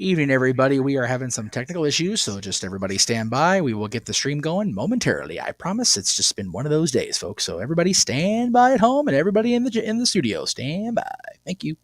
Evening, everybody. We are having some technical issues, so just everybody stand by. We will get the stream going momentarily. I promise. It's just been one of those days, folks. So everybody stand by at home, and everybody in the studio stand by. Thank you.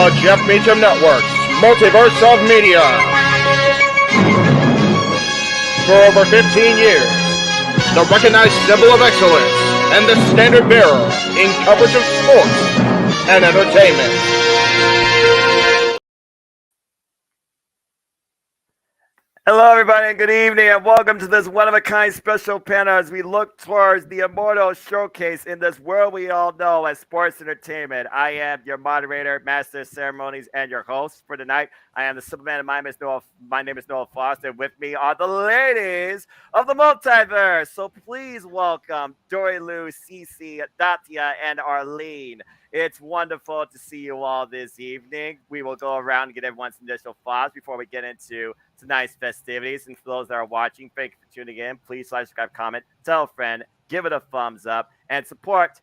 The Jeff Meacham Network's Multiverse of Media. For over 15 years, the recognized symbol of excellence and the standard bearer in coverage of sports and entertainment. Hello, everybody, and good evening, and welcome to this one-of-a-kind special panel as we look towards the immortal showcase in this world we all know as sports entertainment. I am your moderator, master of ceremonies, and your host for tonight. I am the Superman, and my name is Noah Foster. With me are the ladies of the multiverse. So please welcome Dory Lou, Cece, Datia, and Arlene. It's wonderful to see you all this evening. We will go around and get everyone's initial thoughts before we get into tonight's festivities. And for those that are watching, thank you for tuning in. Please like, subscribe, comment, tell a friend, give it a thumbs up, and support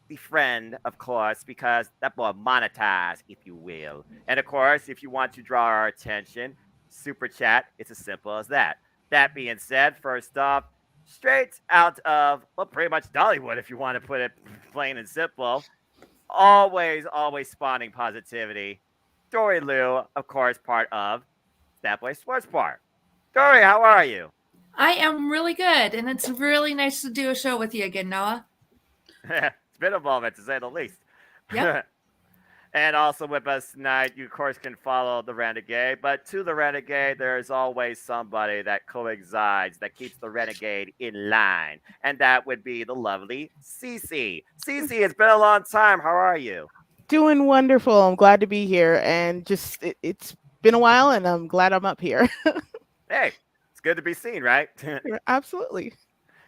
the friend, of course, because that will monetize, if you will. And of course, if you want to draw our attention, super chat. It's as simple as that. That being said, first off, straight out of, well, pretty much Dollywood, if you want to put it plain and simple. Always spawning positivity. Dory Lou, of course, part of That Boy Sports Bar. Dory, how are you? I am really good, and it's really nice to do a show with you again, Noah. It's been a moment, to say the least. Yep. And also with us tonight, you, of course, can follow the Renegade. But to the Renegade, there's always somebody that coexists, that keeps the Renegade in line. And that would be the lovely Cece. Cece, it's been a long time. How are you? Doing wonderful. I'm glad to be here. And just, it's been a while, and I'm glad I'm up here. Hey, it's good to be seen, right? Absolutely.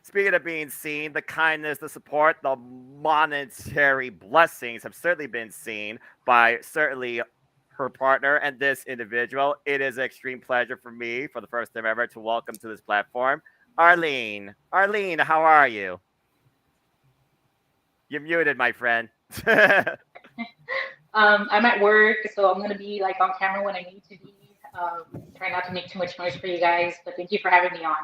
Speaking of being seen, the kindness, the support, the monetary blessings have certainly been seen by certainly her partner and this individual. It is an extreme pleasure for me, for the first time ever, to welcome to this platform Arlene. Arlene, how are you? You're muted, my friend. I'm at work, so I'm gonna be like on camera when I need to be. Try not to make too much noise for you guys, but thank you for having me on.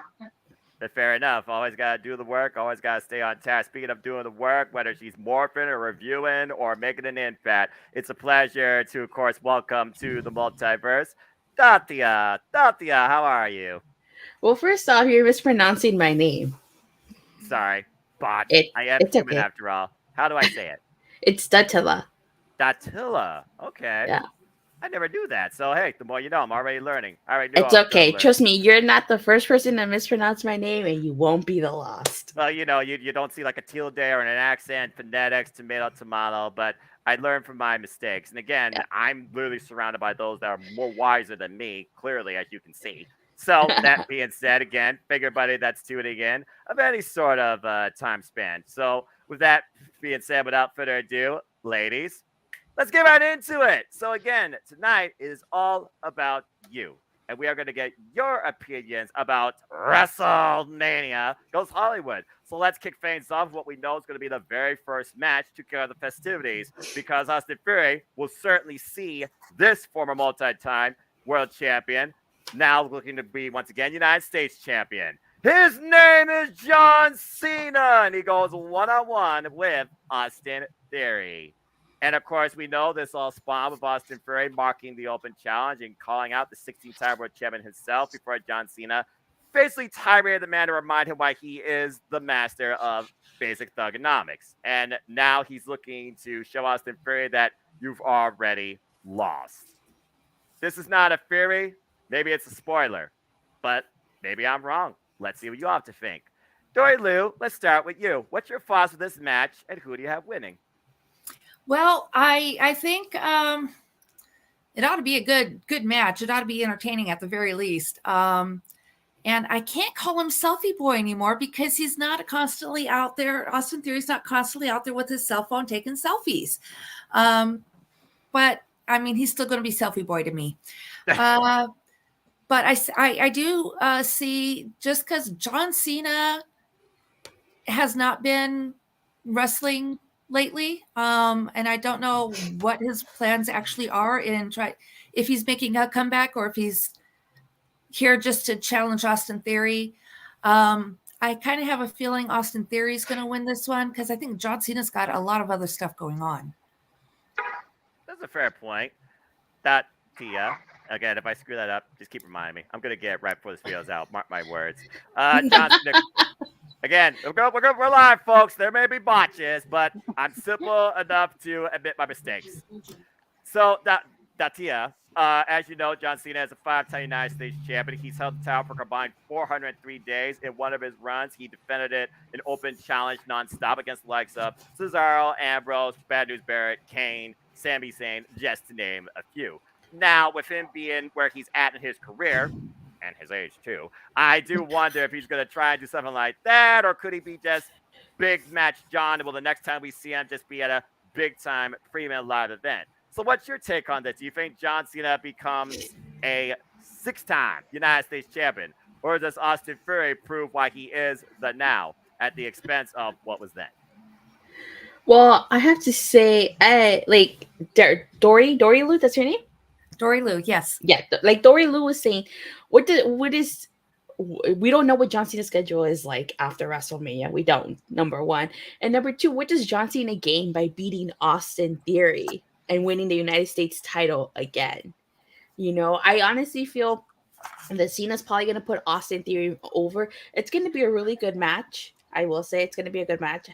Fair enough. Always got to do the work. Always got to stay on task. Speaking of doing the work, whether she's morphing or reviewing or making an impact, it's a pleasure to, of course, welcome to the multiverse, Datia. Datia, how are you? Well, first off, you're mispronouncing my name. Sorry, botch. It I am it's human okay. after all. How do I say it? It's Datila. Datila. Okay. Yeah. I never do that. So, hey, the more you know, I'm already learning. I already knew I It's was going to okay. learn. Trust me, you're not the first person to mispronounce my name, and you won't be the last. Well, you don't see like a tilde or an accent, phonetics, tomato, tomato, but I learned from my mistakes. And again, I'm literally surrounded by those that are more wiser than me, clearly, as you can see. So, that being said, again, for everybody that's tuning in of any sort of time span. So, with that being said, without further ado, ladies, let's get right into it. So, again, tonight is all about you. And we are going to get your opinions about WrestleMania Goes Hollywood. So let's kick things off with what we know is going to be the very first match to kick off the festivities, because Austin Fury will certainly see this former multi-time world champion now looking to be once again United States champion. His name is John Cena, and he goes one-on-one with Austin Theory. And of course, we know this all spawned with Austin Fury marking the open challenge and calling out the 16-time world champion himself before John Cena basically tirade the man to remind him why he is the master of basic thugonomics. And now he's looking to show Austin Fury that you've already lost. This is not a theory. Maybe it's a spoiler, but maybe I'm wrong. Let's see what you have to think. Dory Lou, let's start with you. What's your thoughts with this match, and who do you have winning? Well, I think it ought to be a good match. It ought to be entertaining at the very least. And I can't call him Selfie Boy anymore because he's not constantly out there. Austin Theory's not constantly out there with his cell phone taking selfies. But I mean, he's still going to be Selfie Boy to me. But I do see, just because John Cena has not been wrestling lately, and I don't know what his plans actually are if he's making a comeback or if he's here just to challenge Austin Theory. I kind of have a feeling Austin Theory is going to win this one because I think John Cena's got a lot of other stuff going on. That's a fair point. That Tia. Again, if I screw that up, just keep reminding me. I'm gonna get it right before this video's out. Mark my words. John Cena. Again, we're live, folks. There may be botches, but I'm simple enough to admit my mistakes. So, Datia, as you know, John Cena is a 5-time United States champion. He's held the title for combined 403 days. In one of his runs, he defended it in open challenge nonstop against the likes of Cesaro, Ambrose, Bad News Barrett, Kane, Sami Zayn, just to name a few. Now, with him being where he's at in his career, and his age too, I do wonder if he's going to try and do something like that, or could he be just big match John? Will the next time we see him just be at a big time premium live event? So what's your take on this? Do you think John Cena becomes a 6-time United States champion, or does Austin Fury prove why he is the now at the expense of what was then? Well, I have to say, Dory Lou, that's your name? Dory Lou, yes. Yeah, like Dory Lou was saying, we don't know what John Cena's schedule is like after WrestleMania. We don't, number one. And number two, what does John Cena gain by beating Austin Theory and winning the United States title again? You know, I honestly feel that Cena's probably going to put Austin Theory over. It's going to be a really good match. I will say it's going to be a good match.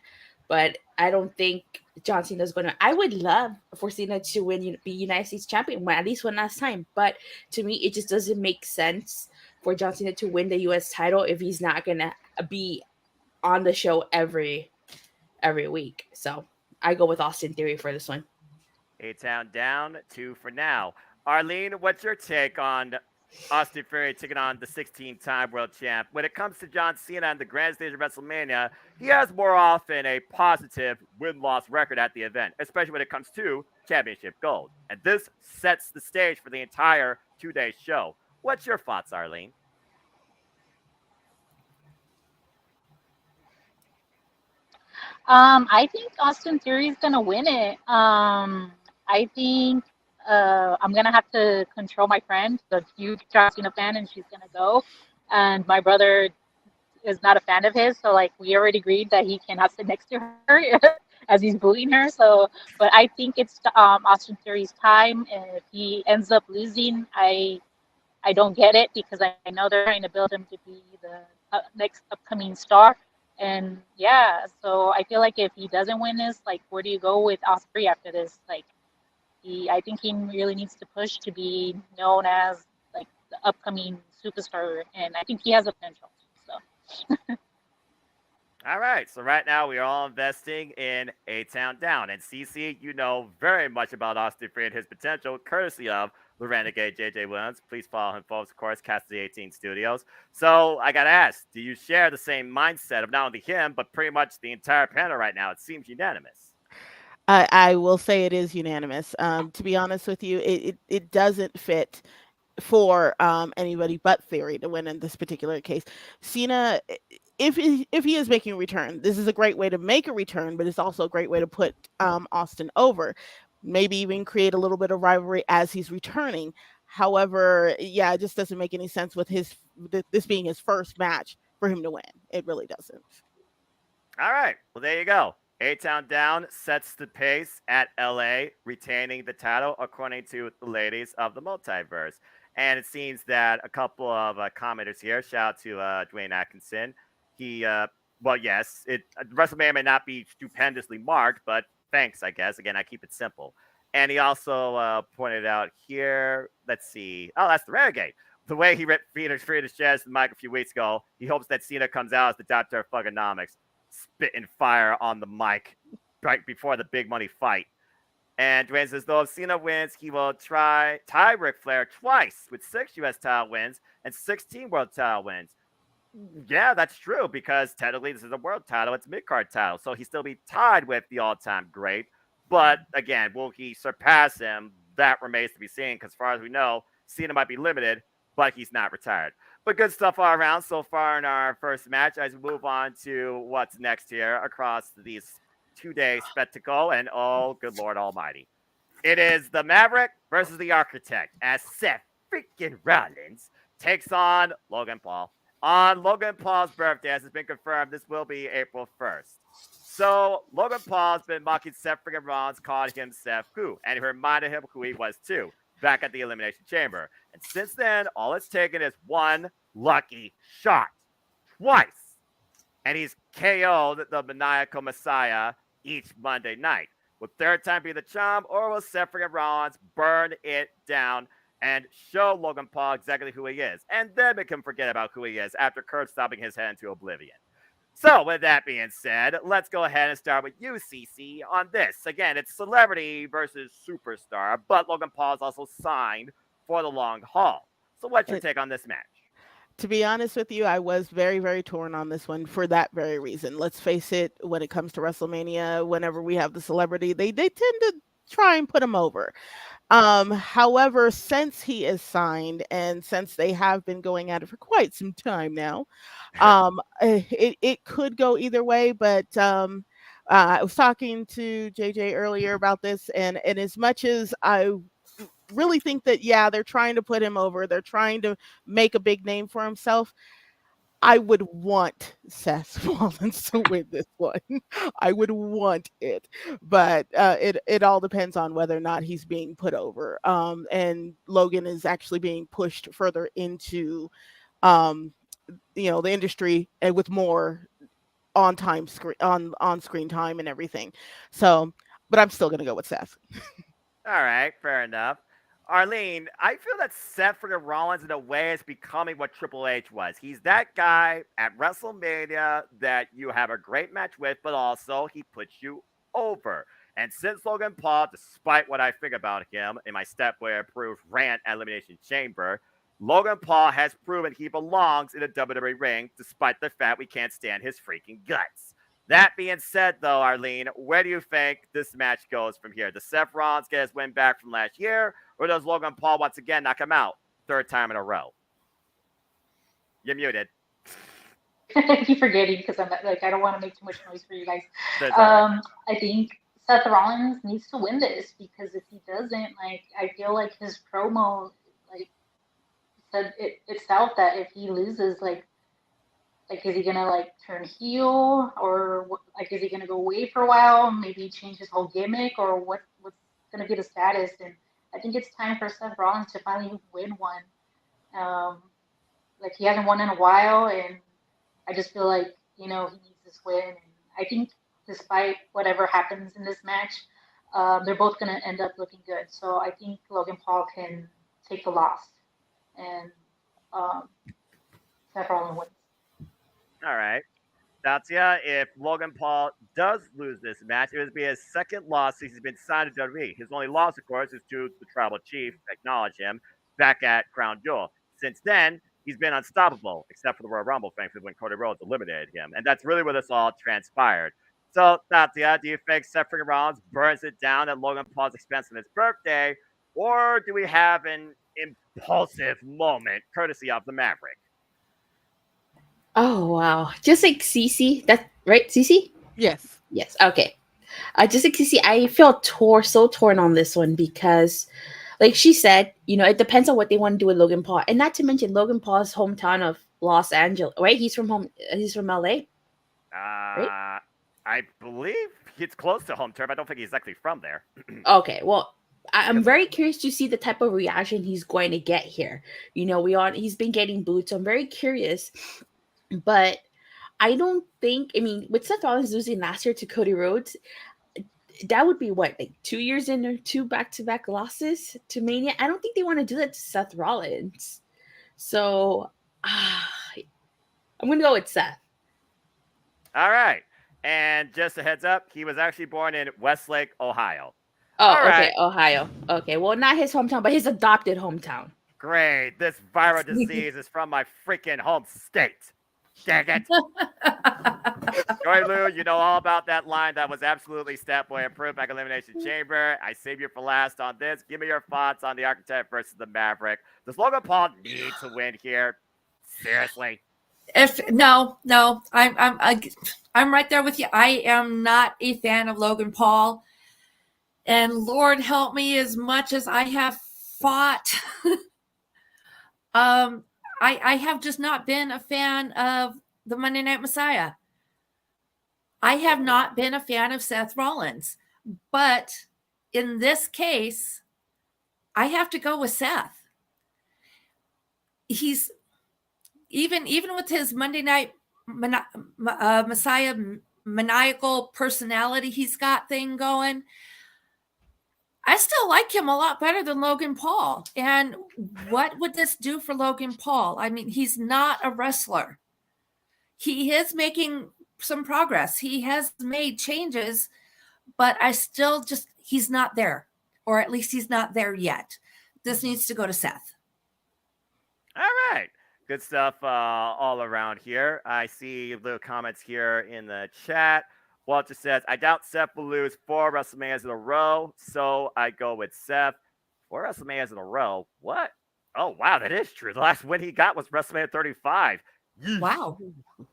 But I don't think John Cena is going to. I would love for Cena to be United States champion at least one last time. But to me, it just doesn't make sense for John Cena to win the U.S. title if he's not going to be on the show every week. So I go with Austin Theory for this one. A-Town down, 2 for now. Arlene, what's your take on Austin Theory taking on the 16-time world champ? When it comes to John Cena and the grand stage of WrestleMania, he has more often a positive win-loss record at the event, especially when it comes to championship gold. And this sets the stage for the entire two-day show. What's your thoughts, Arlene? I think Austin Theory is gonna win it. I think I'm gonna have to control my friend, the huge John Cena fan, and she's gonna go. And my brother is not a fan of his, so like we already agreed that he cannot sit next to her as he's booing her. So, but I think it's Austin Theory's time. And if he ends up losing, I don't get it because I know they're trying to build him to be the next upcoming star. And yeah, so I feel like if he doesn't win this, like, where do you go with Osprey after this? Like, I think he really needs to push to be known as like the upcoming superstar, and I think he has a potential. So. All right, so right now we are all investing in A-Town Down. And CC, you know very much about Austin Theory and his potential, courtesy of the Renegade JJ Williams. Please follow him, folks, of course, Cassidy 18 Studios. So I got to ask, do you share the same mindset of not only him, but pretty much the entire panel right now? It seems unanimous. I will say it is unanimous. To be honest with you, it doesn't fit for anybody but Theory to win in this particular case. Cena, if he is making a return, this is a great way to make a return, but it's also a great way to put Austin over. Maybe even create a little bit of rivalry as he's returning. However, yeah, it just doesn't make any sense with this being his first match for him to win. It really doesn't. All right, well, there you go. A-Town Down sets the pace at LA, retaining the title according to the ladies of the multiverse. And it seems that a couple of commenters here, shout out to Dwayne Atkinson. He, well, yes, WrestleMania may not be stupendously marked, but thanks, I guess. Again, I keep it simple. And he also pointed out here, let's see. Oh, that's the Renegade. The way he ripped Phoenix free to Shaz the mic a few weeks ago, he hopes that Cena comes out as the Doctor of Thugonomics, spitting fire on the mic right before the big money fight. And Dwayne says, though if Cena wins, he will tie Ric Flair twice with 6 U.S. title wins and 16 world title wins. Yeah, that's true because technically this is a world title. It's a mid-card title. So he'll still be tied with the all-time great. But again, will he surpass him? That remains to be seen because as far as we know, Cena might be limited, but he's not retired. But good stuff all around so far in our first match as we move on to what's next here across these two-day spectacle. And oh, good Lord almighty. It is the Maverick versus the Architect as Seth freaking Rollins takes on Logan Paul. On Logan Paul's birthday, as has been confirmed, this will be April 1st. So Logan Paul's been mocking Seth freaking Rollins, calling him Seth Who, and he reminded him who he was too, back at the Elimination Chamber. And since then, all it's taken is one lucky shot. Twice. And he's KO'd the maniacal Messiah each Monday night. Will third time be the charm, or will Seth freaking Rollins burn it down and show Logan Paul exactly who he is, and then make him forget about who he is after Kurt stomping his head into oblivion? So, with that being said, let's go ahead and start with you, CC, on this. Again, it's celebrity versus superstar, but Logan Paul is also signed for the long haul. So, what's your take on this match? To be honest with you, I was very, very torn on this one for that very reason. Let's face it, when it comes to WrestleMania, whenever we have the celebrity, they tend to try and put him over. However, since he is signed and since they have been going at it for quite some time now, it could go either way. But I was talking to JJ earlier about this, and as much as I really think that, yeah, they're trying to put him over, they're trying to make a big name for himself, I would want Seth Rollins to win this one. I would want it, but it all depends on whether or not he's being put over. And Logan is actually being pushed further into, the industry and with more on screen time and everything. So, but I'm still gonna go with Seth. All right, fair enough. Arlene, I feel that Seth freaking Rollins in a way is becoming what Triple H was. He's that guy at WrestleMania that you have a great match with, but also he puts you over. And since Logan Paul, despite what I think about him in my Stepway approved rant at Elimination Chamber, Logan Paul has proven he belongs in a WWE ring despite the fact we can't stand his freaking guts. That being said, though, Arlene, where do you think this match goes from here? Does Seth Rollins get his win back from last year, or does Logan Paul once again knock him out? Third time in a row. You're muted. I keep forgetting because I'm like, I don't want to make too much noise for you guys. That's all right. I think Seth Rollins needs to win this, because if he doesn't, like, I feel like his promo, like, said it itself that if he loses, like is he gonna like turn heel, or like is he gonna go away for a while, maybe change his whole gimmick, or what's gonna be the status? And I think it's time for Seth Rollins to finally win one. Like, he hasn't won in a while, and I just feel like, he needs this win. And I think despite whatever happens in this match, they're both going to end up looking good. So I think Logan Paul can take the loss, and Seth Rollins wins. All right. Dacia, if Logan Paul does lose this match, it would be his second loss since he's been signed to WWE. His only loss, of course, is to the Tribal Chief, acknowledge him, back at Crown Jewel. Since then, he's been unstoppable, except for the Royal Rumble, thankfully, when Cody Rhodes eliminated him. And that's really where this all transpired. So, Dacia, do you think Seth Rollins burns it down at Logan Paul's expense on his birthday, or do we have an impulsive moment courtesy of the Maverick? Oh wow! Just like Cece, that's right, Cece. Yes. Yes. Okay. Just like Cece, I feel so torn on this one because, like she said, it depends on what they want to do with Logan Paul, and not to mention Logan Paul's hometown of Los Angeles, right? He's from LA. Right? I believe he's close to home turf. I don't think he's actually from there. Okay. Well, I'm very curious to see the type of reaction he's going to get here. He's been getting booed, so I'm very curious. But I don't think, with Seth Rollins losing last year to Cody Rhodes, that would be what, like 2 years in, or 2 back-to-back losses to Mania? I don't think they want to do that to Seth Rollins. So I'm going to go with Seth. All right. And just a heads up, he was actually born in Westlake, Ohio. Oh, all okay. right. Ohio. Okay. Well, not his hometown, but his adopted hometown. Great. This viral disease is from my freaking home state. Dang it. Joy Lou, you know all about that line. That was absolutely Statboy approved back Elimination Chamber. I save you for last on this. Give me your thoughts on the Architect versus the Maverick. Does Logan Paul need to win here? Seriously? No, I'm right there with you. I am not a fan of Logan Paul, and Lord help me, as much as I have fought, I have just not been a fan of the Monday Night Messiah. I have not been a fan of Seth Rollins, but in this case, I have to go with Seth. He's even with his Monday Night Messiah maniacal personality he's got thing going, I still like him a lot better than Logan Paul. And what would this do for Logan Paul? He's not a wrestler. He is making some progress. He has made changes, but he's not there, or at least he's not there yet. This needs to go to Seth. All right. Good stuff all around here. I see little comments here in the chat. Walter says, I doubt Seth will lose 4 WrestleManias in a row, so I go with Seth. 4 WrestleManias in a row? What? Oh, wow, that is true. The last win he got was WrestleMania 35. Yeesh. Wow.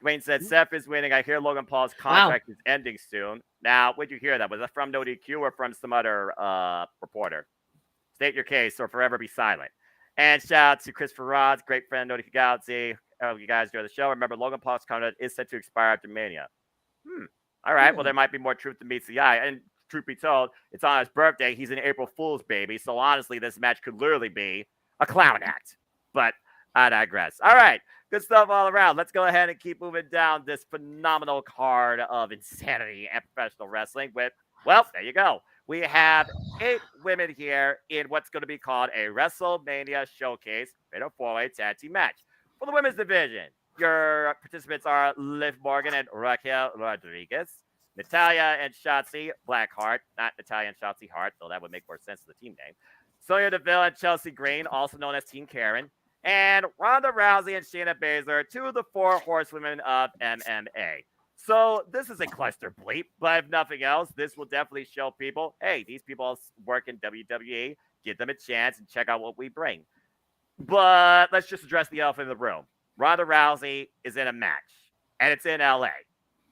Dwayne said, Seth is winning. I hear Logan Paul's contract is ending soon. Now, where'd you hear that? Was that from No DQ or from some other reporter? State your case or forever be silent. And shout out to Christopher Rods, great friend of No DQ Galaxy. I hope you guys enjoy the show. Remember, Logan Paul's contract is set to expire after Mania. All right. Well, there might be more truth than meets the eye. And truth be told, it's on his birthday. He's an April Fool's baby. So honestly, this match could literally be a clown act. But I digress. All right. Good stuff all around. Let's go ahead and keep moving down this phenomenal card of insanity and professional wrestling with, well, there you go. We have 8 women here in what's going to be called a WrestleMania Showcase Fatal 4-Way Tag Team match. For the women's division, your participants are Liv Morgan and Raquel Rodriguez. Natalia and Shotzi Blackheart, not Natalia and Shotzi Hart, though that would make more sense to the team name. Sonya Deville and Chelsea Green, also known as Team Karen. And Ronda Rousey and Shayna Baszler, two of the four horsewomen of MMA. So this is a cluster bleep, but if nothing else, this will definitely show people, hey, these people work in WWE. Give them a chance and check out what we bring. But let's just address the elephant in the room. Ronda Rousey is in a match, and it's in LA.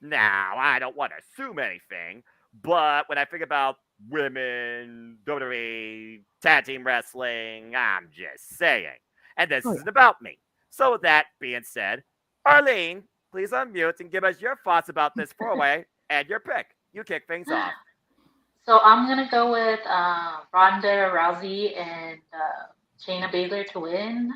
Now, I don't want to assume anything, but when I think about women, WWE, tag team wrestling, I'm just saying. And this isn't about me. So, with that being said, Arlene, please unmute and give us your thoughts about this four-way and your pick. You kick things off. So I'm gonna go with Ronda Rousey and Shayna Baszler to win.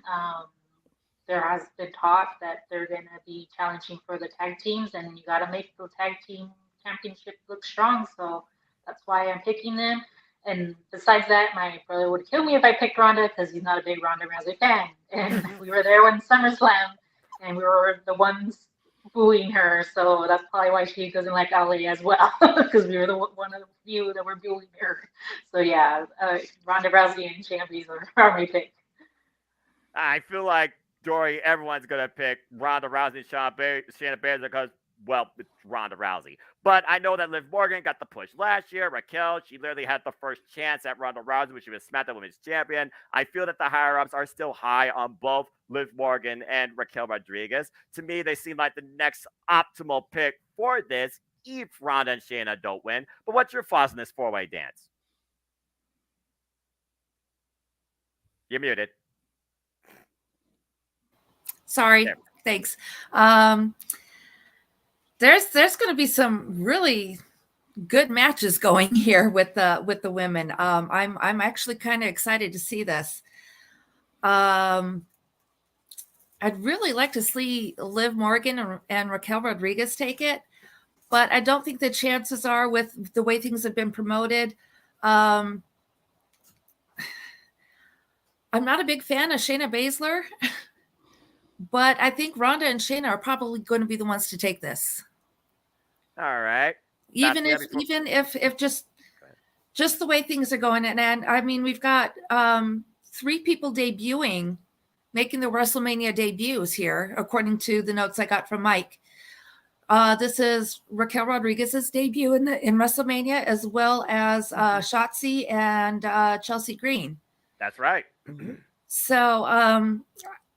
There has been talk that they're gonna be challenging for the tag teams, and you gotta make the tag team championship look strong. So that's why I'm picking them. And besides that, my brother would kill me if I picked Ronda because he's not a big Ronda Rousey fan. And we were there when SummerSlam, and we were the ones booing her. So that's probably why she doesn't like LA as well, because we were one of the few that were booing her. So yeah, Ronda Rousey and Shayna Baszler are my pick. I feel like, Dory, everyone's going to pick Ronda Rousey and Shayna Baszler because, well, it's Ronda Rousey. But I know that Liv Morgan got the push last year. Raquel, she literally had the first chance at Ronda Rousey when she was SmackDown Women's Champion. I feel that the higher-ups are still high on both Liv Morgan and Raquel Rodriguez. To me, they seem like the next optimal pick for this if Ronda and Shayna don't win. But what's your thoughts on this four-way dance? You're muted. Sorry. There. Thanks. There's going to be some really good matches going here with the women. I'm actually kind of excited to see this. I'd really like to see Liv Morgan and Raquel Rodriguez take it, but I don't think the chances are with the way things have been promoted. I'm not a big fan of Shayna Baszler. But I think Ronda and Shayna are probably going to be the ones to take this. All right. Even if just the way things are going, and I mean we've got 3 people debuting, making the WrestleMania debuts here, according to the notes I got from Mike. This is Raquel Rodriguez's debut in WrestleMania, as well as Shotzi and Chelsea Green. That's right. So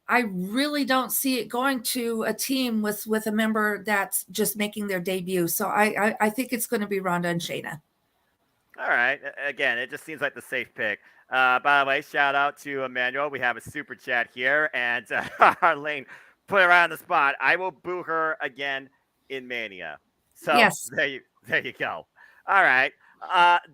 I really don't see it going to a team with a member that's just making their debut. So I think it's going to be Ronda and Shayna. All right. Again, it just seems like the safe pick. By the way, shout out to Emmanuel. We have a super chat here, and Arlene put her on the spot. I will boo her again in Mania. So yes. There you go. All right.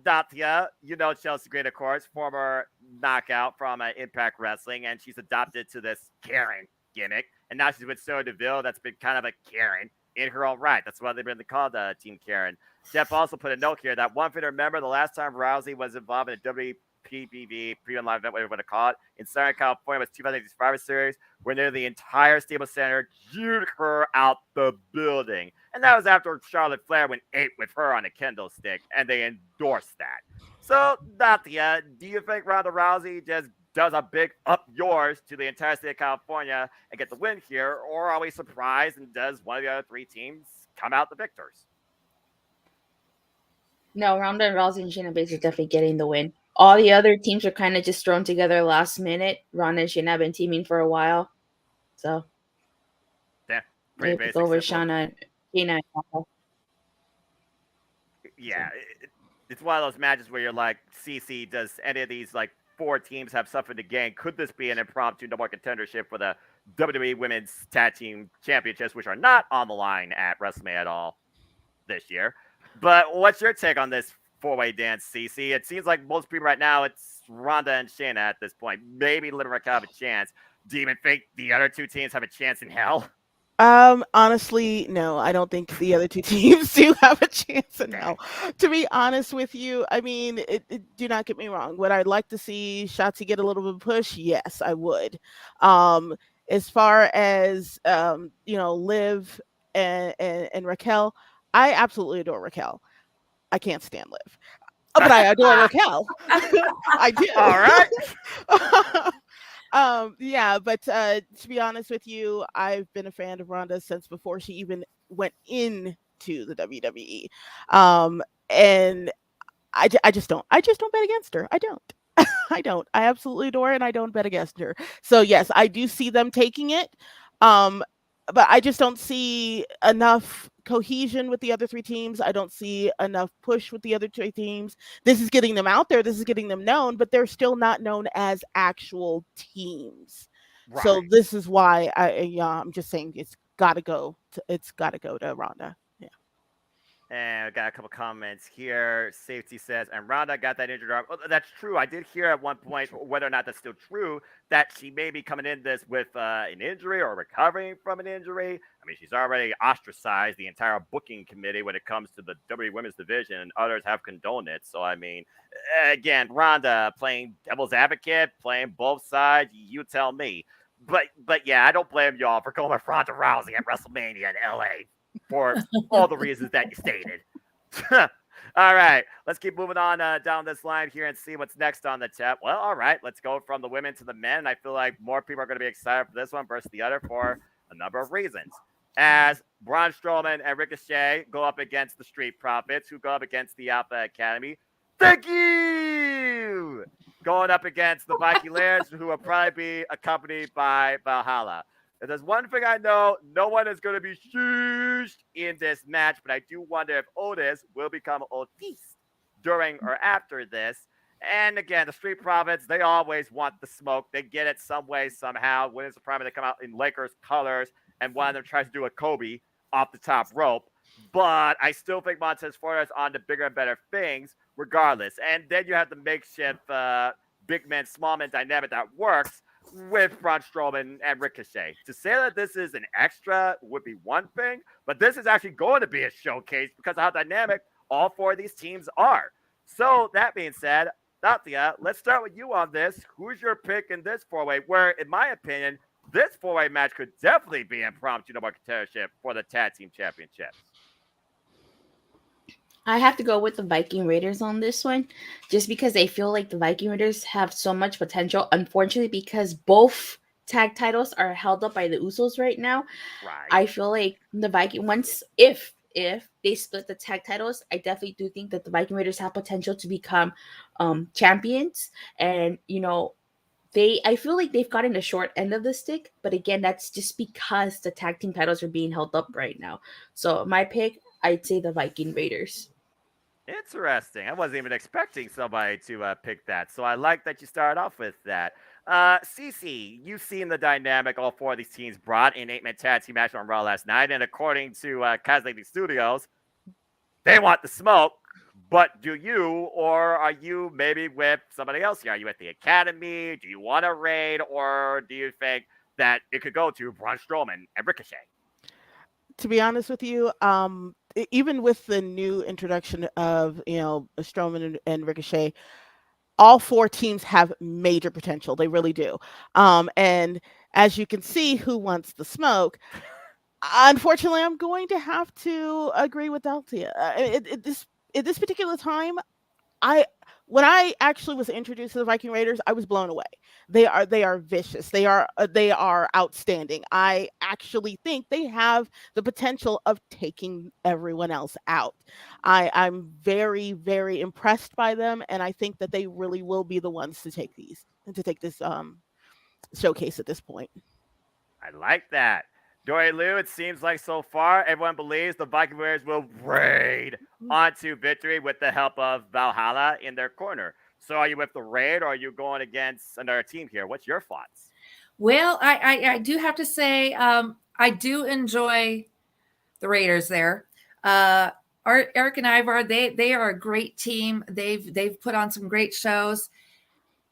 Datia, you know Chelsea Green, of course, former knockout from Impact Wrestling, and she's adopted to this Karen gimmick. And now she's with Sonya Deville. That's been kind of a Karen in her own right. That's why they've been called Team Karen. Jeff also put a note here that one thing to remember, the last time Rousey was involved in a WPBV premium live event, whatever you want to call it, in Southern California was 2008 Survivor Series, where nearly the entire Staples Center jeered her out the building. And that was after Charlotte Flair went 8 with her on a kendo stick, and they endorsed that. So, Natia, do you think Ronda Rousey just does a big up yours to the entire state of California and get the win here, or are we surprised and does one of the other 3 teams come out the victors? No, Ronda Rousey and Shayna Baszler definitely getting the win. All the other teams are kind of just thrown together last minute. Ronda and Shayna have been teaming for a while. So, yeah, pretty basic. Over Shayna. Yeah, it's one of those matches where you're like, CC, does any of these like 4 teams have something to gain? Could this be an impromptu number 1 contendership for the WWE Women's Tag Team Championships, which are not on the line at WrestleMania at all this year? But what's your take on this 4-way dance, CC? It seems like most people right now, it's Ronda and Shayna at this point. Maybe Liv Raquel have a chance. Do you even think the other 2 teams have a chance in hell? Honestly, no, I don't think the other 2 teams do have a chance in hell. To be honest with you, I mean, do not get me wrong. Would I like to see Shotzi get a little bit of push? Yes, I would. As far as Liv and Raquel, I absolutely adore Raquel. I can't stand Liv. But I adore Raquel. I do. All right. Yeah, but to be honest with you, I've been a fan of Ronda since before she even went into the WWE. And I just don't. I just don't bet against her. I don't. I don't. I absolutely adore her and I don't bet against her. So yes, I do see them taking it. Um, but I just don't see enough cohesion with the other three teams. I don't see enough push with the other three teams. This is getting them out there. This is getting them known, but they're still not known as actual teams. Right. So this is why I'm just saying it's got to go. It's got to go to Ronda. Yeah. And I got a couple comments here. Safety says, and Ronda got that injured arm. Oh, that's true. I did hear at one point, whether or not that's still true, that she may be coming in this with an injury or recovering from an injury. I mean, she's already ostracized the entire booking committee when it comes to the WWE Women's Division, and others have condoned it. So, I mean, again, Ronda playing devil's advocate, playing both sides. You tell me. But yeah, I don't blame y'all for going with Ronda Rousey at WrestleMania in LA. For all the reasons that you stated. All right, let's keep moving on down this line here and see what's next on the tip. Well, all right, let's go from the women to the men. I feel like more people are going to be excited for this one versus the other for a number of reasons. As Braun Strowman and Ricochet go up against the Street Profits, who go up against the Alpha Academy. Thank you! Going up against the Viking Lairs, who will probably be accompanied by Valhalla. If there's one thing I know, no one is going to be sheeshed in this match, but I do wonder if Otis will become Otis during or after this. And again, the Street Profits, they always want the smoke. They get it some way, somehow. When it's the prime, they come out in Lakers colors, and one of them tries to do a Kobe off the top rope. But I still think Montez Ford is on to bigger and better things, regardless. And then you have the makeshift big man, small man dynamic that works with Braun Strowman and Ricochet. To say that this is an extra would be one thing, but this is actually going to be a showcase because of how dynamic all four of these teams are. So that being said, Nathia, let's start with you on this. Who's your pick in this four-way? Where, in my opinion, this four-way match could definitely be impromptu number contendership for the tag team championships. I have to go with the Viking Raiders on this one, just because I feel like the Viking Raiders have so much potential. Unfortunately, because both tag titles are held up by the Usos right now, Right. I feel like the Viking if they split the tag titles, I definitely do think that the Viking Raiders have potential to become champions. And I feel like they've gotten the short end of the stick, but again, that's just because the tag team titles are being held up right now. So my pick, I'd say the Viking Raiders. Interesting. I wasn't even expecting somebody to pick that. So I like that you started off with that. Cece, you've seen the dynamic all four of these teams brought in 8-man tag team match on Raw last night. And according to Kazlady Studios, they want the smoke. But do you, or are you maybe with somebody else here? Are you at the Academy? Do you want a raid? Or do you think that it could go to Braun Strowman and Ricochet? To be honest with you, even with the new introduction of Strowman and Ricochet, all four teams have major potential. They really do. And as you can see, who wants the smoke? Unfortunately, I'm going to have to agree with Althea. At this particular time, when I actually was introduced to the Viking Raiders, I was blown away. They are vicious. They are outstanding. I actually think they have the potential of taking everyone else out. I'm very, very impressed by them, and I think that they really will be the ones to take this showcase at this point. I like that. Dory Lou, it seems like so far everyone believes the Viking Raiders will raid onto victory with the help of Valhalla in their corner. So are you with the raid or are you going against another team here? What's your thoughts? Well, I do have to say I do enjoy the Raiders there. Eric and Ivar, they are a great team. They've put on some great shows.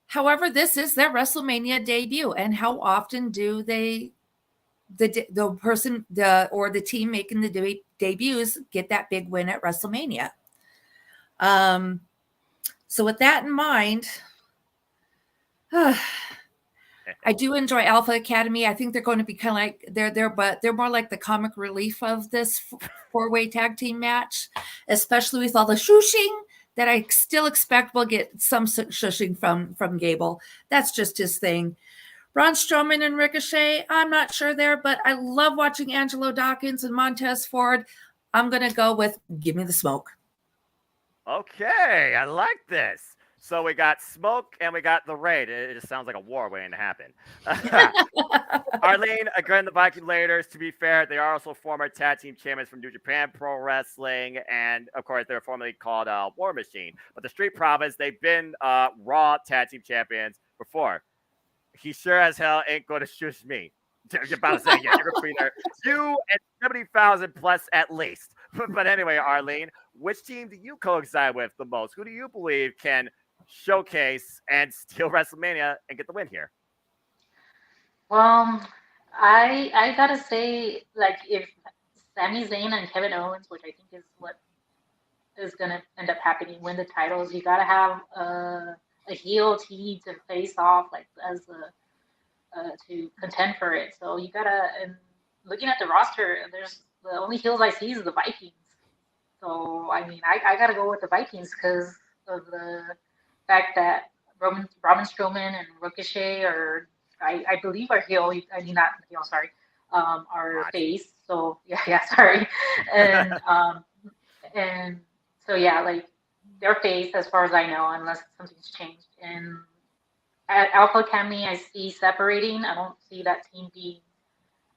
However, this is their WrestleMania debut, and how often do the team making the debuts get that big win at WrestleMania? So with that in mind, I do enjoy Alpha Academy. I think they're going to be kind of like they're more like the comic relief of this four-way tag team match, especially with all the shushing that I still expect we'll get some shushing from Gable. That's just his thing. Braun Strowman and Ricochet, I'm not sure there, but I love watching Angelo Dawkins and Montez Ford. I'm going to go with give me the smoke. Okay, I like this. So we got smoke and we got the raid. It just sounds like a war waiting to happen. Arlene, again, the Viking Raiders, to be fair, they are also former tag team champions from New Japan Pro Wrestling. And of course, they're formerly called War Machine. But the Street Profits, they've been Raw tag team champions before. He sure as hell ain't going to shush me. You're about to say, yeah, you're going to be there. You and 70,000 plus at least. But anyway, Arlene, which team do you coincide with the most? Who do you believe can showcase and steal WrestleMania and get the win here? Well, I gotta say, like, if Sami Zayn and Kevin Owens, which I think is what is gonna end up happening, win the titles, you gotta have a heel team to face off, like as a to contend for it. So you gotta. And looking at the roster, there's the only heels I see is the Vikings. So I mean, I gotta go with the Vikings because of the fact that Roman Strowman and Ricochet are, I believe, are heel. I mean, not heel. Sorry, are face. So yeah, sorry, and so yeah, like they're face as far as I know, unless something's changed. And at Alpha Academy, I see separating. I don't see that team being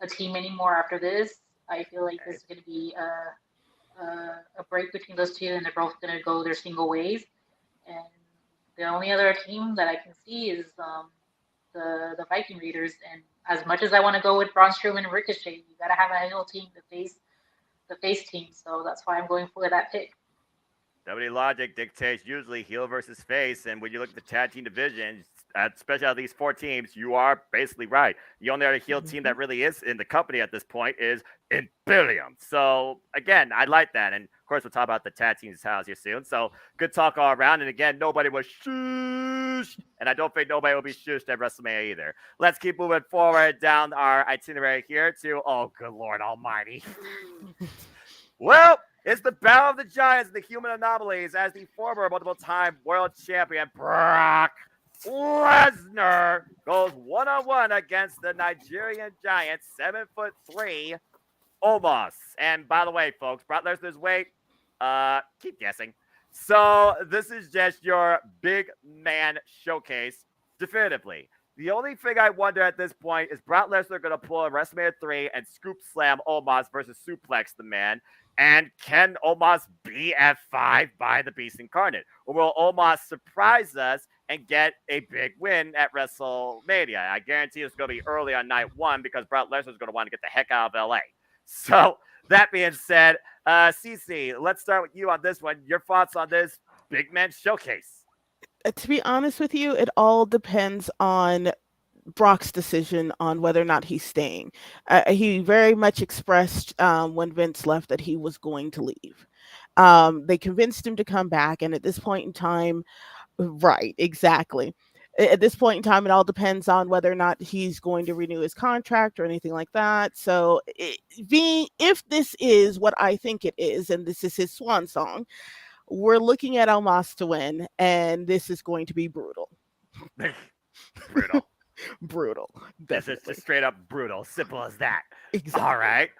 a team anymore after this. I feel like this is going to be a break between those two, and they're both going to go their single ways. And the only other team that I can see is the Viking Raiders. And as much as I want to go with Braun Strowman and Ricochet, you got to have a heel team to face the face team. So that's why I'm going for that pick. WWE logic dictates usually heel versus face, and when you look at the tag team division, especially out of these four teams, you are basically right. The only other heel team that really is in the company at this point is Imperium. So again, I like that, and of course we'll talk about the tag teams house here soon. So good talk all around, and again, nobody was shushed, and I don't think nobody will be shushed at WrestleMania either. Let's keep moving forward down our itinerary here to, oh good Lord Almighty. Well, it's the Battle of the Giants and the Human Anomalies as the former multiple-time world champion Brock Lesnar goes one-on-one against the Nigerian Giant, 7'3" Omos. And by the way, folks, Brock Lesnar's weight, keep guessing. So this is just your big man showcase, definitively. The only thing I wonder at this point is Brock Lesnar going to pull a WrestleMania 3 and scoop slam Omos versus suplex the man. And can Omos be at 5 by the Beast Incarnate? Or will Omos surprise us and get a big win at WrestleMania? I guarantee it's going to be early on night 1 because Brock Lesnar is going to want to get the heck out of LA. So that being said, Cece, let's start with you on this one. Your thoughts on this big man showcase? To be honest with you, it all depends on Brock's decision on whether or not he's staying. He very much expressed when Vince left that he was going to leave. They convinced him to come back, and at this point in time, right, exactly. At this point in time, it all depends on whether or not he's going to renew his contract or anything like that. So, if this is what I think it is, and this is his swan song, we're looking at Omos to win, and this is going to be brutal. Brutal. Brutal. This is just straight up brutal. Simple as that. Exactly. All right.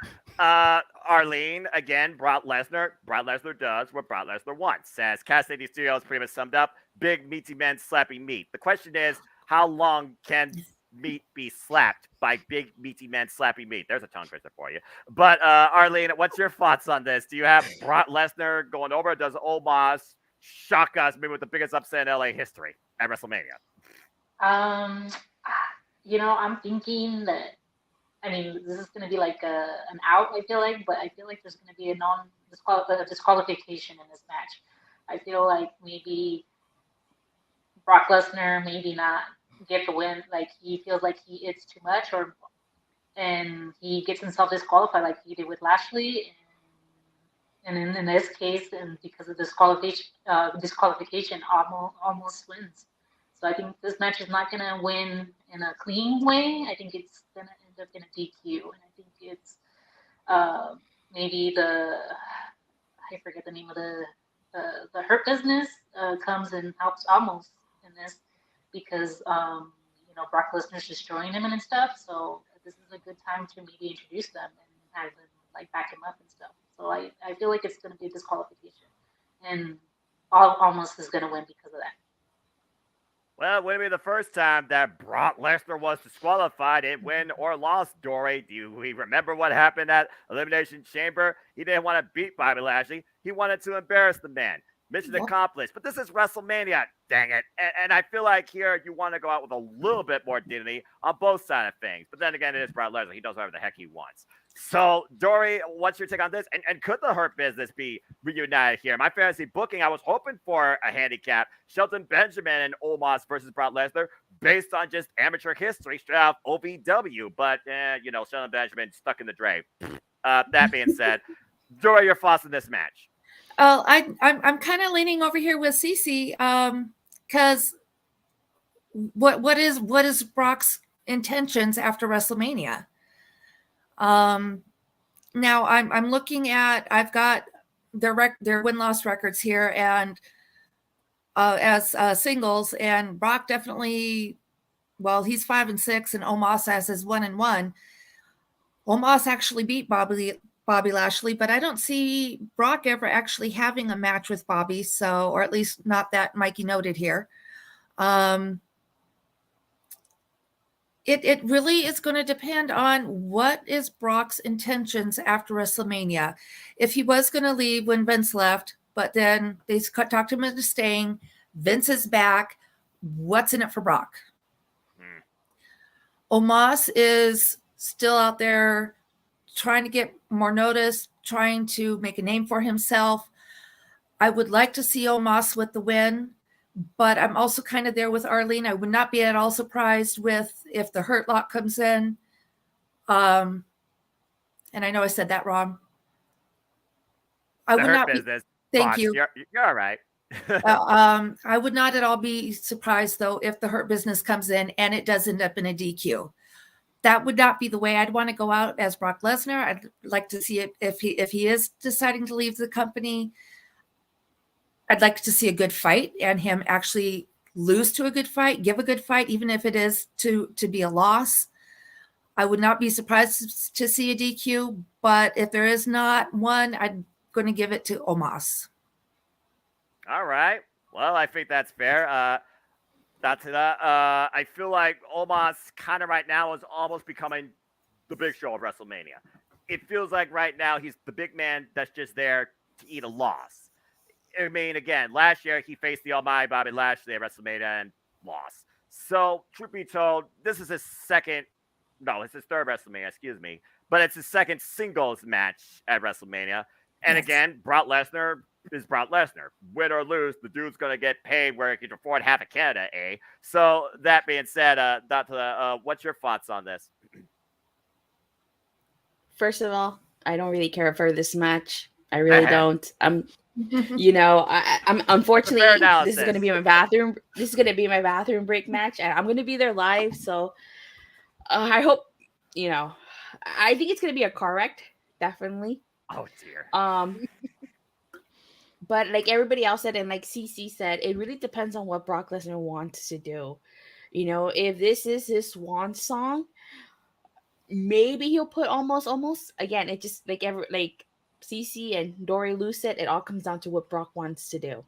Arlene, again, Brock Lesnar. Brock Lesnar does what Brock Lesnar wants. As Cassidy Studios pretty much summed up, big meaty men slapping meat. The question is, how long can meat be slapped by big meaty men slapping meat? There's a tongue twister for you. But Arlene, what's your thoughts on this? Do you have Brock Lesnar going over? Or does Omos shock us maybe with the biggest upset in LA history at WrestleMania? I'm thinking that, I mean, this is going to be like an out, I feel like, but I feel like there's going to be a disqualification in this match. I feel like maybe Brock Lesnar maybe not get the win. Like he feels like it's too much, and he gets himself disqualified like he did with Lashley. And in this case, and because of disqualification, almost wins. So I think this match is not going to win in a clean way. I think it's going to end up in a DQ. And I think it's maybe I forget the name of the Hurt Business comes and helps almost in this because, Brock Lesnar's destroying him and stuff. So this is a good time to maybe introduce them and have them like back him up and stuff. So I feel like it's going to be a disqualification. And almost is going to win because of that. Well, it wouldn't be the first time that Brock Lesnar was disqualified in win or lost, Dory. Do we remember what happened at Elimination Chamber? He didn't want to beat Bobby Lashley. He wanted to embarrass the man. Mission accomplished. But this is WrestleMania, dang it. And I feel like here you want to go out with a little bit more dignity on both sides of things. But then again, it is Brock Lesnar. He does whatever the heck he wants. So, Dory, what's your take on this? And could the Hurt Business be reunited here? My fantasy booking, I was hoping for a handicap. Shelton Benjamin and Omos versus Brock Lesnar based on just amateur history straight out of OVW. But, Shelton Benjamin stuck in the drain. That being said, Dory, your thoughts on this match? I'm kind of leaning over here with Cece because what is Brock's intentions after WrestleMania? Now I'm looking at, I've got their win-loss records here and as singles, and Brock definitely, well, he's 5-6 and Omos has his 1-1. Omos actually beat Bobby Lashley, but I don't see Brock ever actually having a match with Bobby. So, or at least not that Mikey noted here. It really is going to depend on what is Brock's intentions after WrestleMania. If he was going to leave when Vince left, but then they talked him into staying, Vince is back. What's in it for Brock? Omos is still out there trying to get more notice, trying to make a name for himself. I would like to see Omos with the win, but I'm also kind of there with Arlene. I would not be at all surprised if the Hurt Lock comes in. And I know I said that wrong. I would not be. Thank you. You're all right. I would not at all be surprised though if the Hurt Business comes in and it does end up in a DQ. That would not be the way I'd want to go out as Brock Lesnar. I'd like to see it if he is deciding to leave the company. I'd like to see a good fight and him actually lose to a good fight, give a good fight, even if it is to be a loss. I would not be surprised to see a DQ, but if there is not one, I'm going to give it to Omos. All right. Well, I think that's fair. I feel like Omos kind of right now is almost becoming the big show of WrestleMania. It feels like right now he's the big man that's just there to eat a loss. I mean, again, last year he faced the almighty Bobby Lashley at WrestleMania and lost. So, truth be told, this is his third WrestleMania, excuse me. But it's his second singles match at WrestleMania. And again, Brock Lesnar is Brock Lesnar. Win or lose, the dude's going to get paid where he can afford half of Canada, eh? So, that being said, what's your thoughts on this? First of all, I don't really care for this match. I really don't. I'm unfortunately, this is going to be my bathroom. This is going to be my bathroom break match, and I'm going to be there live. So I hope, I think it's going to be a car wreck, definitely. Oh dear. But like everybody else said, and like CC said, it really depends on what Brock Lesnar wants to do. If this is his swan song, maybe he'll put almost again. It just like CC and Dory Lou said, it all comes down to what Brock wants to do,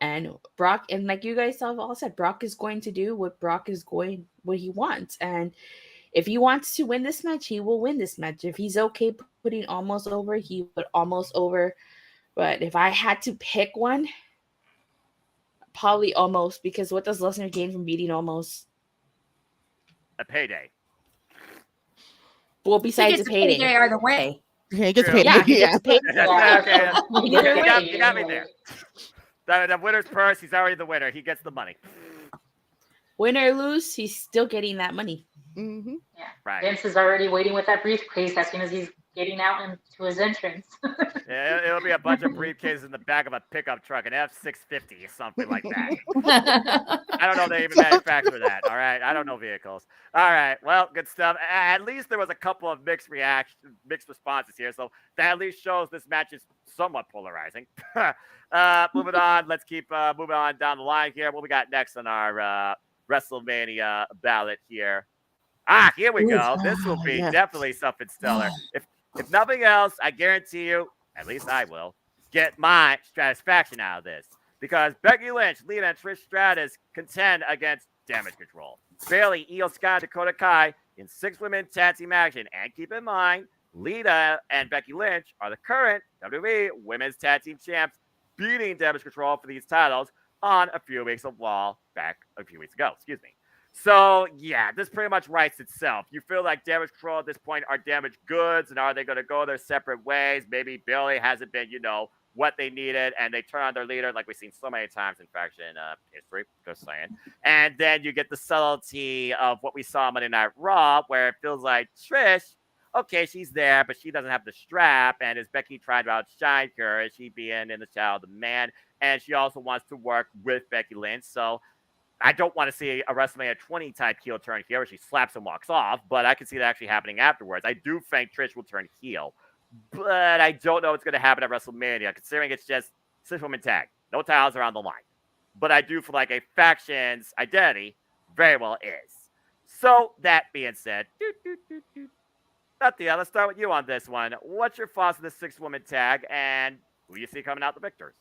and Brock, and like you guys have all said, Brock is going to do what he wants. And if he wants to win this match, he will win this match. If he's okay putting Omos over, he put Omos over. But if I had to pick one, probably Omos, because what does Lesnar gain from beating Omos? A payday. Well, besides a payday. Either way. Yeah, he gets paid. Yeah, he gets paid. Okay. You got me there. The winner's purse, he's already the winner. He gets the money. Win or lose, he's still getting that money. Mm-hmm. Yeah. Right. Vince is already waiting with that briefcase as soon as he getting out into his entrance. Yeah, it'll be a bunch of briefcases in the back of a pickup truck, an F-650 or something like that. I don't know if they even manufacture that. All right, I don't know vehicles. All right, well, good stuff. At least there was a couple of mixed responses here, so that at least shows this match is somewhat polarizing. Moving on, let's keep moving on down the line here. What we got next on our WrestleMania ballot here? Here we go. This will be definitely something stellar. If nothing else, I guarantee you, at least I will, get my satisfaction out of this. Because Becky Lynch, Lita, and Trish Stratus contend against Damage Control. Bayley, Io Sky, and Dakota Kai in 6-women tag team action. And keep in mind, Lita and Becky Lynch are the current WWE Women's Tag Team Champs, beating Damage Control for these titles on a few weeks of Raw back a few weeks ago. Excuse me. So, yeah, this pretty much writes itself. You feel like Damage Control at this point are damaged goods, and are they going to go their separate ways? Maybe Bayley hasn't been, what they needed, and they turn on their leader like we've seen so many times in faction history, just saying. And then you get the subtlety of what we saw on Monday Night Raw, where it feels like Trish, okay, she's there, but she doesn't have the strap, and is Becky trying to outshine her? Is she being in the shadow of the man? And she also wants to work with Becky Lynch, so I don't want to see a WrestleMania 20 type heel turn here where she slaps and walks off, but I can see that actually happening afterwards. I do think Trish will turn heel, but I don't know what's going to happen at WrestleMania, considering it's just 6-woman tag. No titles are on the line. But I do feel like a faction's identity very well is. So, that being said, Nathia, let's start with you on this one. What's your thoughts on the 6-woman tag, and who do you see coming out the victors?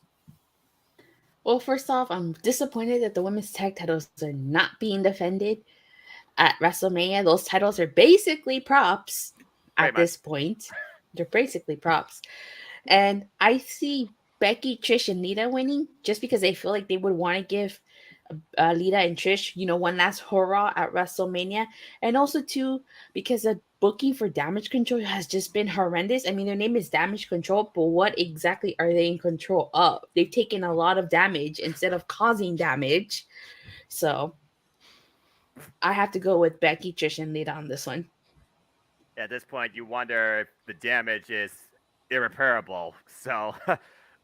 Well, first off, I'm disappointed that the women's tag titles are not being defended at WrestleMania. Those titles are basically props at this point. They're basically props. And I see Becky, Trish, and Lita winning just because I feel like they would want to give Lita and Trish, one last hurrah at WrestleMania. And also, too, because the booking for Damage Control has just been horrendous. I mean, their name is Damage Control, but what exactly are they in control of? They've taken a lot of damage instead of causing damage. So I have to go with Becky, Trish, and Lita on this one. At this point, you wonder if the damage is irreparable. So,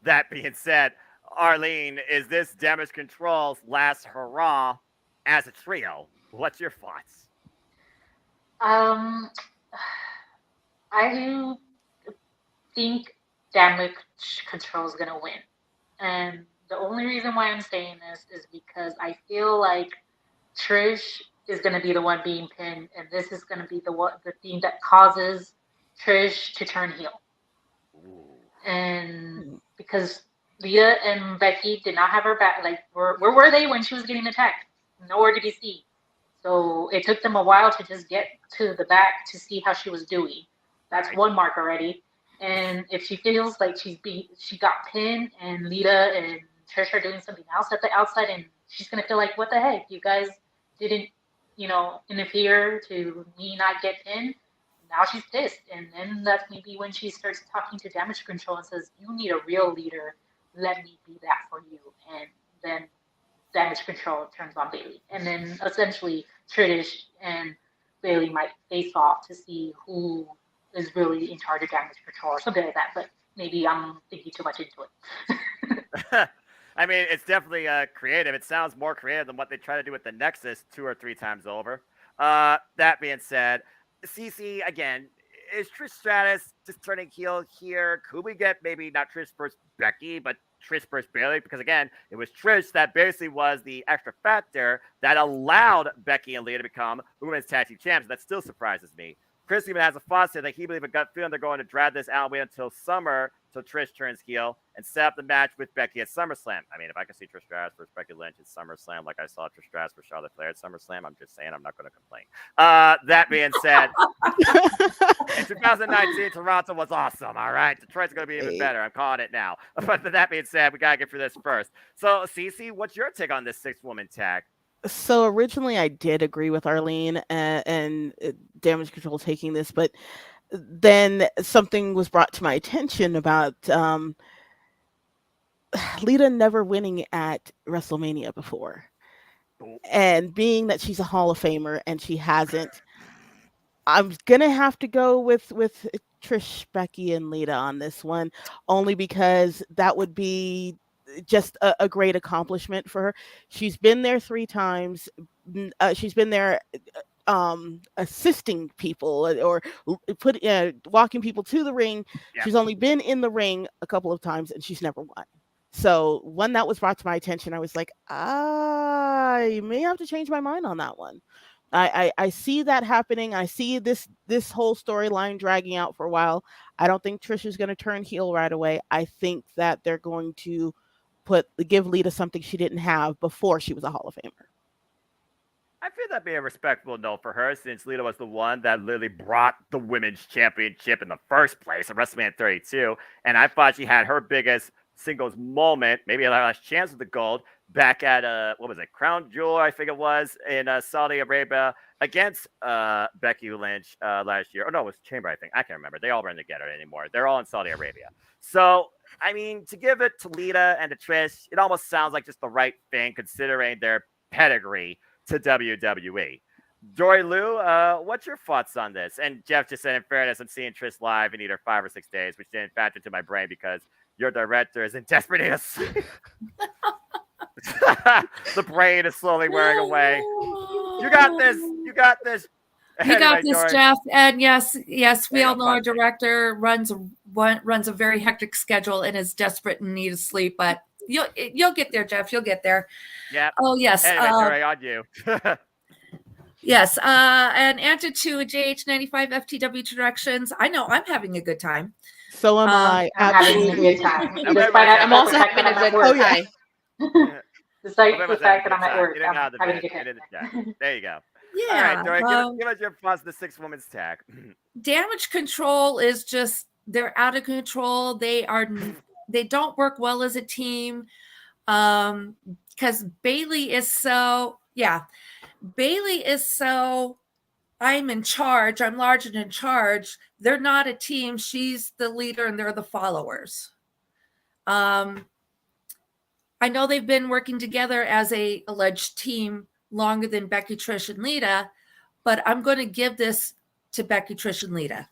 that being said, Arlene, is this Damage Control's last hurrah as a trio? What's your thoughts? I do think Damage Control is going to win. And the only reason why I'm saying this is because I feel like Trish is going to be the one being pinned, and this is going to be the thing that causes Trish to turn heel. Ooh. And because Lita and Becky did not have her back, like where were they when she was getting attacked? Nowhere to be seen. So it took them a while to just get to the back to see how she was doing. That's one mark already. And if she feels like she got pinned, and Lita and Trish are doing something else at the outside, and she's gonna feel like, what the heck, you guys didn't, interfere to me not get pinned. Now she's pissed, and then that's maybe when she starts talking to Damage Control and says, "You need a real leader. Let me be that for you." And then Damage Control turns on Bayley, and then essentially Trish and Bayley might face off to see who is really in charge of Damage Control or something like that. But maybe I'm thinking too much into it. I mean, it's definitely creative. It sounds more creative than what they try to do with the Nexus 2 or 3 times over. That being said, CC, again, is Trish Stratus just turning heel here? Could we get maybe not Trish versus Becky, but Trish versus Bayley? Because, again, it was Trish that basically was the extra factor that allowed Becky and Lita to become women's tag team champs. That still surprises me. Chris even has a thought here that he believes a gut feeling they're going to drag this out, wait until summer till Trish turns heel and set up the match with Becky at SummerSlam. I mean, if I can see Trish Stratus versus Becky Lynch at SummerSlam like I saw Trish Stratus versus Charlotte Flair at SummerSlam, I'm just saying I'm not going to complain. That being said, in 2019, Toronto was awesome, all right? Detroit's going to be even better. I'm calling it now. But that being said, we got to get through this first. So, Cece, what's your take on this 6-woman tag? So originally I did agree with Arlene and Damage Control taking this, but then something was brought to my attention about Lita never winning at WrestleMania before. And being that she's a Hall of Famer and she hasn't, I'm gonna have to go with Trish, Becky, and Lita on this one, only because that would be just a great accomplishment for her. She's been there 3 times. She's been there assisting people or walking people to the ring. Yeah. She's only been in the ring a couple of times and she's never won. So when that was brought to my attention, I was like, I may have to change my mind on that one. I see that happening. I see this whole storyline dragging out for a while. I don't think Trish is going to turn heel right away. I think that they're going to give Lita something she didn't have before she was a Hall of Famer. I feel that'd be a respectable note for her, since Lita was the one that literally brought the women's championship in the first place at WrestleMania 32. And I thought she had her biggest singles moment, maybe her last chance with the gold, back at what was it, Crown Jewel, I think it was, in Saudi Arabia against Becky Lynch last year. Oh no, it was Chamber, I think. I can't remember. They all run together anymore. They're all in Saudi Arabia. So I mean, to give it to Lita and to Trish, it almost sounds like just the right thing considering their pedigree to WWE. Dory Lou, what's your thoughts on this? And Jeff just said, in fairness, I'm seeing Trish live in either 5 or 6 days, which didn't factor into my brain because your director is in desperate need of sleep. The brain is slowly wearing away. You got this. You got this. You got this, Dory. Jeff. And yes, we There all you know go, our director runs a very hectic schedule and is desperate in need of sleep. But you'll get there, Jeff. You'll get there. Yeah. Oh yes. Anyway, Dory, on you. Yes. And answer to JH95 FTW directions. I know I'm having a good time. So am I. I'm having a good time. Despite I'm also having a good time. Despite the fact that I'm at work, I'm having a good time. There you go. Yeah. All right, Dory, give us your thoughts on the 6 women's tag. Damage control is just, they're out of control. They don't work well as a team. Because Bailey is so, I'm in charge. I'm large and in charge. They're not a team. She's the leader and they're the followers. I know they've been working together as a alleged team longer than Becky, Trish, and Lita, but I'm going to give this to Becky, Trish, and Lita.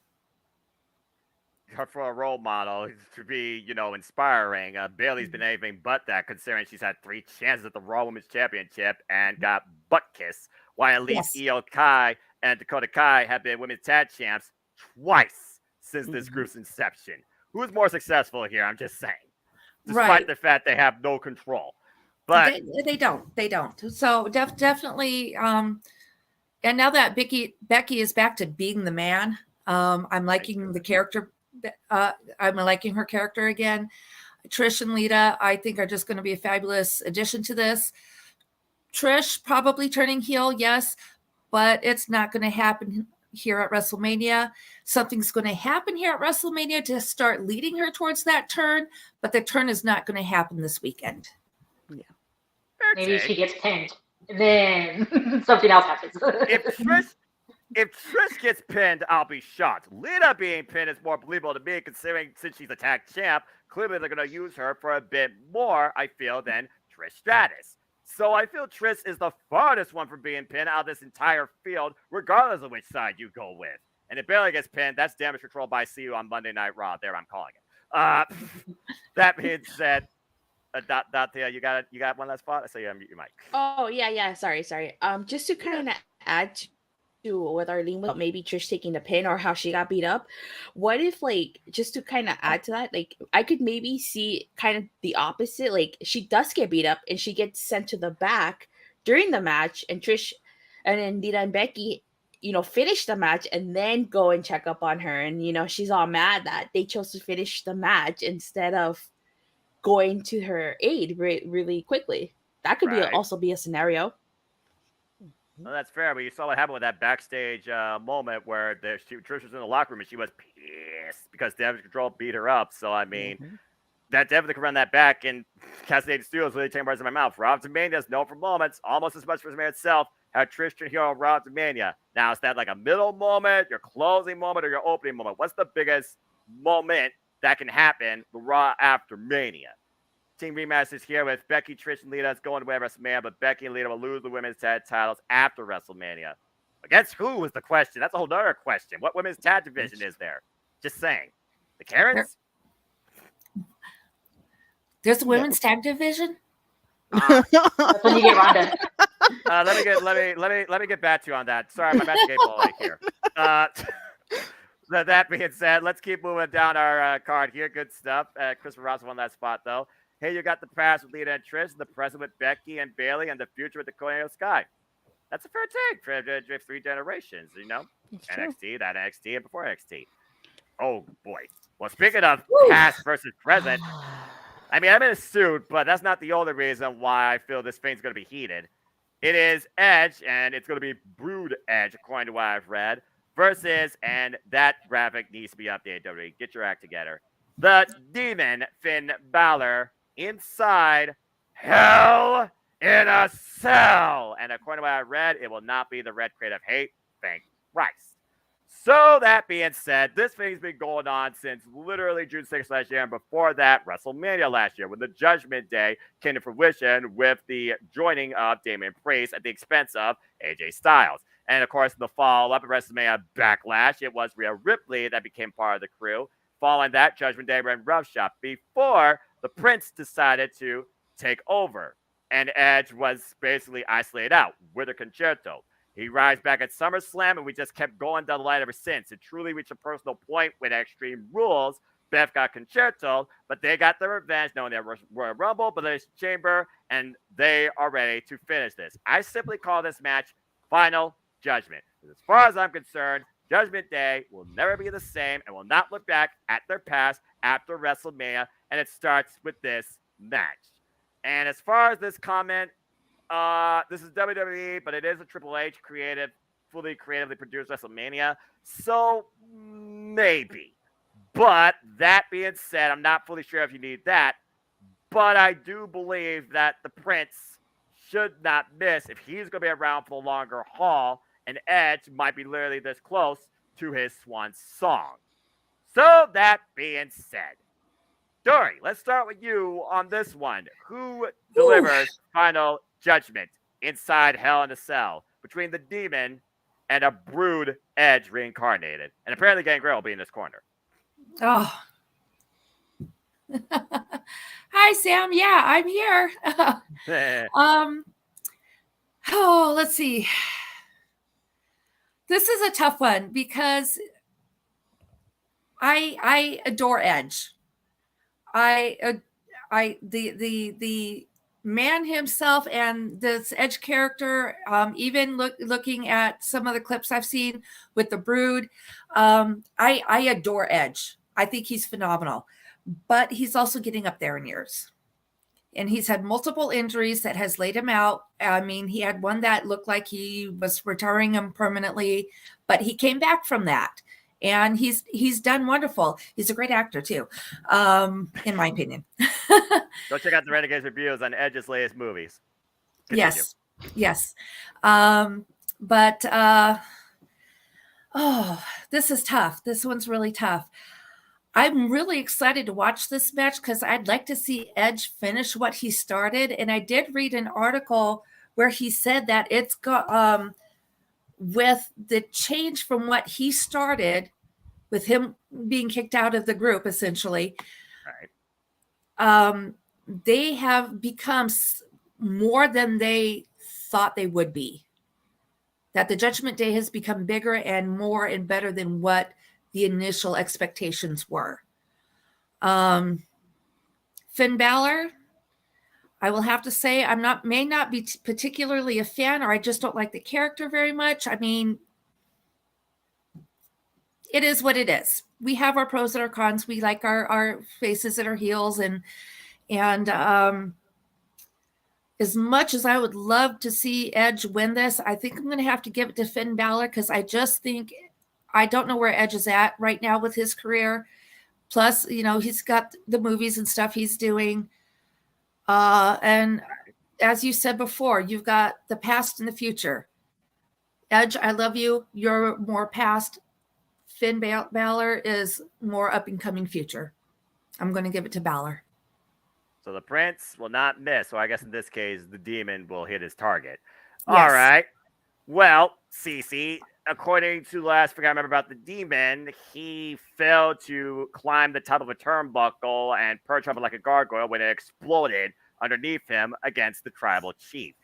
For a role model to be, inspiring. Bailey's been anything but that, considering she's had 3 chances at the Raw Women's Championship and got butt kissed, while at least Io Kai and Dakota Kai have been women's tag champs twice since this group's inception. Who's more successful here? I'm just saying. Despite the fact they have no control. But they don't. So definitely, and now that Becky is back to being the man, I'm liking the character. I'm liking her character again. Trish and Lita, I think, are just going to be a fabulous addition to this. Trish probably turning heel, yes, but it's not going to happen here at WrestleMania. Something's going to happen here at WrestleMania to start leading her towards that turn, but the turn is not going to happen this weekend. Yeah. Maybe she gets pinned, and then something else happens. If Trish gets pinned, I'll be shocked. Lita being pinned is more believable to me, considering since she's a tag champ, clearly they're going to use her for a bit more, I feel, than Trish Stratus. So I feel Trish is the farthest one from being pinned out of this entire field, regardless of which side you go with. And if Bailey gets pinned, that's damage control by CU on Monday Night Raw. There, I'm calling it. That being said, Dathea, you got one last spot? I saw you unmute your mic. Oh yeah. Sorry. Just to kind of add to what Arlene was maybe Trish taking the pin or how she got beat up. What if, like, just to kind of add to that, like, I could maybe see kind of the opposite. Like, she does get beat up and she gets sent to the back during the match, and Trish and then Lita and Becky, finish the match and then go and check up on her. And, she's all mad that they chose to finish the match instead of going to her aid really quickly. That could also be a scenario. Well, that's fair, but you saw what happened with that backstage moment where Trish was in the locker room and she was pissed because Damage Control beat her up. So, I mean, that definitely could run that back. And Cassidy Studios really taking words in my mouth. Raw to Mania is known for moments, almost as much for WrestleMania itself. How Trish turned heel on Raw to Mania. Now, is that like a middle moment, your closing moment, or your opening moment? What's the biggest moment that can happen the Raw after Mania? Team Rematch is here with Becky, Trish, and Lita. It's going away at WrestleMania, but Becky and Lita will lose the women's tag titles after WrestleMania. Against who is the question? That's a whole other question. What women's tag division is there? Just saying. The Karens? There's a women's tag division? That's when you get Ronda. Let me get back to you on that. Sorry, my magic 8 ball right here. That being said, let's keep moving down our card here. Good stuff. Christopher Ross won that spot though. Hey, you got the past with Lita and Trish, the present with Becky and Bailey, and the future with Dakota and Sky. That's a fair take for 3 generations. You know, NXT, that NXT, and before NXT. Oh boy. Well, speaking of past versus present. I mean, I'm in a suit, but that's not the only reason why I feel this thing's going to be heated. It is Edge, and it's going to be Brood Edge, according to what I've read, versus, and that graphic needs to be updated, WWE. Get your act together. The Demon Finn Balor inside Hell in a Cell. And according to what I read, it will not be the Red Crate of Hate. Thank Christ. So that being said, this thing's been going on since literally June 6th last year, and before that, WrestleMania last year, when the Judgment Day came to fruition with the joining of Damian Priest at the expense of AJ Styles. And of course, the follow-up at WrestleMania Backlash, it was Rhea Ripley that became part of the crew. Following that, Judgment Day ran roughshod before the Prince decided to take over. And Edge was basically isolated out with a concerto. He arrives back at SummerSlam, and we just kept going down the line ever since. It truly reached a personal point with Extreme Rules. Beth got concerto, but they got their revenge knowing their Royal Rumble, but there's Chamber, and they are ready to finish this. I simply call this match Final Judgment. As far as I'm concerned, Judgment Day will never be the same and will not look back at their past after WrestleMania, and it starts with this match. And as far as this comment, this is WWE, but it is a Triple H fully creatively produced WrestleMania. So maybe. But that being said, I'm not fully sure if you need that. But I do believe that the Prince should not miss if he's going to be around for the longer haul. And Edge might be literally this close to his swan song. So that being said, Dory, let's start with you on this one. Who delivers Final Judgment inside Hell in a Cell between the Demon and a Brood Edge reincarnated? And apparently Gangrel will be in this corner. Oh. Hi, Sam. Yeah, I'm here. Let's see. This is a tough one because I adore Edge. The man himself and this Edge character, even looking at some of the clips I've seen with the Brood, I adore Edge. I think he's phenomenal, but he's also getting up there in years. And he's had multiple injuries that has laid him out. I mean, he had one that looked like he was retiring him permanently, but he came back from that. And he's done wonderful. He's a great actor too, in my opinion. Go check out the Renegades reviews on Edge's latest movies. Continue. Yes. This is tough. This one's really tough. I'm really excited to watch this match because I'd like to see Edge finish what he started. And I did read an article where he said that it's got with the change from what he started with him being kicked out of the group, essentially, right. They have become more than they thought they would be. That the Judgment Day has become bigger and more and better than what the initial expectations were. Finn Balor, I will have to say may not be particularly a fan, or I just don't like the character very much. I mean, it is what it is. We have our pros and our cons. We like our faces and our heels, and as much as I would love to see Edge win this, I think I'm going to have to give it to Finn Balor because I just think I don't know where Edge is at right now with his career. Plus, he's got the movies and stuff he's doing. And as you said before, you've got the past and the future. Edge, I love you. You're more past. Finn Balor is more up and coming future. I'm going to give it to Balor. So the Prince will not miss. So I guess in this case, the Demon will hit his target. Yes. All right. Well, Cece, according to the last thing I remember about the demon, he failed to climb the top of a turnbuckle and perch up like a gargoyle when it exploded underneath him against the tribal chief.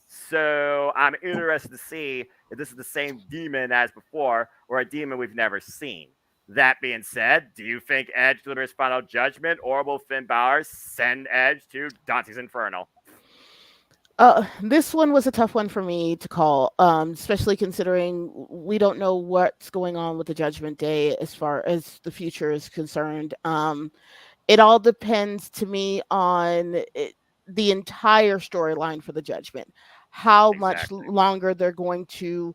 So I'm interested to see if this is the same demon as before or a demon we've never seen. That being said, do you think Edge delivers final judgment, or will Finn Balor send Edge to Dante's Inferno? This one was a tough one for me to call, especially considering we don't know what's going on with the Judgment Day as far as the future is concerned. It all depends to me on the entire storyline for the Judgment, how much Exactly. longer they're going to,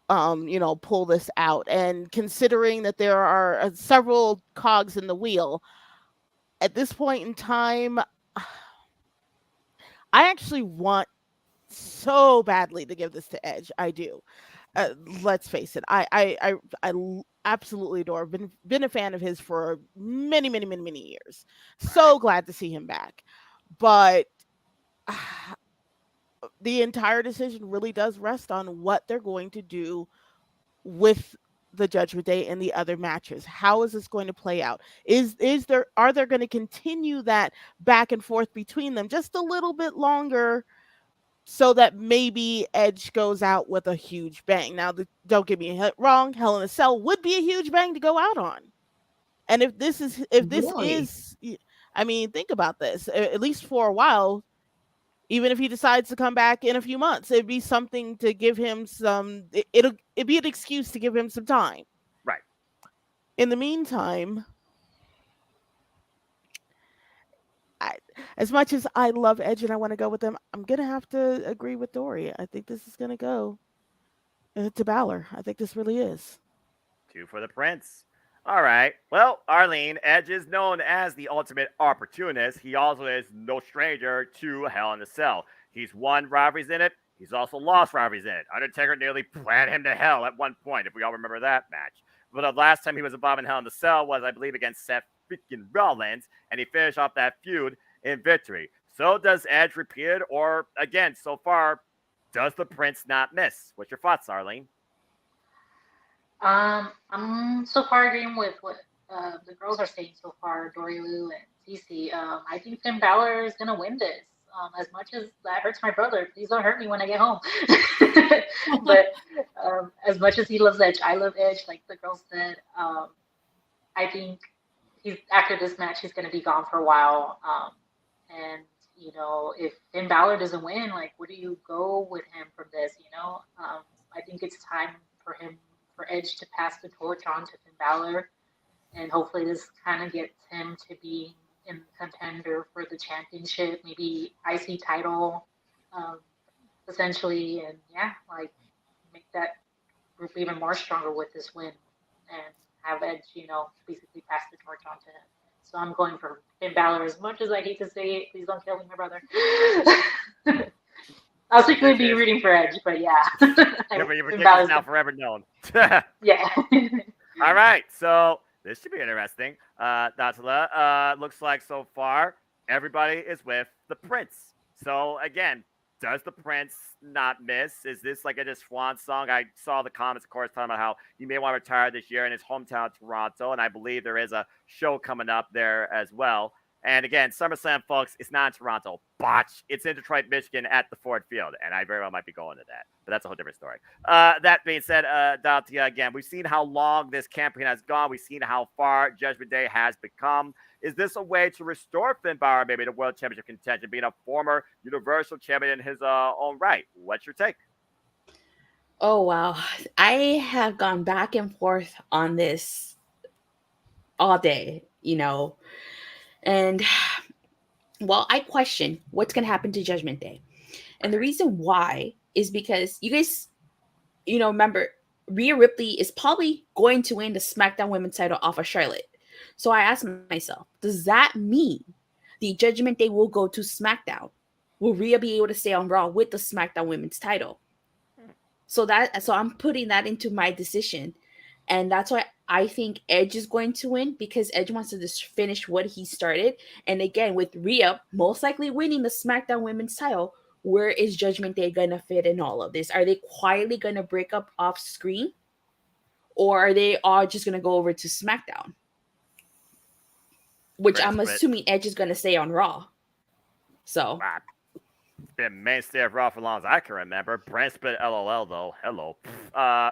pull this out, and considering that there are several cogs in the wheel at this point in time. I actually want so badly to give this to Edge. I do. Let's face it. Absolutely adore. Been a fan of his for many, many, many, many years. So glad to see him back. But the entire decision really does rest on what they're going to do with the Judgment Day and the other matches. How is this going to play out? Are they going to continue that back and forth between them just a little bit longer, so that maybe Edge goes out with a huge bang? Now, don't get me wrong, Hell in a Cell would be a huge bang to go out on. And if this Really? is, I mean, think about this. At least for a while, even if he decides to come back in a few months, it'd be something to give him some. It'd be an excuse to give him some time. Right. In the meantime, as much as I love Edge and I want to go with them, I'm gonna have to agree with Dory. I think this is gonna go to Balor. I think this really is. Two for the Prince. All right. Well, Arlene, Edge is known as the ultimate opportunist. He also is no stranger to Hell in a Cell. He's won rivalries in it. He's also lost rivalries in it. Undertaker nearly planned him to hell at one point, if we all remember that match. But the last time he was involved in Hell in a Cell was, I believe, against Seth freaking Rollins, and he finished off that feud in victory. So does Edge repeat it, or again, so far, does the Prince not miss? What's your thoughts, Arlene? I'm so far agreeing with what the girls are saying so far, Dory Lou and Cece. I think Finn Balor is gonna win this. As much as that hurts my brother, please don't hurt me when I get home. But as much as he loves Edge, I love Edge. Like the girls said, I think he's after this match, he's gonna be gone for a while. And you know, if Finn Balor doesn't win, like where do you go with him from this? You know, I think it's time for Edge to pass the torch on to Finn Balor, and hopefully this kind of gets him to be in contender for the championship, maybe IC title, essentially, and yeah, like make that group even more stronger with this win, and have Edge, you know, basically pass the torch on to him. So I'm going for Finn Balor. As much as I hate to say it, please don't kill me, my brother. I'll secretly be rooting for Edge, but yeah. Your prediction is now forever known. Yeah. All right, so this should be interesting. Datala, looks like so far everybody is with the Prince. So again, does the Prince not miss? Is this like a just swan song? I saw the comments, of course, talking about how he may want to retire this year in his hometown, Toronto, and I believe there is a show coming up there as well. And again, SummerSlam, folks, it's not in Toronto. Botch. It's in Detroit, Michigan at the Ford Field. And I very well might be going to that. But that's a whole different story. That being said, Datia, again, we've seen how long this campaign has gone. We've seen how far Judgment Day has become. Is this a way to restore Finn Balor maybe to World Championship contention, being a former Universal Champion in his own right? What's your take? Oh, wow. I have gone back and forth on this all day, you know. And, well, I question what's going to happen to Judgment Day. And the reason why is because you guys, you know, remember, Rhea Ripley is probably going to win the SmackDown Women's title off of Charlotte. So I asked myself, does that mean the Judgment Day will go to SmackDown? Will Rhea be able to stay on Raw with the SmackDown Women's title? So I'm putting that into my decision. And that's why I think Edge is going to win, because Edge wants to just finish what he started. And again, with Rhea most likely winning the SmackDown Women's title, where is Judgment Day gonna fit in all of this? Are they quietly gonna break up off screen, or are they all just gonna go over to SmackDown? Which Brand I'm split. assuming Edge is gonna stay on Raw. So Wow. It's been mainstay of Raw for as long as I can remember. Brand split LOL though. Hello. All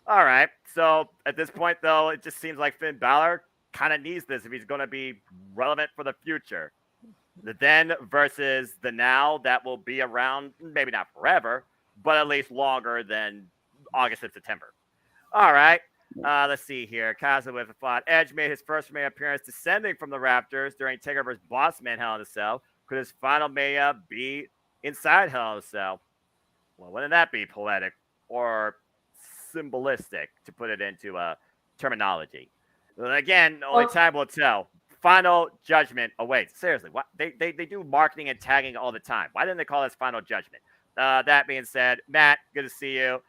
right. So at this point though, it just seems like Finn Balor kind of needs this if he's going to be relevant for the future. The then versus the now that will be around, maybe not forever, but at least longer than August and September. All right. Let's see here. Kaza with a thought. Edge made his first Mania appearance descending from the Raptors during Takeover's Boss Man Hell in a Cell. Could his final Mania be inside Hell in a Cell? Well, wouldn't that be poetic or symbolistic to put it into terminology? Well, again, only time will tell. Final Judgment awaits. Seriously, what they do marketing and tagging all the time. Why didn't they call this Final Judgment? That being said, Matt, good to see you.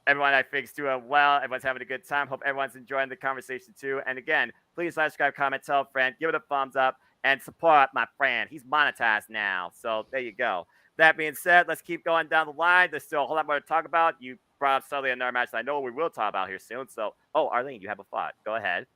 Everyone I think's doing well. Everyone's having a good time. Hope everyone's enjoying the conversation too. And again, please like, subscribe, comment, tell a friend, give it a thumbs up, and support my friend. He's monetized now. So there you go. That being said, let's keep going down the line. There's still a whole lot more to talk about. You brought up suddenly another match that I know we will talk about here soon. So, Arlene, you have a thought. Go ahead.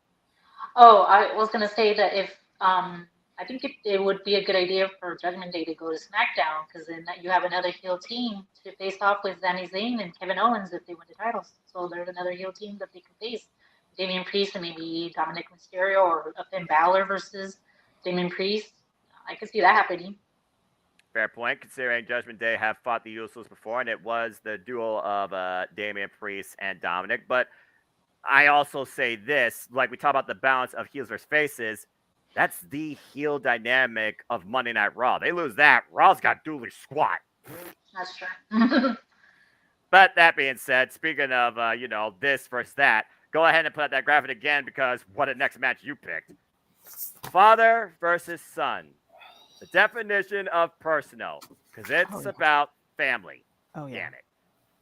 Oh, I was gonna say that if I think it would be a good idea for Judgment Day to go to SmackDown, because then you have another heel team to face off with Sami Zayn and Kevin Owens if they win the titles. So there's another heel team that they can face. Damian Priest and maybe Dominic Mysterio, or a Finn Balor versus Damian Priest. I could see that happening. Fair point, considering Judgment Day have fought the Usos before, and it was the duel of Damian Priest and Dominic. But I also say this, like we talk about the balance of heels versus faces, that's the heel dynamic of Monday Night Raw. They lose that, Raw's got duly squat. That's true. But that being said, speaking of, this versus that, go ahead and put up that graphic again, because what a next match you picked. Father versus son. The definition of personal, because it's about family. Oh, yeah. Damn it.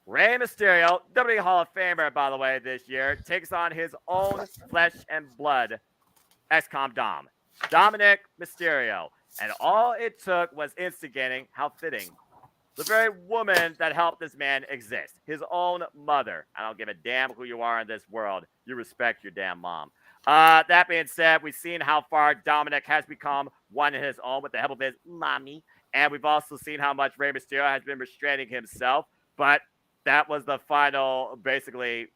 Rey Mysterio, WWE Hall of Famer, by the way, this year, takes on his own flesh and blood XCOM Dom, Dominic Mysterio. And all it took was instigating, how fitting, the very woman that helped this man exist, his own mother. I don't give a damn who you are in this world. You respect your damn mom. That being said, we've seen how far Dominic has become one in his own with the help of his mommy. And we've also seen how much Rey Mysterio has been restraining himself. But that was the final, basically,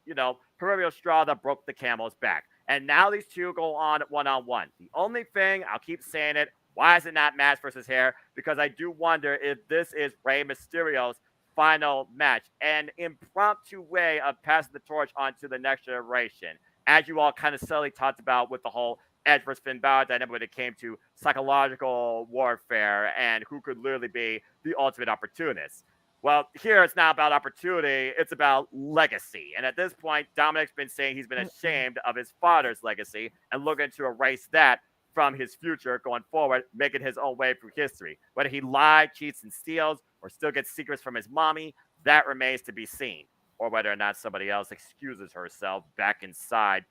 proverbial straw that broke the camel's back. And now these two go on one-on-one. The only thing, I'll keep saying it, why is it not match versus hair? Because I do wonder if this is Rey Mysterio's final match, an impromptu way of passing the torch on to the next generation. As you all kind of subtly talked about with the whole Edge versus Finn Balor dynamic when it came to psychological warfare and who could literally be the ultimate opportunist. Well, here it's not about opportunity, it's about legacy. And at this point, Dominic's been saying he's been ashamed of his father's legacy and looking to erase that from his future going forward, making his own way through history. Whether he lied, cheats, and steals, or still gets secrets from his mommy, that remains to be seen. Or whether or not somebody else excuses herself back inside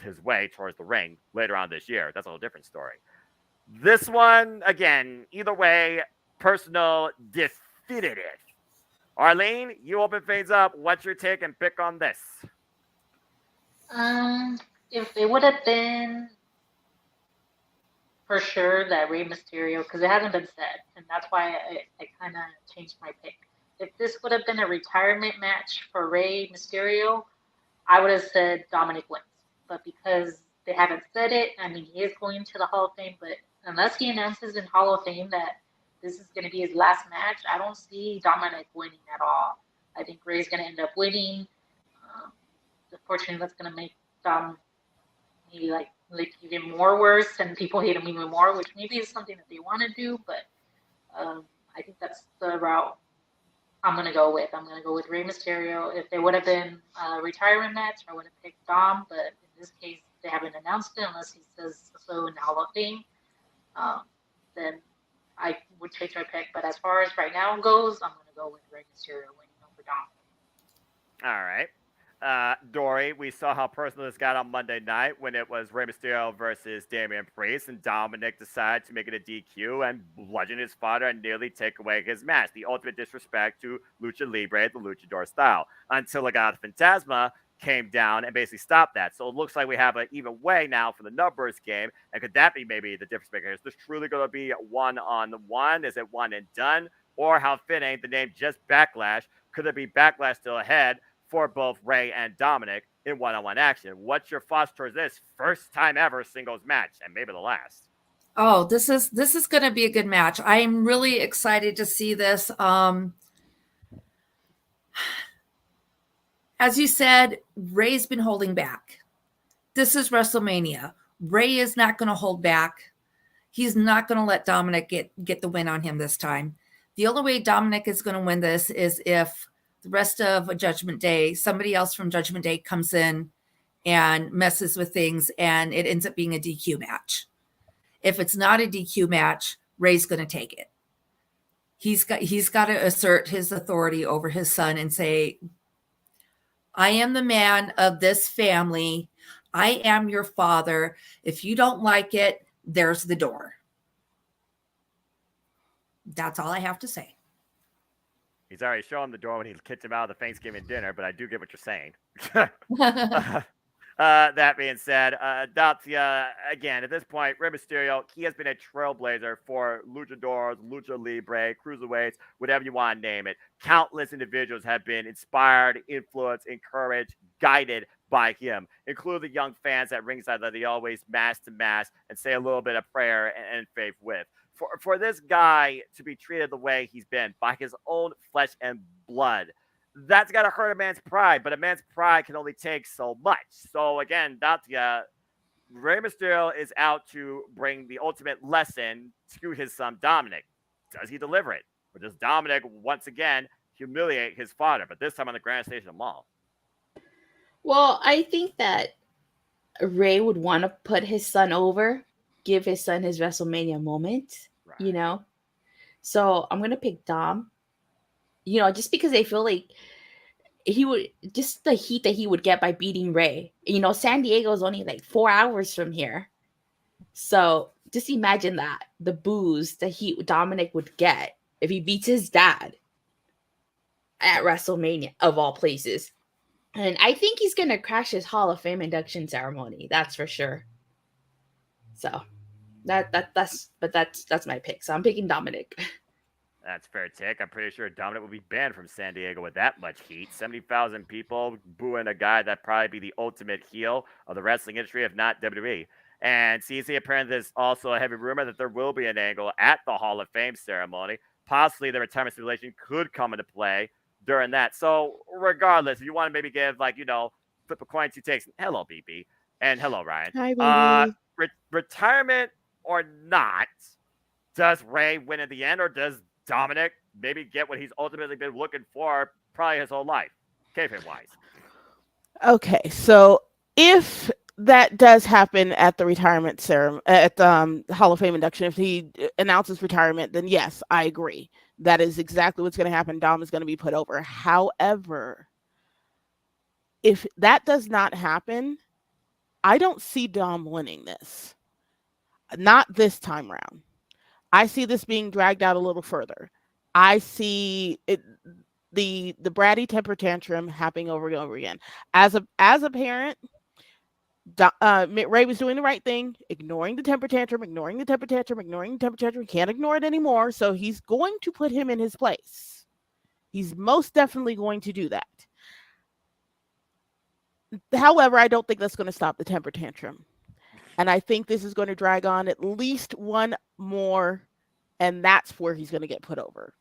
his way towards the ring later on this year. That's a whole different story. This one, again, either way, personal definitive. Arlene, you open things up. What's your take and pick on this? If it would have been for sure that Rey Mysterio, because it hasn't been said, and that's why I kind of changed my pick. If this would have been a retirement match for Rey Mysterio, I would have said Dominic wins. But because they haven't said it, I mean, he is going to the Hall of Fame, but unless he announces in Hall of Fame that this is going to be his last match, I don't see Dominic winning at all. I think Rey's going to end up winning. Unfortunately, that's going to make Dom maybe like even more worse, and people hate him even more, which maybe is something that they want to do, but I think that's the route I'm going to go with. I'm going to go with Rey Mysterio. If there would have been a retirement match, I would have picked Dom, but in this case, they haven't announced it unless he says so in the Hall of Fame. Then I would change my pick. But as far as right now goes, I'm going to go with Rey Mysterio winning over Dom. All right. Dory, we saw how personal this got on Monday night when it was Rey Mysterio versus Damian Priest, and Dominic decided to make it a DQ and bludgeon his father and nearly take away his match. The ultimate disrespect to Lucha Libre, the Luchador style, until Legado Fantasma came down and basically stopped that. So it looks like we have an even way now for the numbers game. And could that be maybe the difference maker? Is this truly going to be one-on-one? Is it one and done? Or how fitting, the name just Backlash. Could it be Backlash still ahead for both Ray and Dominic in one-on-one action? What's your thoughts towards this first time ever singles match, and maybe the last? Oh, this is going to be a good match. I'm really excited to see this. As you said, Ray's been holding back. This is WrestleMania. Ray is not going to hold back. He's not going to let Dominic get the win on him this time. The only way Dominic is going to win this is if the rest of Judgment Day, somebody else from Judgment Day comes in and messes with things, and it ends up being a DQ match. If it's not a DQ match, Ray's going to take it. He's got to assert his authority over his son and say, I am the man of this family. I am your father. If you don't like it, there's the door. That's all I have to say. He's already shown him the door when he kicked him out of the Thanksgiving dinner, but I do get what you're saying. That being said, Dacia, again, at this point, Rey Mysterio, he has been a trailblazer for luchadors, lucha libre, cruiserweights, whatever you want to name it. Countless individuals have been inspired, influenced, encouraged, guided by him, including the young fans at ringside that he always mass to mass and say a little bit of prayer and faith with. For this guy to be treated the way he's been by his own flesh and blood, that's got to hurt a man's pride, but a man's pride can only take so much. So again, Dacia, Rey Mysterio is out to bring the ultimate lesson to his son Dominic. Does he deliver it? Or does Dominic once again humiliate his father, but this time on the grand stage of the mall? Well, I think that Ray would want to put his son over, give his son his WrestleMania moment, Right. So I'm going to pick Dom, just because I feel like he would, just the heat that he would get by beating Ray. San Diego is only like 4 hours from here. So just imagine that, the booze that Dominic would get if he beats his dad at WrestleMania, of all places. And I think he's going to crash his Hall of Fame induction ceremony. That's for sure. So that's my pick. So I'm picking Dominic. That's fair take. I'm pretty sure Dominic will be banned from San Diego with that much heat. 70,000 people booing a guy that probably be the ultimate heel of the wrestling industry, if not WWE. And CC, apparently there's also a heavy rumor that there will be an angle at the Hall of Fame ceremony. Possibly the retirement simulation could come into play during that. So regardless, if you want to maybe give flip a coin, 2 takes. Hello, BP. And hello, Ryan. Hi, baby. Retirement or not, does Ray win at the end, or does Dominic maybe get what he's ultimately been looking for probably his whole life, kayfabe wise? Okay, so if that does happen at the retirement ceremony, at the Hall of Fame induction, if he announces retirement, then yes, I agree. That is exactly what's going to happen. Dom is going to be put over. However, if that does not happen, I don't see Dom winning this. Not this time around. I see this being dragged out a little further. I see it, the bratty temper tantrum happening over and over again. As a parent, Ray was doing the right thing, ignoring the temper tantrum, ignoring the temper tantrum, ignoring the temper tantrum. Can't ignore it anymore. So he's going to put him in his place. He's most definitely going to do that. However, I don't think that's going to stop the temper tantrum. And I think this is going to drag on at least one more, and that's where he's going to get put over.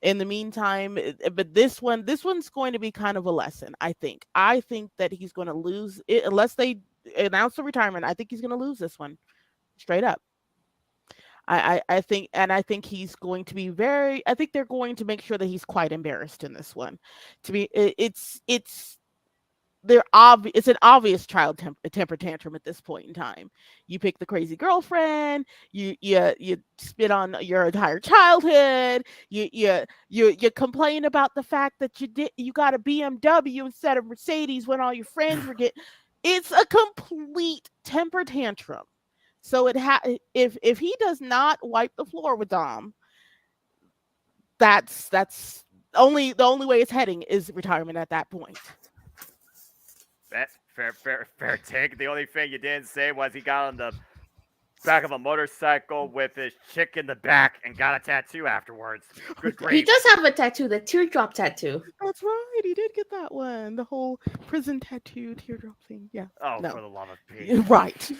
In the meantime, but this one's going to be kind of a lesson, I think. I think that he's going to lose it unless they announce the retirement. I think he's going to lose this one, straight up. I think he's going to be I think they're going to make sure that he's quite embarrassed in this one. It's it's an obvious child temper tantrum at this point in time. You pick the crazy girlfriend, you spit on your entire childhood, you complain about the fact that you got a BMW instead of Mercedes when all your friends were getting. It's a complete temper tantrum. So if he does not wipe the floor with Dom, that's the only way it's heading is retirement at that point. Fair take. The only thing you didn't say was he got on the back of a motorcycle with his chick in the back and got a tattoo afterwards. Good grief. He does have a tattoo, the teardrop tattoo. That's right. He did get that one. The whole prison tattoo teardrop thing. Yeah. Oh, No. for the love of Pete. Right.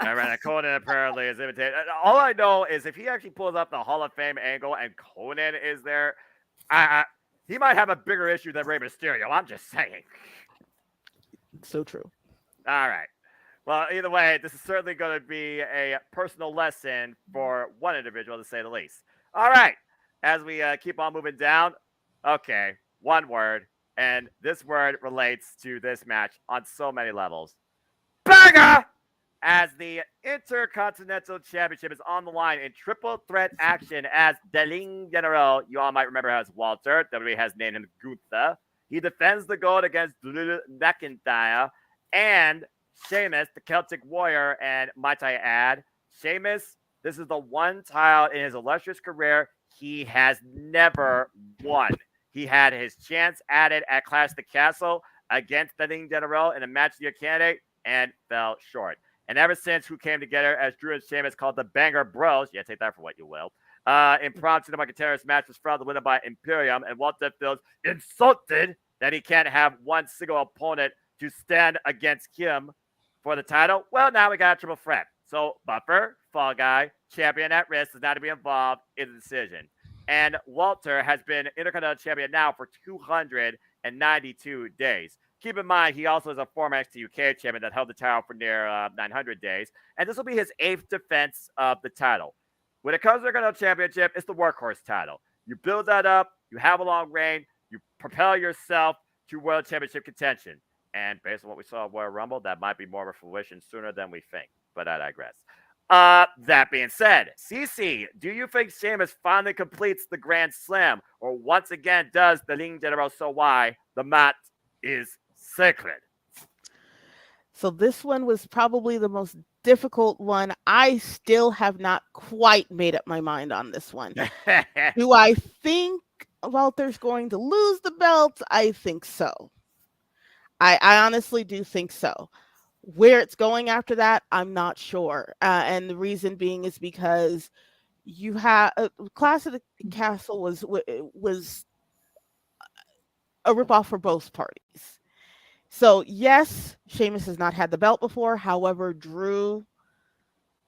All right, Conan apparently is imitating. All I know is if he actually pulls up the Hall of Fame angle and Conan is there, he might have a bigger issue than Rey Mysterio. I'm just saying. So true. All right. Well, either way, this is certainly going to be a personal lesson for one individual, to say the least. All right. As we keep on moving down, okay, one word, and this word relates to this match on so many levels. Banger! As the Intercontinental Championship is on the line in triple threat action as Deling General, you all might remember as Walter, WWE has named him Gunther. He defends the gold against Drew McIntyre and Sheamus, the Celtic Warrior, and might I add, Sheamus, this is the one title in his illustrious career he has never won. He had his chance at it at Clash of the Castle against Deling General in a match of the year candidate and fell short. And ever since Who Came Together as Drew and Sheamus called the Banger Bros, yeah, take that for what you will, impromptu McIntyre's match was proud to win by Imperium, and Walter feels insulted that he can't have one single opponent to stand against him for the title. Well, now we got a triple threat. So Buffer, Fall Guy, Champion at Risk is now to be involved in the decision. And Walter has been Intercontinental Champion now for 292 days. Keep in mind, he also is a former NXT UK champion that held the title for near 900 days. And this will be his 8th defense of the title. When it comes to the Intercontinental Championship, it's the workhorse title. You build that up, you have a long reign, you propel yourself to World Championship contention. And based on what we saw at Royal Rumble, that might be more of a fruition sooner than we think. But I digress. That being said, CC, do you think Sheamus finally completes the Grand Slam? Or once again does the Ling General so why the mat is sacred? So this one was probably the most difficult one. I still have not quite made up my mind on this one. Do I think Walter's going to lose the belt? I think so. I honestly do think so. Where it's going after that, I'm not sure. And the reason being is because you have Clash of the Castle was a ripoff for both parties. So yes, Sheamus has not had the belt before. However, Drew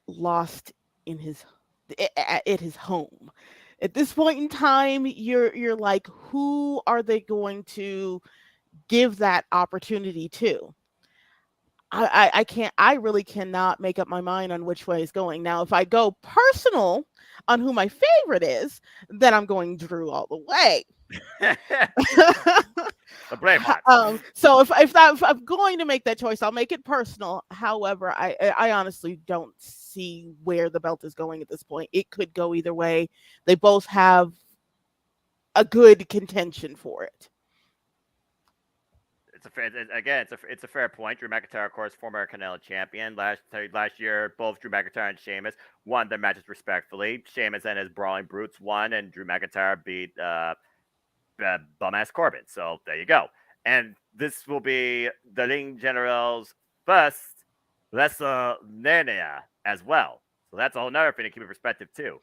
lost at his home. At this point in time, you're like, who are they going to give that opportunity to? I really cannot make up my mind on which way it's going. Now, if I go personal on who my favorite is, then I'm going Drew all the way. The brave so if I'm going to make that choice, I'll make it personal. However, I honestly don't see where the belt is going at this point. It could go either way. They both have a good contention for it. It's a fair point. Drew McIntyre, of course, former Canelo champion. Last year, both Drew McIntyre and Sheamus won their matches respectfully. Sheamus and his Brawling Brutes won, and Drew McIntyre beat bum-ass Corbin. So there you go. And this will be the Ling General's first WrestleMania as well. So that's a whole nother thing to keep in perspective too.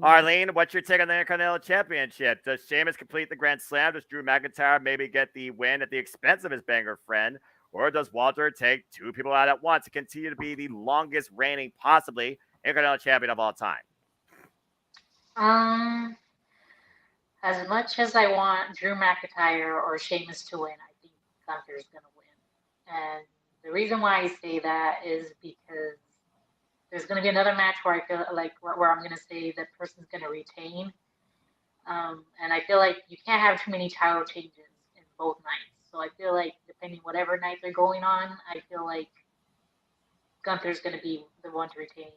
Arlene, what's your take on the Intercontinental Championship? Does Sheamus complete the Grand Slam? Does Drew McIntyre maybe get the win at the expense of his banger friend? Or does Walter take two people out at once to continue to be the longest reigning, possibly, Intercontinental Champion of all time? As much as I want Drew McIntyre or Sheamus to win, I think Gunther's going to win. And the reason why I say that is because there's going to be another match where I feel like where I'm going to say that person's going to retain. And I feel like you can't have too many title changes in both nights. So I feel like depending whatever night they're going on. I feel like Gunther's going to be the one to retain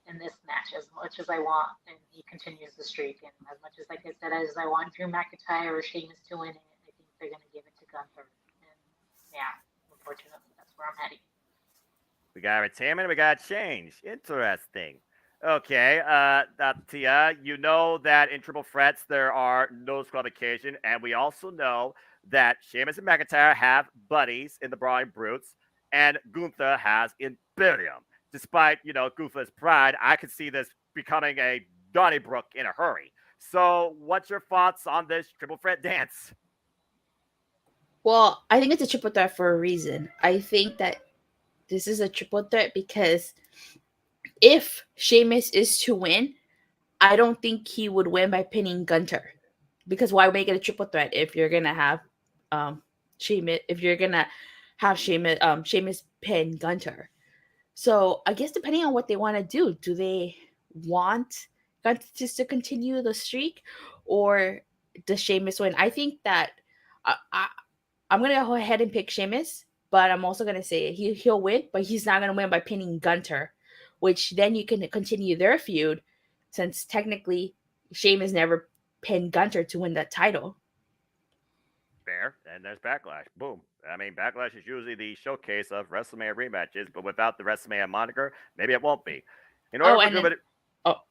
in this match as much as I want, and he continues the streak. And as much as, like I said, as I want Drew McIntyre or Sheamus to win it, I think they're going to give it to Gunther. And yeah, unfortunately, that's where I'm heading. We got retirement, we got change. Interesting. Okay, Tia, you know that in triple threats there are no disqualification, and we also know that Sheamus and McIntyre have buddies in the Brawling Brutes, and Gunther has Imperium. Despite, Gunther's pride, I could see this becoming a Donnybrook in a hurry. So, what's your thoughts on this triple threat dance? Well, I think it's a triple threat for a reason. I think that this is a triple threat because if Sheamus is to win, I don't think he would win by pinning Gunther. Because why make it a triple threat if you're gonna have Sheamus Sheamus pin Gunther? So I guess depending on what they want to do they want Gunther just to continue the streak, or does Sheamus win? I think that I'm gonna go ahead and pick Sheamus, but I'm also gonna say he'll win, but he's not gonna win by pinning Gunther, which then you can continue their feud, since technically Sheamus never pinned Gunther to win that title. Fair. And there's Backlash. Boom. I mean, Backlash is usually the showcase of WrestleMania rematches, but without the WrestleMania moniker, maybe it won't be. In order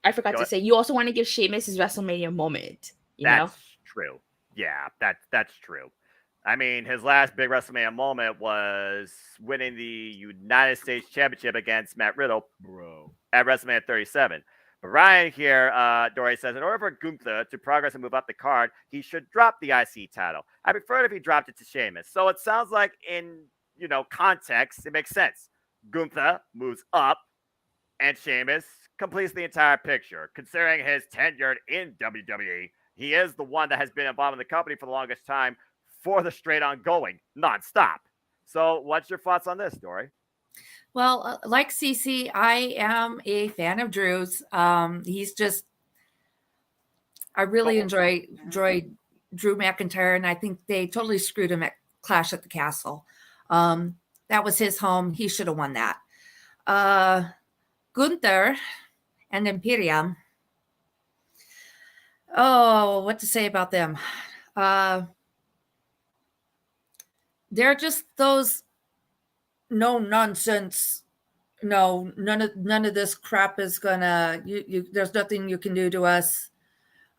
I forgot to say, you also want to give Sheamus his WrestleMania moment. That's true. Yeah, that's true. I mean, his last big WrestleMania moment was winning the United States Championship against Matt Riddle, at WrestleMania 37. But Ryan here, Dory says, in order for Gunther to progress and move up the card, he should drop the IC title. I prefer it if he dropped it to Sheamus. So it sounds like in, context, it makes sense. Gunther moves up, and Sheamus completes the entire picture. Considering his tenure in WWE, he is the one that has been involved in the company for the longest time for the straight ongoing, nonstop. So what's your thoughts on this, Dory? Well, like Cece, I am a fan of Drew's. He's just, I really enjoy Drew McIntyre, and I think they totally screwed him at Clash at the Castle. That was his home. He should have won that. Gunther and Imperium. Oh, what to say about them? They're just those no nonsense. No, none of this crap is gonna. There's nothing you can do to us.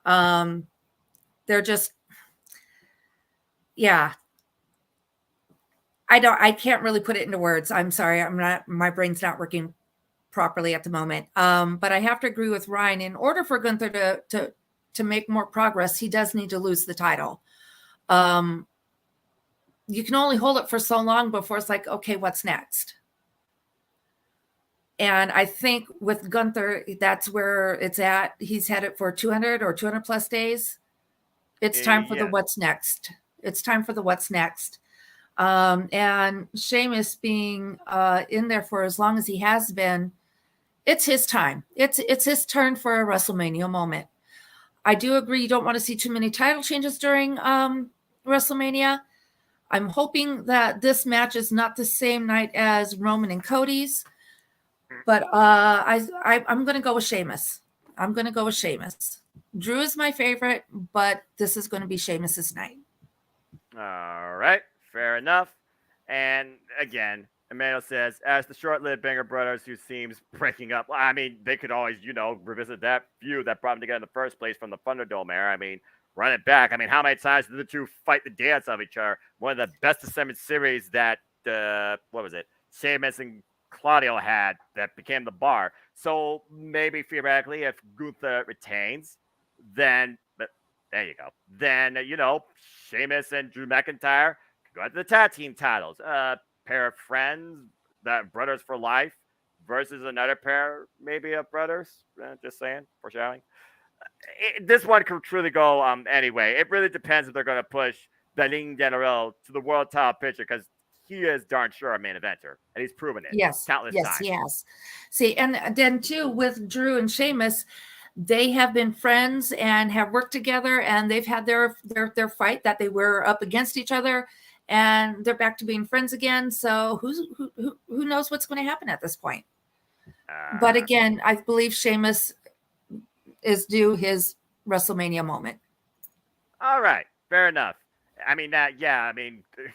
They're just, yeah. I can't really put it into words. I'm sorry. My brain's not working properly at the moment. But I have to agree with Ryan. In order for Gunther to make more progress, he does need to lose the title. You can only hold it for so long before it's like, okay, what's next? And I think with Gunther, that's where it's at. He's had it for 200 or 200 plus days. It's time for the what's next. It's time for the what's next. And Sheamus being in there for as long as he has been, it's his time. It's his turn for a WrestleMania moment. I do agree you don't want to see too many title changes during WrestleMania. I'm hoping that this match is not the same night as Roman and Cody's, but I'm going to go with Sheamus. Drew is my favorite, but this is going to be Sheamus's night. All right, fair enough. And again, Emmanuel says, as the short-lived Banger Brothers who seems breaking up, I mean, they could always, revisit that feud that brought them together in the first place from the Thunderdome era. I mean, run it back. I mean, how many times did the two fight the dance of each other? One of the best of 7 series that, Sheamus and Claudio had that became the bar. So maybe theoretically, if Gunther retains, then, but there you go. Then, Sheamus and Drew McIntyre can go after the tag team titles. Pair of friends, that brothers for life, versus another pair, maybe of brothers. Just saying, foreshadowing. This one could truly go anyway. It really depends if they're going to push Benin General to the world title picture, because he is darn sure a main eventer, and he's proven it countless times. Yes. See, and then too with Drew and Sheamus, they have been friends and have worked together, and they've had their fight that they were up against each other, and they're back to being friends again. So who knows what's going to happen at this point? But again, I believe Sheamus is due his WrestleMania moment. All right, fair enough. I mean,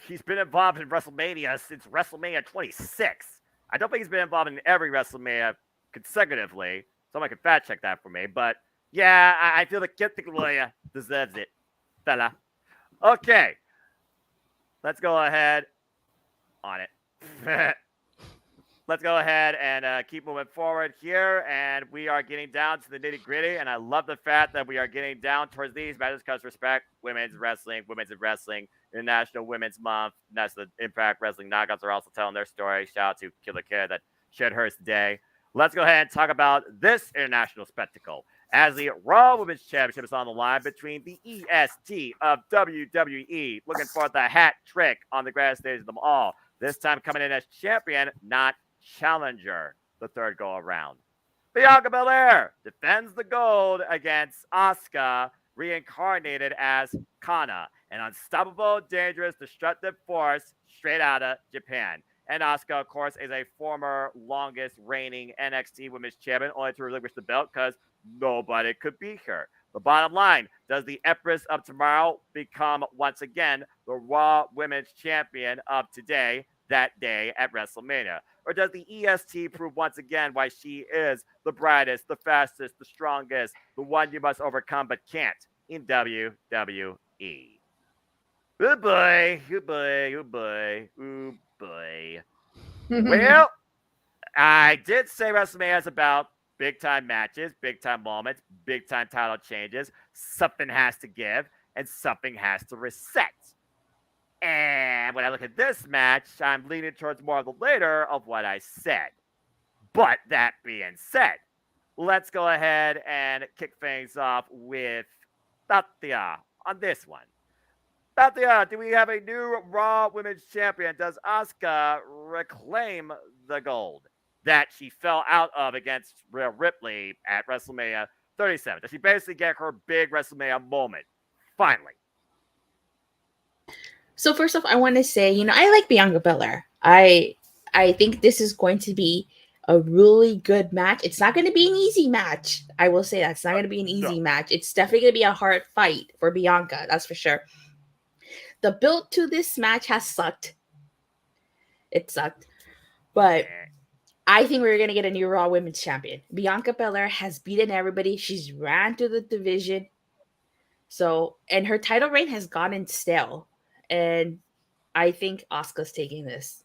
he's been involved in WrestleMania since WrestleMania 26. I don't think he's been involved in every WrestleMania consecutively. Someone can fact check that for me. But yeah, I feel the Kid Lawyer deserves it, fella. Okay, let's go ahead on it. Let's go ahead and keep moving forward here. And we are getting down to the nitty gritty. And I love the fact that we are getting down towards these matches because respect women's wrestling, International Women's Month. That's the Impact Wrestling Knockouts are also telling their story. Shout out to Killer Kid that shared hers today. Let's go ahead and talk about this international spectacle. As the Raw Women's Championship is on the line between the EST of WWE, looking for the hat trick on the grand stage of them all. This time coming in as champion, not challenger, the third go around. Bianca Belair defends the gold against Asuka, reincarnated as Kana, an unstoppable, dangerous, destructive force straight out of Japan. And Asuka, of course, is a former longest reigning NXT Women's Champion, only to relinquish the belt because nobody could beat her. The bottom line, does the Empress of Tomorrow become once again the Raw Women's Champion of today, that day at WrestleMania? Or does the EST prove once again why she is the brightest, the fastest, the strongest, the one you must overcome but can't in WWE? Oh boy, oh boy, oh boy, oh boy. Well, I did say WrestleMania is about big time matches, big time moments, big time title changes. Something has to give and something has to reset. And when I look at this match, I'm leaning towards more of the later of what I said. But that being said, let's go ahead and kick things off with Tatya on this one. Tatya, do we have a new Raw Women's Champion? Does Asuka reclaim the gold that she fell out of against Rhea Ripley at WrestleMania 37? Does she basically get her big WrestleMania moment? Finally. So first off, I want to say, I like Bianca Belair. I think this is going to be a really good match. It's not going to be an easy match. I will say that. It's not going to be an easy match. It's definitely going to be a hard fight for Bianca. That's for sure. The build to this match has sucked. It sucked. But I think we're going to get a new Raw Women's Champion. Bianca Belair has beaten everybody. She's ran through the division. So, and her title reign has gotten stale. And I think Asuka's taking this.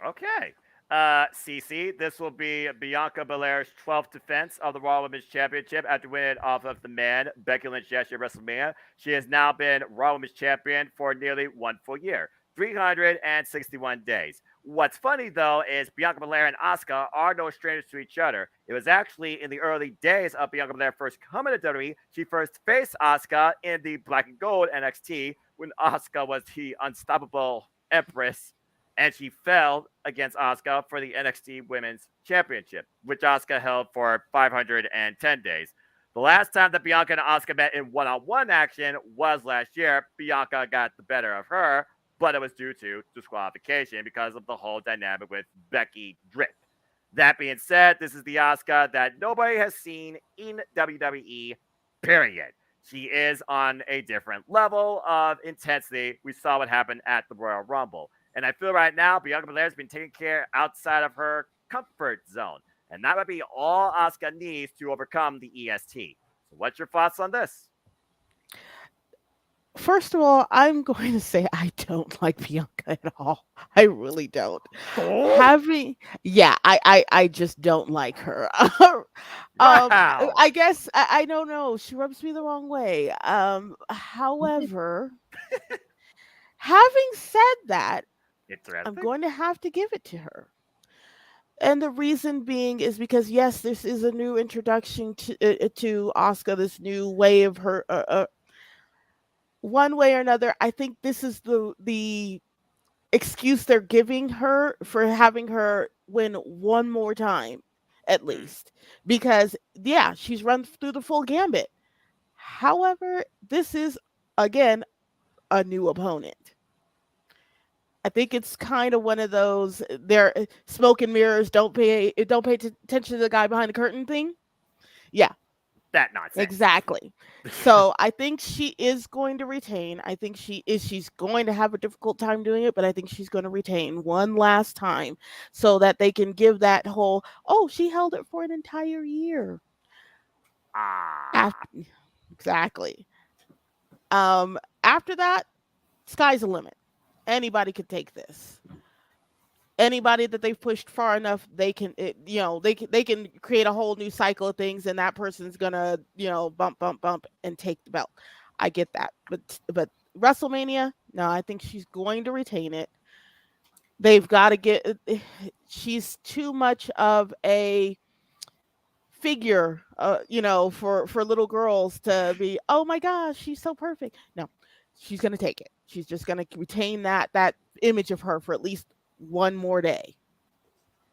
Okay. CC, this will be Bianca Belair's 12th defense of the Raw Women's Championship after winning it off of the man, Becky Lynch, yesterday at WrestleMania. She has now been Raw Women's Champion for nearly 1 full year, 361 days. What's funny, though, is Bianca Belair and Asuka are no strangers to each other. It was actually in the early days of Bianca Belair first coming to WWE, she first faced Asuka in the Black and Gold NXT when Asuka was the unstoppable Empress, and she fell against Asuka for the NXT Women's Championship, which Asuka held for 510 days. The last time that Bianca and Asuka met in one-on-one action was last year. Bianca got the better of her, but it was due to disqualification because of the whole dynamic with Becky Drip. That being said, this is the Asuka that nobody has seen in WWE, period. She is on a different level of intensity. We saw what happened at the Royal Rumble. And I feel right now, Bianca Belair has been taken care outside of her comfort zone. And that might be all Asuka needs to overcome the EST. So what's your thoughts on this? First of all, I'm going to say I don't like Bianca at all. I really don't. I just don't like her. Wow. I guess I don't know. She rubs me the wrong way. However, having said that, I'm going to have to give it to her. And the reason being is because, yes, this is a new introduction to Asuka, this new way of her. One way or another, I think this is the excuse they're giving her for having her win one more time, at least. Because, yeah, she's run through the full gambit. However, this is, again, a new opponent. I think it's kind of one of those there smoke and mirrors. Don't pay attention to the guy behind the curtain thing. Yeah, That nonsense. exactly. So I think she is going to retain. I think she's going to have a difficult time doing it, but I think she's going to retain one last time so that they can give that whole, oh, she held it for an entire year. Exactly. After that, sky's the limit. Anybody could take this. Anybody that they've pushed far enough, they can create a whole new cycle of things, and that person's gonna bump and take the belt. I get that, but WrestleMania, no, I think she's going to retain it. They've got to get. She's too much of a figure, for little girls to be. Oh my gosh, she's so perfect. No, she's gonna take it. She's just gonna retain that image of her for at least one more day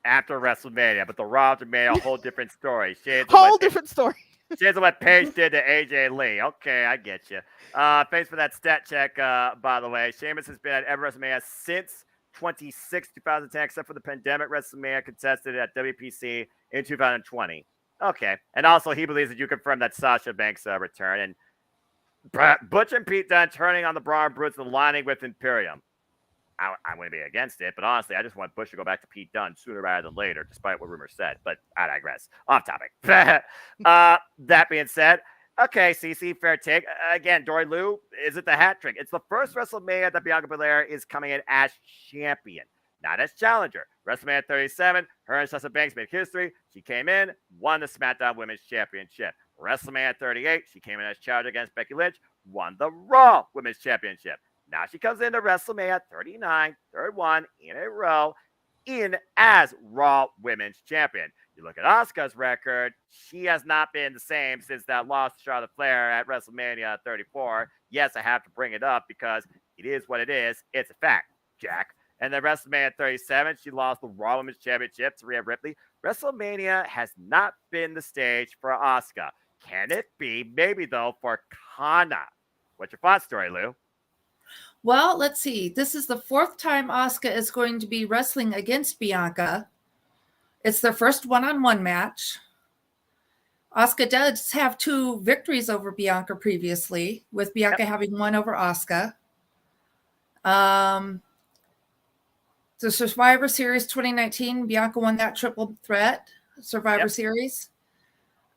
after WrestleMania, but the Raw made a whole different story. Whole different story. Here's what Paige did to AJ Lee. Okay, I get you. Thanks for that stat check, by the way. Sheamus has been at every WrestleMania since 2010, except for the pandemic WrestleMania contested at WPC in 2020. Okay, and also he believes that you confirmed that Sasha Banks return, and Butch and Pete Dunne turning on the Braun Brutes and aligning with Imperium. I'm going to be against it, but honestly, I just want Bush to go back to Pete Dunne sooner rather than later, despite what rumors said. But I digress. Off topic. That being said, okay, CC, fair take. Again, Dory Lou, is it the hat trick? It's the first WrestleMania that Bianca Belair is coming in as champion, not as challenger. WrestleMania 37, her and Sasha Banks made history. She came in, won the SmackDown Women's Championship. WrestleMania 38, she came in as challenger against Becky Lynch, won the Raw Women's Championship. Now she comes into WrestleMania 39, third one in a row, in as Raw Women's Champion. You look at Asuka's record, she has not been the same since that loss to Charlotte Flair at WrestleMania 34. Yes, I have to bring it up because it is what it is. It's a fact, Jack. And then WrestleMania 37, she lost the Raw Women's Championship to Rhea Ripley. WrestleMania has not been the stage for Asuka. Can it be? Maybe, though, for Kana. What's your thoughts, Story, Lou? Well, let's see. This is the fourth time Asuka is going to be wrestling against Bianca. It's their first one-on-one match. Asuka does have 2 victories over Bianca previously, with Bianca having one over Asuka. The Survivor Series 2019, Bianca won that triple threat Survivor Series.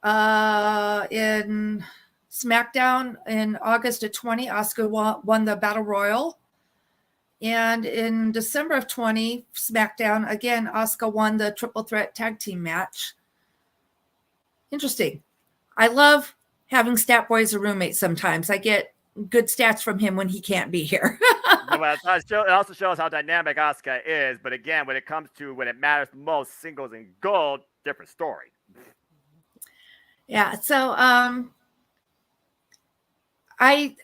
In SmackDown in August of 20, Asuka won the Battle Royal. And in December of 20, SmackDown, again, Asuka won the triple threat tag team match. Interesting. I love having Stat Boy as a roommate sometimes. I get good stats from him when he can't be here. It also shows how dynamic Asuka is. But again, when it comes to when it matters the most, singles and gold, different story. Yeah. So I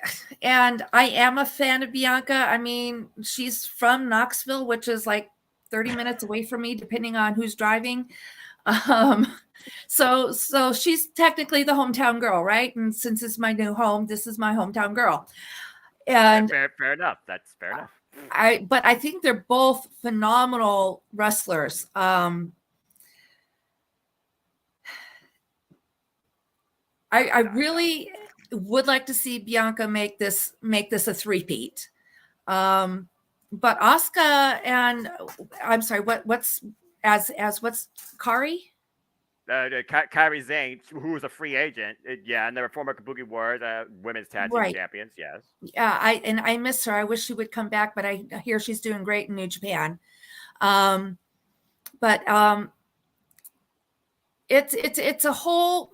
am a fan of Bianca. I mean, she's from Knoxville, which is like 30 minutes away from me, depending on who's driving. So she's technically the hometown girl, right? And since it's my new home, this is my hometown girl. And fair enough. That's fair enough. But I think they're both phenomenal wrestlers. I really would like to see Bianca make this a three-peat. But Asuka and I'm sorry, what's Kari? Kairi Sane, who was a free agent, and they were former Kabuki Warriors, women's tag team champions, yes. Yeah, I miss her. I wish she would come back, but I hear she's doing great in New Japan. It's a whole.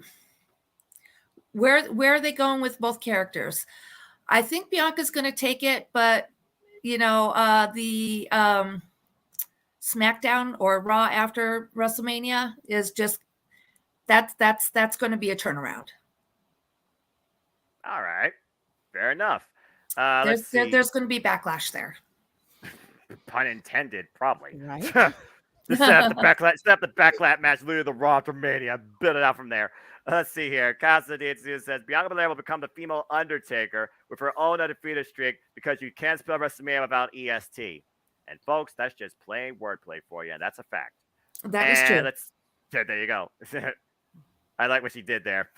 Where are they going with both characters? I think Bianca's going to take it, but the SmackDown or Raw after WrestleMania is just that's going to be a turnaround. All right, fair enough. There's going to be backlash there. Pun intended, probably. Right. Set up the backlash match, literally the Raw after Mania. Build it out from there. Let's see here. Casa Diaz says Bianca Belair will become the female Undertaker with her own undefeated streak because you can't spell WrestleMania without EST. And folks, that's just plain wordplay for you, and that's a fact. That is And true. there you go. I like what she did there.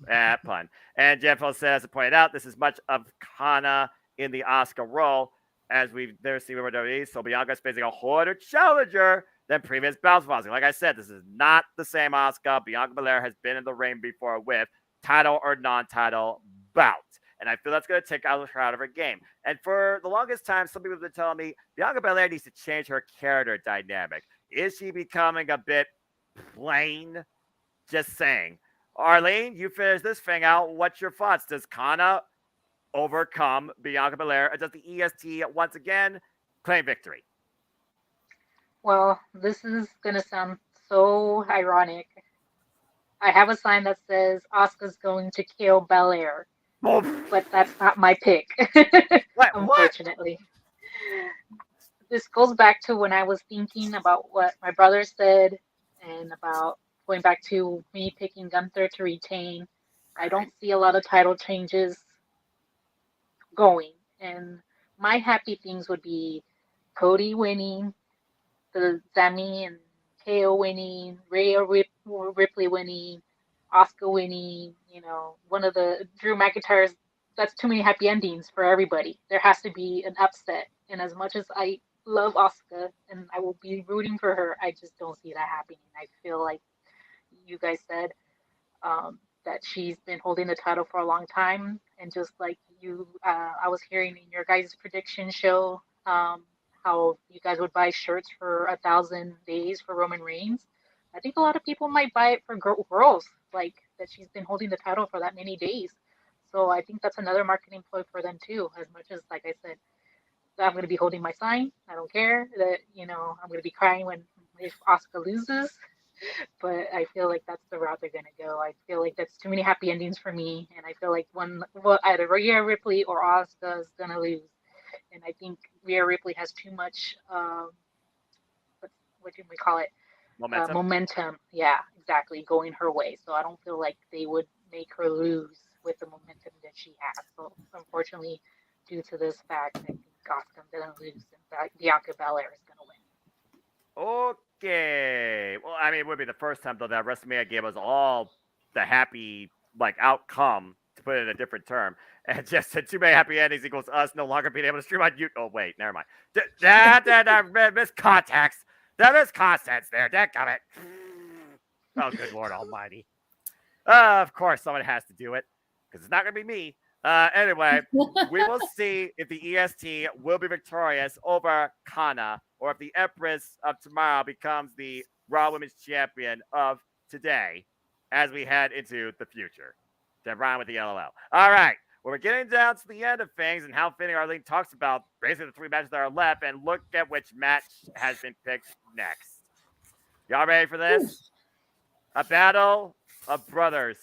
Pun. And Jeff says, as pointed out, this is much of Kana in the Oscar role, as we've never seen with WWE. So Bianca's facing a harder challenger than previous bouts of Oscar. Like I said, this is not the same Oscar Bianca Belair has been in the ring before with, title or non-title bout. And I feel that's going to take her out of her game. And for the longest time, some people have been telling me Bianca Belair needs to change her character dynamic. Is she becoming a bit plain? Just saying. Arlene, you finish this thing out. What's your thoughts? Does Kana overcome Bianca Belair? Or does the EST once again claim victory? Well, this is going to sound so ironic. I have a sign that says Asuka's going to kill Belair, but that's not my pick, unfortunately. This goes back to when I was thinking about what my brother said and about going back to me picking Gunther to retain. I don't see a lot of title changes going. And my happy things would be Cody winning, the Sami and KO winning, Rhea Ripley winning, Asuka winning, one of the Drew McIntyre's. That's too many happy endings for everybody. There has to be an upset. And as much as I love Asuka and I will be rooting for her, I just don't see that happening. I feel like you guys said that she's been holding the title for a long time. And just like I was hearing in your guys' prediction show, how you guys would buy shirts for 1,000 days for Roman Reigns. I think a lot of people might buy it for girls, like that she's been holding the title for that many days. So I think that's another marketing ploy for them too. As much as, like I said, I'm going to be holding my sign. I don't care that, I'm going to be crying if Asuka loses. But I feel like that's the route they're going to go. I feel like that's too many happy endings for me. And I feel like either Rhea Ripley or Asuka is going to lose. And I think Rhea Ripley has too much, what do we call it? Momentum. Yeah, exactly. Going her way. So I don't feel like they would make her lose with the momentum that she has. So unfortunately, due to this fact, I think Asuka's going to lose and Bianca Belair is going to win. Okay. Well, I mean, it would be the first time, though, that WrestleMania gave us all the happy, outcome, to put it in a different term. And just too many happy endings equals us no longer being able to stream on YouTube. Oh, wait, never mind. Missed context. There is context there. Dadgummit. Oh, good Lord Almighty. Of course, someone has to do it, because it's not going to be me. Anyway, we will see if the EST will be victorious over Kana, or if the Empress of Tomorrow becomes the Raw Women's Champion of today as we head into the future. To rhyme with the LOL. All right. Well, we're getting down to the end of things and how fitting Arlene talks about basically the 3 matches that are left, and look at which match has been picked next. Y'all ready for this? A battle of brothers.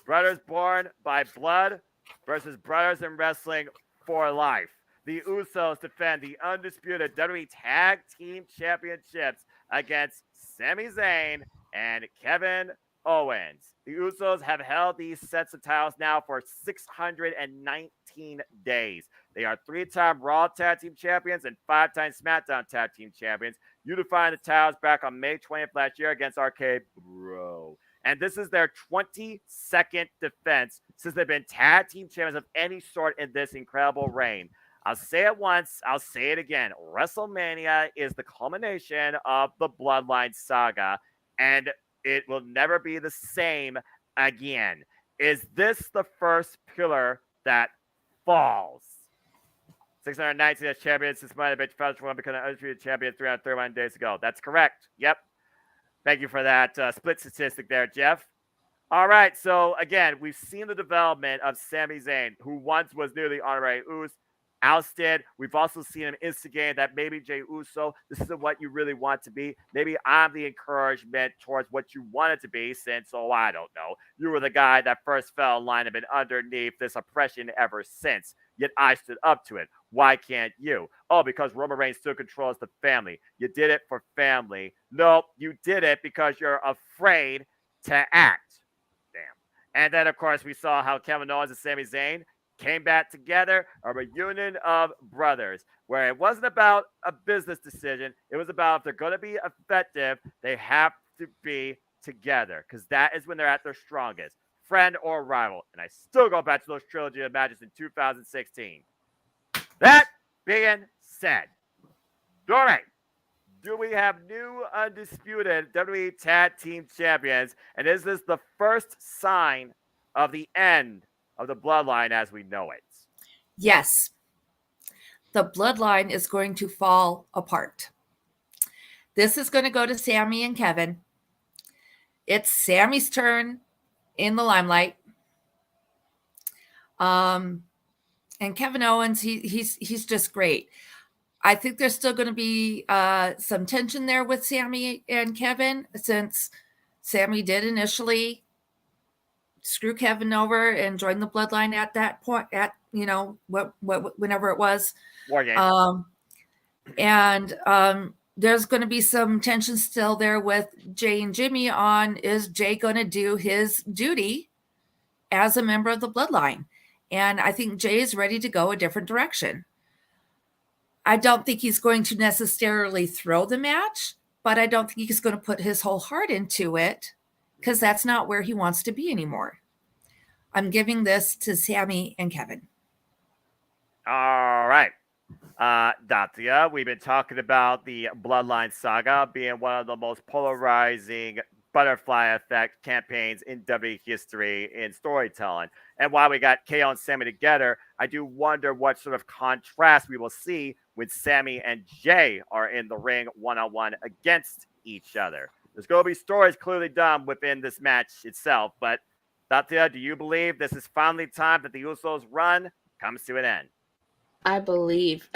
Brothers born by blood versus brothers in wrestling for life. The Usos defend the undisputed WWE Tag Team Championships against Sami Zayn and Kevin Owens. The Usos have held these sets of titles now for 619 days. They are 3-time Raw Tag Team Champions and 5-time SmackDown Tag Team Champions, unifying the titles back on May 20th last year against RK Bro. And this is their 22nd defense since they've been tag team champions of any sort in this incredible reign. I'll say it once, I'll say it again. WrestleMania is the culmination of the Bloodline saga, and it will never be the same again. Is this the first pillar that falls? 619 as champions since my bitch found one becoming an undisputed champion 331 days ago. That's correct. Yep. Thank you for that split statistic there, Jeff. All right, so again, we've seen the development of Sami Zayn, who once was nearly honorary Uso, ousted. We've also seen him instigate that maybe Jey Uso, this isn't what you really want to be. Maybe I'm the encouragement towards what you wanted to be, since, I don't know, you were the guy that first fell in line and been underneath this oppression ever since. Yet I stood up to it. Why can't you? Oh, because Roman Reigns still controls the family. You did it for family. No, you did it because you're afraid to act. Damn. And then, of course, we saw how Kevin Owens and Sami Zayn came back together, a reunion of brothers, where it wasn't about a business decision. It was about if they're going to be effective, they have to be together because that is when they're at their strongest, friend or rival. And I still go back to those trilogy of matches in 2016. That being said, all right. Do we have new undisputed WWE Tag Team Champions? And is this the first sign of the end of the bloodline as we know it? Yes, the bloodline is going to fall apart. This is going to go to Sammy and Kevin. It's Sammy's turn in the limelight. And Kevin Owens, he's just great. I think there's still going to be some tension there with Sammy and Kevin, since Sammy did initially screw Kevin over and join the bloodline at that point, at whenever it was. War game. There's going to be some tension still there with Jay and Jimmy on, is Jay going to do his duty as a member of the bloodline? And I think Jay is ready to go a different direction. I don't think he's going to necessarily throw the match, but I don't think he's going to put his whole heart into it, because that's not where he wants to be anymore. I'm giving this to Sammy and Kevin. All right. Datia, we've been talking about the Bloodline Saga being one of the most polarizing butterfly effect campaigns in WWE history in storytelling. And while we got KO and Sammy together, I do wonder what sort of contrast we will see when Sammy and Jay are in the ring one-on-one against each other. There's going to be stories clearly done within this match itself, but Datia, do you believe this is finally time that the Usos' run comes to an end? I believe.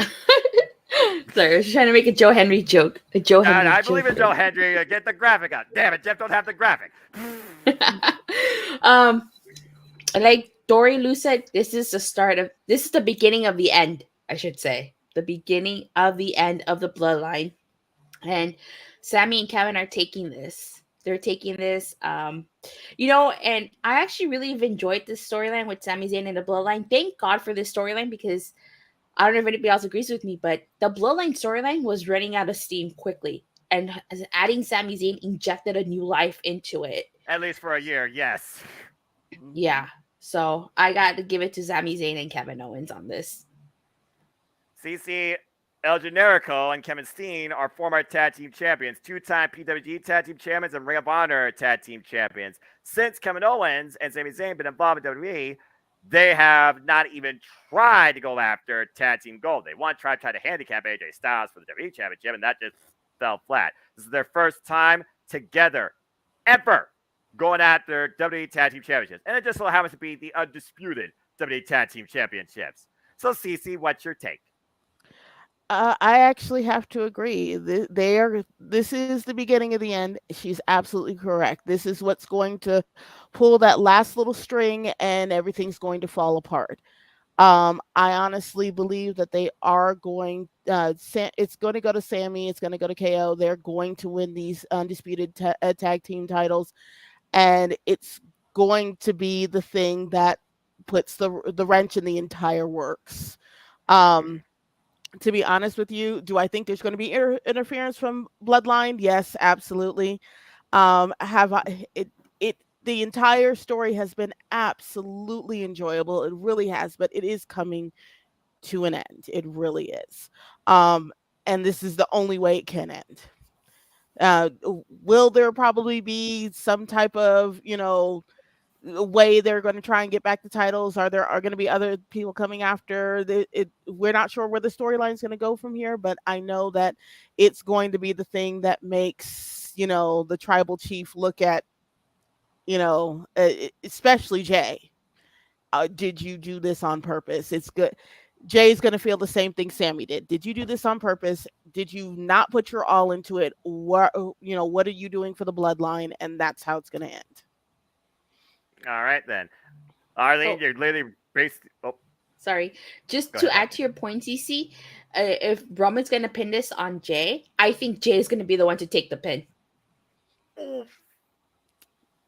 Sorry, I was trying to make a Joe Henry joke. I believe in Joe Henry. Get the graphic out. Damn it, Jeff don't have the graphic. Like Dory Lou said, this is the beginning of the end, I should say. The beginning of the end of the bloodline. And Sammy and Kevin are taking this. They're taking this. And I actually really have enjoyed this storyline with Sami Zayn and the bloodline. Thank God for this storyline, because I don't know if anybody else agrees with me, but the bloodline storyline was running out of steam quickly. And adding Sami Zayn injected a new life into it. At least for a year, yes. Yeah. So I got to give it to Sami Zayn and Kevin Owens on this. CC El Generico and Kevin Steen are former tag team champions, two-time PWG tag team champions and Ring of Honor tag team champions. Since Kevin Owens and Sami Zayn have been involved in WWE, they have not even tried to go after tag team gold. They tried to handicap AJ Styles for the WWE championship, and that just fell flat. This is their first time together ever going after WWE tag team championships, and it just so happens to be the undisputed WWE tag team championships. So, CC, what's your take? I actually have to agree. This is the beginning of the end. She's absolutely correct. This is what's going to pull that last little string, and everything's going to fall apart. I honestly believe that they are going. It's going to go to Sammy. It's going to go to KO. They're going to win these undisputed tag team titles, and it's going to be the thing that puts the wrench in the entire works. To be honest with you, do I think there's going to be interference from Bloodline? Yes, absolutely. The entire story has been absolutely enjoyable. It really has, but it is coming to an end. It really is. And this is the only way it can end. Will there probably be some type of, way they're going to try and get back the titles? Are going to be other people coming after it? We're not sure where the storyline is going to go from here, but I know that it's going to be the thing that makes the tribal chief look at especially Jay. Did you do this on purpose? It's good. Jay's going to feel the same thing Sammy did. Did you do this on purpose? Did you not put your all into it? What are you doing for the bloodline? And that's how it's going to end. All right, then. Arlene, you're literally basically... Oh. Sorry. Just to add to your point, CC, if Roman's going to pin this on Jay, I think Jay is going to be the one to take the pin.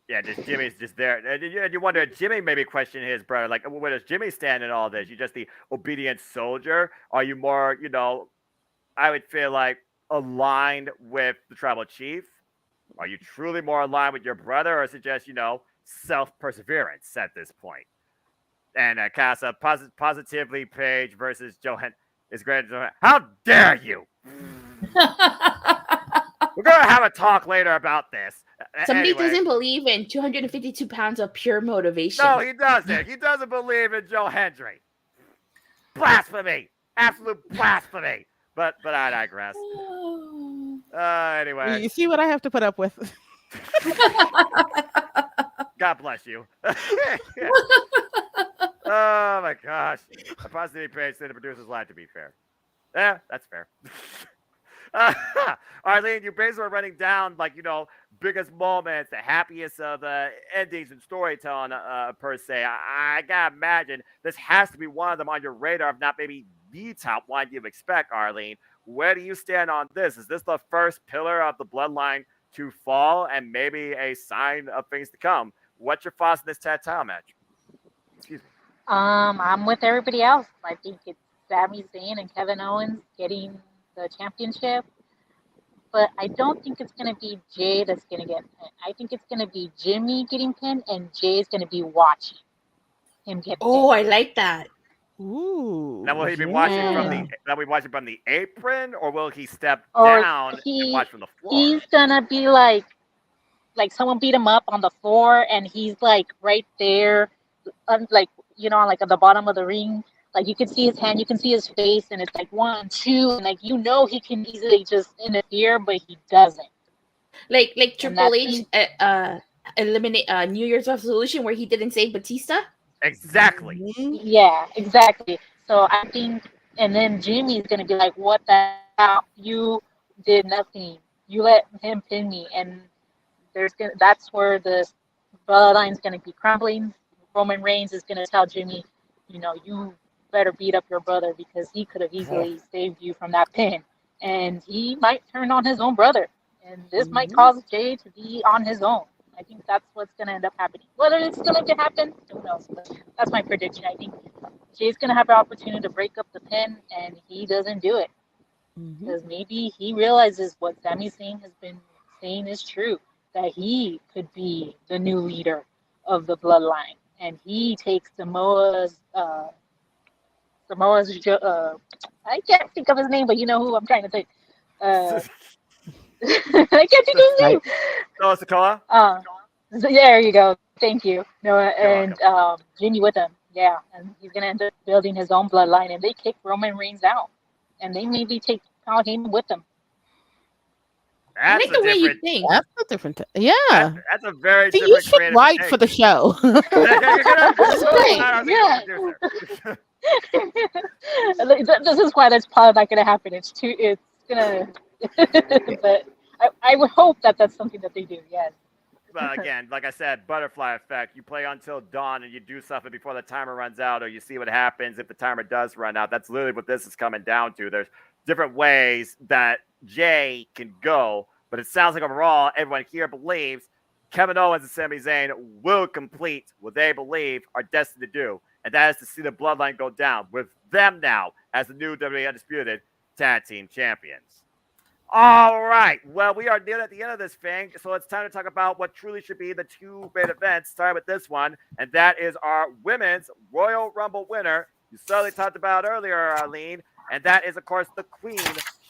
Yeah, just Jimmy's just there. And you wonder, Jimmy maybe question his brother, like, where does Jimmy stand in all this? You just the obedient soldier? Are you more, I would feel like aligned with the tribal chief? Are you truly more aligned with your brother, or is it just, self-perseverance at this point? And Casa, positively Page versus Johan is great. How dare you? We're gonna have a talk later about this. Somebody Anyway, doesn't believe in 252 pounds of pure motivation. no, he doesn't. He doesn't believe in Joe Hendry. Blasphemy! Absolute blasphemy! But I digress. Anyway, You see what I have to put up with? God bless you. Oh my gosh. A positive page said the producers lied, to be fair. Yeah, that's fair. Arlene, you basically are running down, like, biggest moments, the happiest of the endings and storytelling, per se. I gotta imagine this has to be one of them on your radar, if not maybe the top one you expect, Arlene. Where do you stand on this? Is this the first pillar of the bloodline to fall and maybe a sign of things to come? What's your thoughts on this tag title match? Excuse me. I'm with everybody else. I think it's Sami Zayn and Kevin Owens getting the championship, but I don't think it's going to be Jay that's going to get pinned. I think it's going to be Jimmy getting pinned, and Jay's going to be watching him get pinned. Oh, I like that. Ooh. Now, will he be yeah. watching from the apron, or will he step down and watch from the floor? He's going to be like someone beat him up on the floor, and he's like right there, like, like at the bottom of the ring. Like, you can see his hand, you can see his face, and it's like 1, 2, and like, he can easily just interfere, but he doesn't. Like Triple H eliminate New Year's resolution where he didn't save Batista. Exactly. Yeah, exactly. So I think, and then Jimmy's gonna be like, "What the hell? You did nothing. You let him pin me." And that's where the bloodline's gonna be crumbling. Roman Reigns is gonna tell Jimmy, you better beat up your brother because he could have easily saved you from that pin. And he might turn on his own brother. And this might cause Jay to be on his own. I think that's what's going to end up happening. Whether it's going to happen, who knows? But that's my prediction. I think Jay's going to have the opportunity to break up the pin, and he doesn't do it. Because maybe he realizes what Sami Zayn has been saying is true, that he could be the new leader of the bloodline. And he takes Samoa's I can't think of his name, but you know who I'm trying to think. I can't think of his name. Noah Sikoa? There you go. Thank you, Noah. And Jimmy with him. Yeah, and he's going to end up building his own bloodline, and they kick Roman Reigns out. And they maybe take Paul Heyman with them. I like the way you think. That's a different. Yeah. That's a very See, different. you should write for the show. This is why that's probably not going to happen. It's gonna. But I would hope that that's something that they do. Yes. But again, like I said, butterfly effect. You play until dawn and you do something before the timer runs out, or you see what happens if the timer does run out. That's literally what this is coming down to. There's different ways that Jay can go, but it sounds like overall everyone here believes Kevin Owens and Sami Zayn will complete what they believe are destined to do, and that is to see the bloodline go down with them now as the new WWE Undisputed Tag Team Champions. All right. Well, we are near at the end of this thing, so it's time to talk about what truly should be the two main events. Start with this one, and that is our Women's Royal Rumble winner. You certainly talked about earlier, Arlene, and that is, of course, the Queen,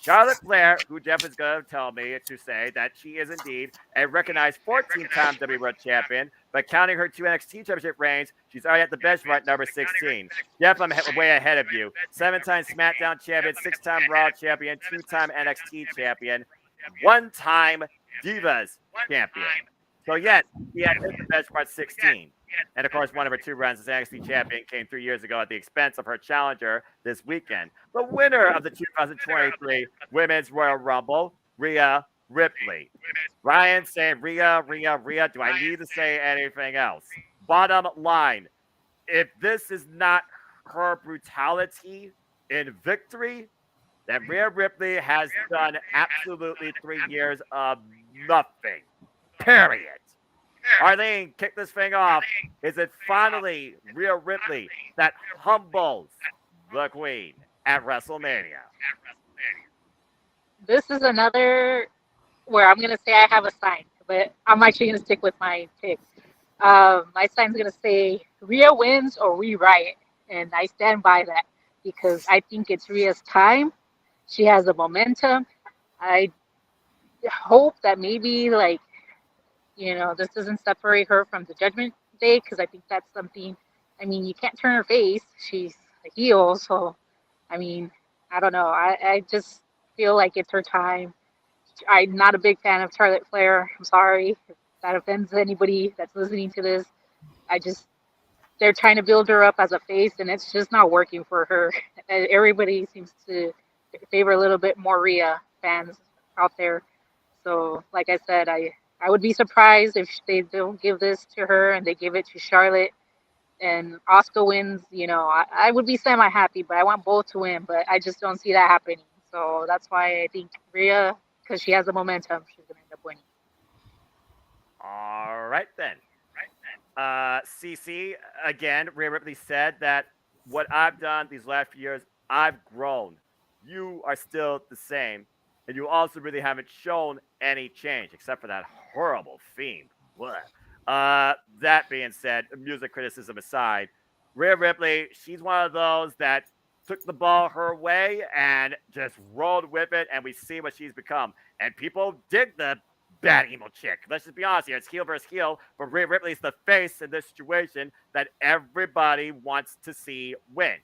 Charlotte Flair, who Jeff is going to tell me to say that she is indeed a recognized 14-time WWE World Champion, but counting her 2 NXT Championship reigns, she's already at the benchmark number 16. Jeff, I'm way ahead of you. 7-time SmackDown Champion, 6-time Raw Champion, 2-time NXT Champion, 1-time Divas Champion. So, yes, she had the benchmark 16. And, of course, one of her 2 runs as NXT champion came 3 years ago at the expense of her challenger this weekend. The winner of the 2023 Women's Royal Rumble, Rhea Ripley. Ryan saying Rhea. Do I need to say anything else? Bottom line, if this is not her brutality in victory, then Rhea Ripley has done absolutely 3 years of nothing. Period. Arlene, kick this thing off. Is it finally Rhea Ripley that humbles the Queen at WrestleMania? This is another where I'm gonna say I have a sign, but I'm actually gonna stick with my pick. My sign's gonna say Rhea wins or we riot, and I stand by that because I think it's Rhea's time. She has the momentum. I hope that maybe this doesn't separate her from the Judgment Day because I think that's something. I mean, you can't turn her face. She's a heel, so I mean, I don't know. I just feel like it's her time. I'm not a big fan of Charlotte Flair. I'm sorry if that offends anybody that's listening to this. I just they're trying to build her up as a face, and it's just not working for her. Everybody seems to favor a little bit more Rhea fans out there. So, like I said, I would be surprised if they don't give this to her and they give it to Charlotte and Oscar wins. I would be semi happy, but I want both to win. But I just don't see that happening. So that's why I think Rhea, because she has the momentum, she's gonna end up winning. All right then. CC, again, Rhea Ripley said that what I've done these last few years, I've grown. You are still the same. And you also really haven't shown any change, except for that horrible theme. What? That being said, music criticism aside, Rhea Ripley, she's one of those that took the ball her way and just rolled with it, and we see what she's become. And people dig the bad emo chick. Let's just be honest here. It's heel versus heel, but Rhea Ripley's the face in this situation that everybody wants to see win,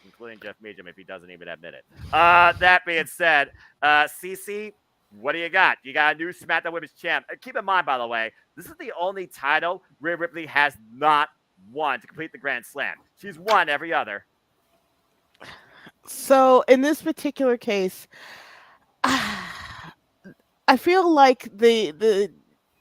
including Jeff Meacham if he doesn't even admit it. That being said, CC, what do you got? You got a new SmackDown Women's Champ. Keep in mind, by the way, this is the only title Rhea Ripley has not won to complete the Grand Slam. She's won every other. So in this particular case, I feel like the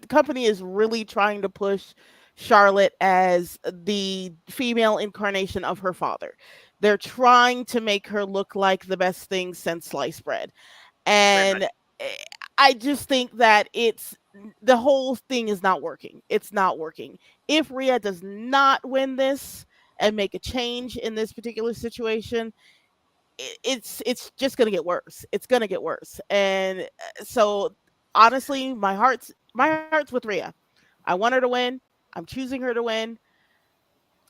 company is really trying to push Charlotte as the female incarnation of her father. They're trying to make her look like the best thing since sliced bread. And I just think that the whole thing is not working. It's not working. If Rhea does not win this and make a change in this particular situation, it's just gonna get worse. It's gonna get worse. And so honestly, my heart's with Rhea. I want her to win. I'm choosing her to win.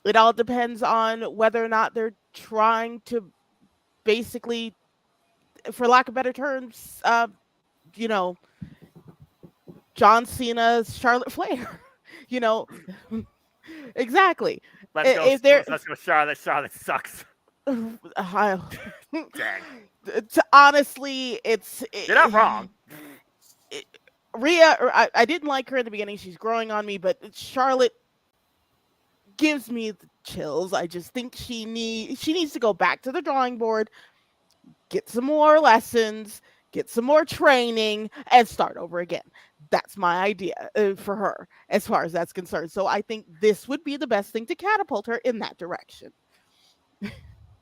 It all depends on whether or not they're trying to basically, for lack of better terms, you know, John Cena's Charlotte Flair. you know, exactly. If they're Let's go, Charlotte. Charlotte sucks. Dang. Honestly, You're not wrong. Rhea, I didn't like her in the beginning. She's growing on me, but Charlotte gives me the chills. I just think she needs to go back to the drawing board, get some more lessons, get some more training, and start over again. That's my idea for her as far as that's concerned. So I think this would be the best thing to catapult her in that direction.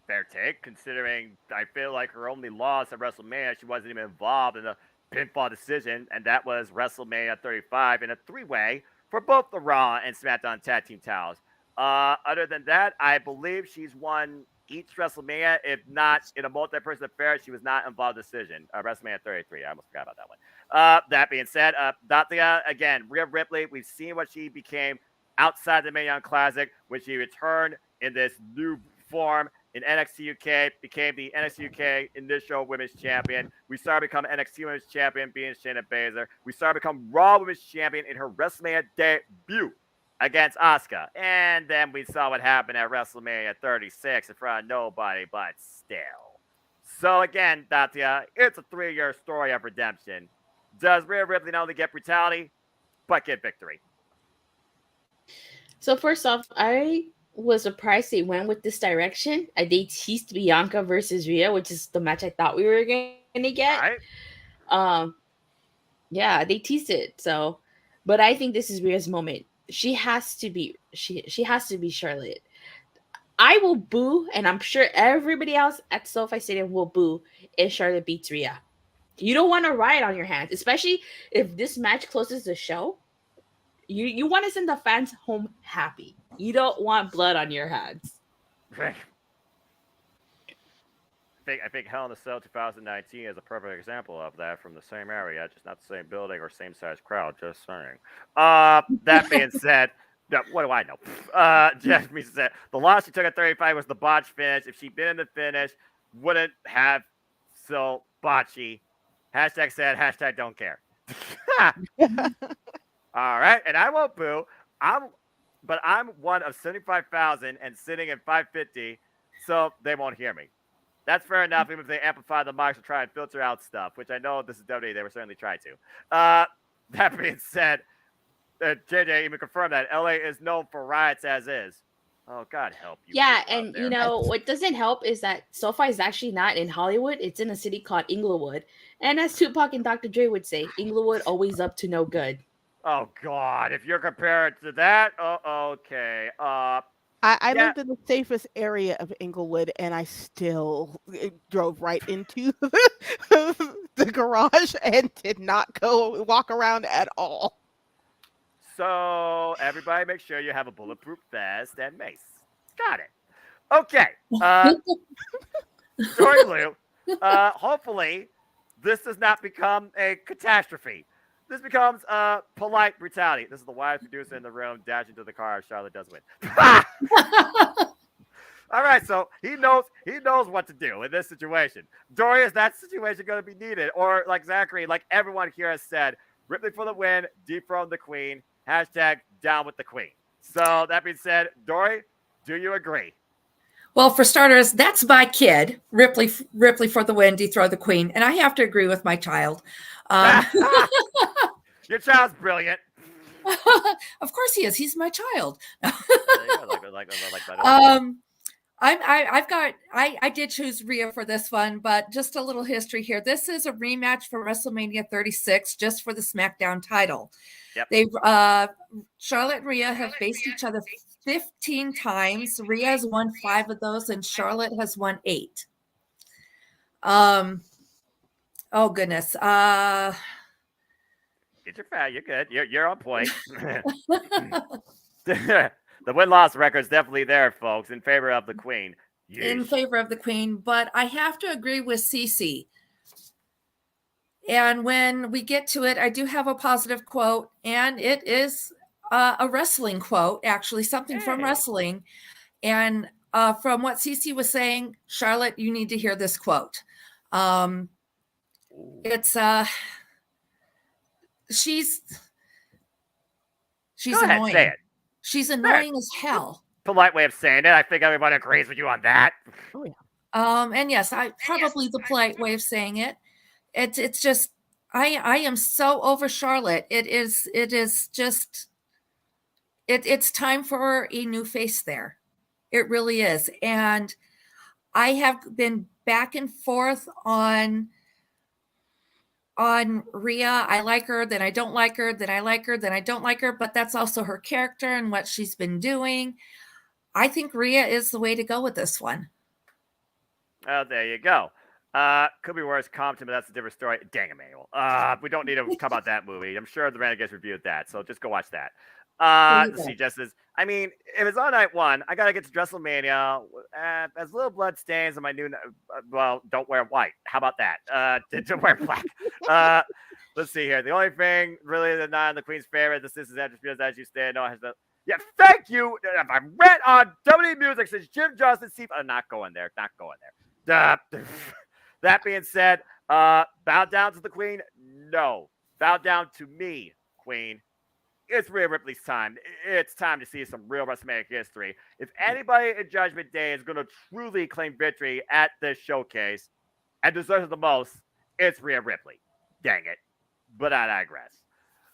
Fair take, considering I feel like her only loss at WrestleMania, she wasn't even involved in a pinfall decision, and that was WrestleMania 35 in a three-way for both the Raw and SmackDown tag team titles. Other than that, I believe she's won each WrestleMania, if not in a multi-person affair. She was not involved in decision. WrestleMania 33, I almost forgot about that one. That being said, Datia, again, Rhea Ripley, we've seen what she became outside the Mae Young Classic when she returned in this new form in NXT UK, became the NXT UK initial women's champion. We saw her become NXT women's champion, being Shayna Baszler. We saw her become Raw women's champion in her WrestleMania debut against Asuka. And then we saw what happened at WrestleMania 36 in front of nobody but still. So again, Datia, it's a 3-year story of redemption. Does Rhea Ripley not only get brutality, but get victory? So first off, I was surprised they went with this direction. They teased Bianca versus Rhea, which is the match I thought we were going to get. Right. Yeah, they teased it. So, but I think this is Rhea's moment. She has to be Charlotte. I will boo, and I'm sure everybody else at SoFi Stadium will boo if Charlotte beats Rhea. You don't want a riot on your hands, especially if this match closes the show. You want to send the fans home happy. You don't want blood on your hands. I think Hell in a Cell 2019 is a perfect example of that from the same area, just not the same building or same size crowd. Just saying. That being said, what do I know? Jeremy said the loss she took at 35 was the botch finish. If she'd been in the finish, wouldn't have so botchy. Hashtag sad. Hashtag don't care. All right, and I won't boo. But I'm one of 75,000 and sitting at 550, so they won't hear me. That's fair enough, even if they amplify the mics to try and filter out stuff, which I know this is WWE. They were certainly trying to. That being said, JJ even confirmed that LA is known for riots as is. Oh, God help you. Yeah, and you know what doesn't help is that SoFi is actually not in Hollywood. It's in a city called Inglewood. And as Tupac and Dr. Dre would say, Inglewood always up to no good. Oh, God. If you're comparing to that, okay. I lived in the safest area of Inglewood, and I still drove right into the garage and did not go walk around at all. So everybody make sure you have a bulletproof vest and mace. Got it. Okay. Story Lou. Hopefully, this does not become a catastrophe. This becomes polite brutality. This is the wise producer in the room dashing to the car if Charlotte does win. All right, so he knows what to do in this situation. Dory, is that situation going to be needed? Or like Zachary, like everyone here has said, Ripley for the win, dethrone the queen, hashtag down with the queen. So that being said, Dory, do you agree? Well, for starters, that's my kid, Ripley for the win, dethrone the queen. And I have to agree with my child. Your child's brilliant. Of course he is. He's my child. I did choose Rhea for this one, but just a little history here. This is a rematch for WrestleMania 36, just for the SmackDown title. Yep. Charlotte and Rhea have faced each other 15 times. Rhea has won 5 of those, and Charlotte has won 8. Oh goodness. Get your fat. You're good. You're on point. The win-loss record is definitely there, folks, in favor of the queen. Yeesh. In favor of the queen, but I have to agree with Cece. And when we get to it, I do have a positive quote, and it is a wrestling quote, actually, something from wrestling. And from what Cece was saying, Charlotte, you need to hear this quote. It's she's Go ahead, annoying. say it. She's annoying as hell. Polite way of saying it. I think everybody agrees with you on that. Oh yeah. And yes, probably the polite way of saying it. It's just I am so over Charlotte. It's time for a new face there. It really is. And I have been back and forth on Rhea. I like her, then I don't like her, then I like her, then I don't like her, but that's also her character and what she's been doing. I think Rhea is the way to go with this one. Oh, there you go. Could be worse, Compton, but that's a different story. Dang, Emmanuel. We don't need to talk about that movie. I'm sure the Renegades reviewed that, so just go watch that. She just says, I mean, if it's on night 1, I gotta get to WrestleMania. As little blood stains on my new, well, don't wear white. How about that? Don't wear black. Let's see here. The only thing really that's not in the Queen's favor, this is attributes as you stand. No, has the. Yeah, thank you. If I read on WWE Music since Jim Johnston, Steve, I'm not going there. Not going there. That being said, bow down to the Queen. No, bow down to me, Queen. It's Rhea Ripley's time. It's time to see some real WrestleMania history. If anybody in Judgment Day is going to truly claim victory at this showcase and deserves it the most, it's Rhea Ripley. Dang it. But I digress.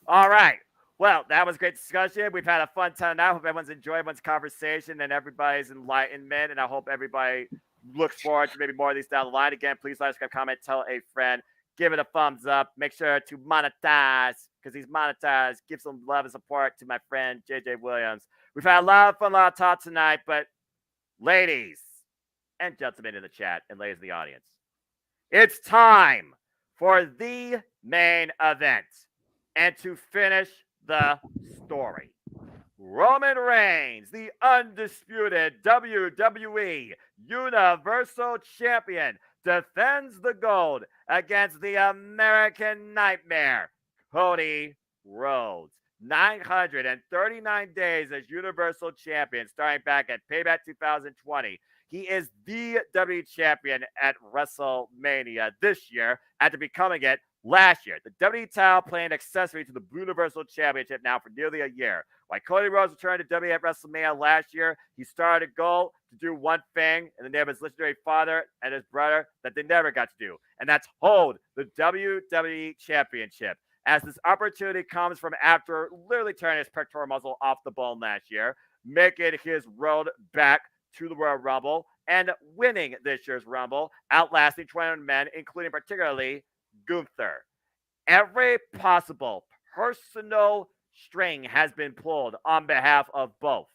All right. Well, that was a great discussion. We've had a fun time now. I hope everyone's enjoyed everyone's conversation and everybody's enlightenment. And I hope everybody looks forward to maybe more of these down the line. Again, please like, subscribe, comment, tell a friend. Give it a thumbs up. Make sure to monetize because he's monetized. Give some love and support to my friend, JJ Williams. We've had a lot of fun, a lot of talk tonight. But ladies and gentlemen in the chat and ladies in the audience, it's time for the main event. And to finish the story. Roman Reigns, the undisputed WWE Universal Champion, defends the gold against the American Nightmare, Cody Rhodes. 939 days as Universal Champion, starting back at Payback 2020. He is the WWE Champion at WrestleMania this year after becoming it last year. The WWE title playing accessory to the Universal Championship now for nearly a year. While Cody Rhodes returned to WWE at WrestleMania last year, he started a goal to do one thing in the name of his legendary father and his brother that they never got to do, and that's hold the WWE Championship. As this opportunity comes from after literally turning his pectoral muscle off the bone last year, making his road back to the Royal Rumble and winning this year's Rumble, outlasting 21 men, including particularly Gunther. Every possible personal string has been pulled on behalf of both,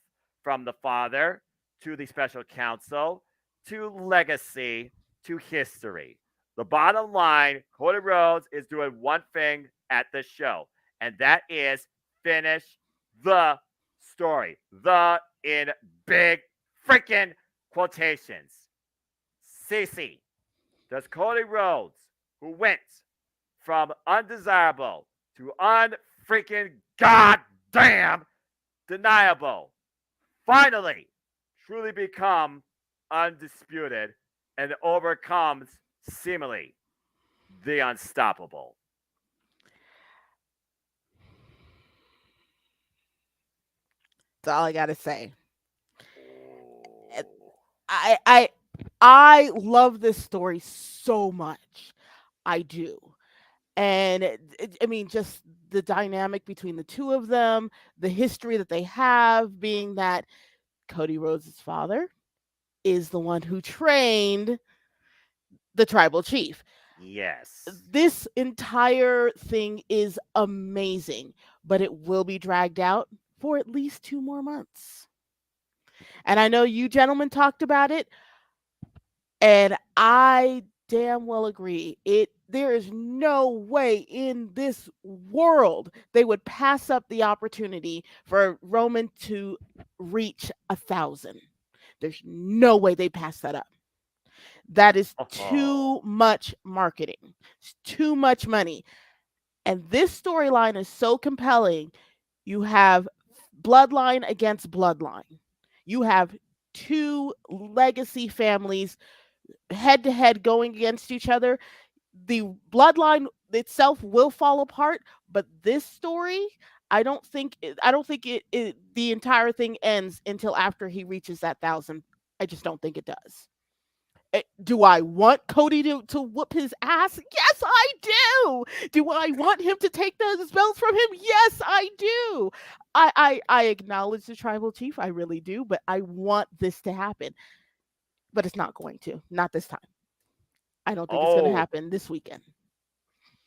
from the father to the special counsel to legacy to history. The bottom line, Cody Rhodes is doing one thing at this show, and that is finish the story. The in big freaking quotations. CC, does Cody Rhodes, who went from undesirable to unfreaking goddamn deniable, finally truly become undisputed and overcomes seemingly the unstoppable? That's all I gotta say. I love this story so much. I do. And I mean, just the dynamic between the two of them, the history that they have, being that Cody Rhodes' father is the one who trained the tribal chief. Yes. This entire thing is amazing, but it will be dragged out for at least 2 more months. And I know you gentlemen talked about it, and I damn well agree. There is no way in this world they would pass up the opportunity for Roman to reach 1,000. There's no way they pass that up. That is too much marketing. It's too much money. And this storyline is so compelling. You have bloodline against bloodline. You have two legacy families head to head going against each other. The bloodline itself will fall apart, but this story, I don't think the entire thing ends until after he reaches that 1,000. I just don't think it does. Do I want Cody to whoop his ass? Yes, I do. Do I want him to take those belts from him? Yes, I do. I acknowledge the tribal chief. I really do, but I want this to happen. But it's not going to. Not this time. I don't think it's going to happen this weekend.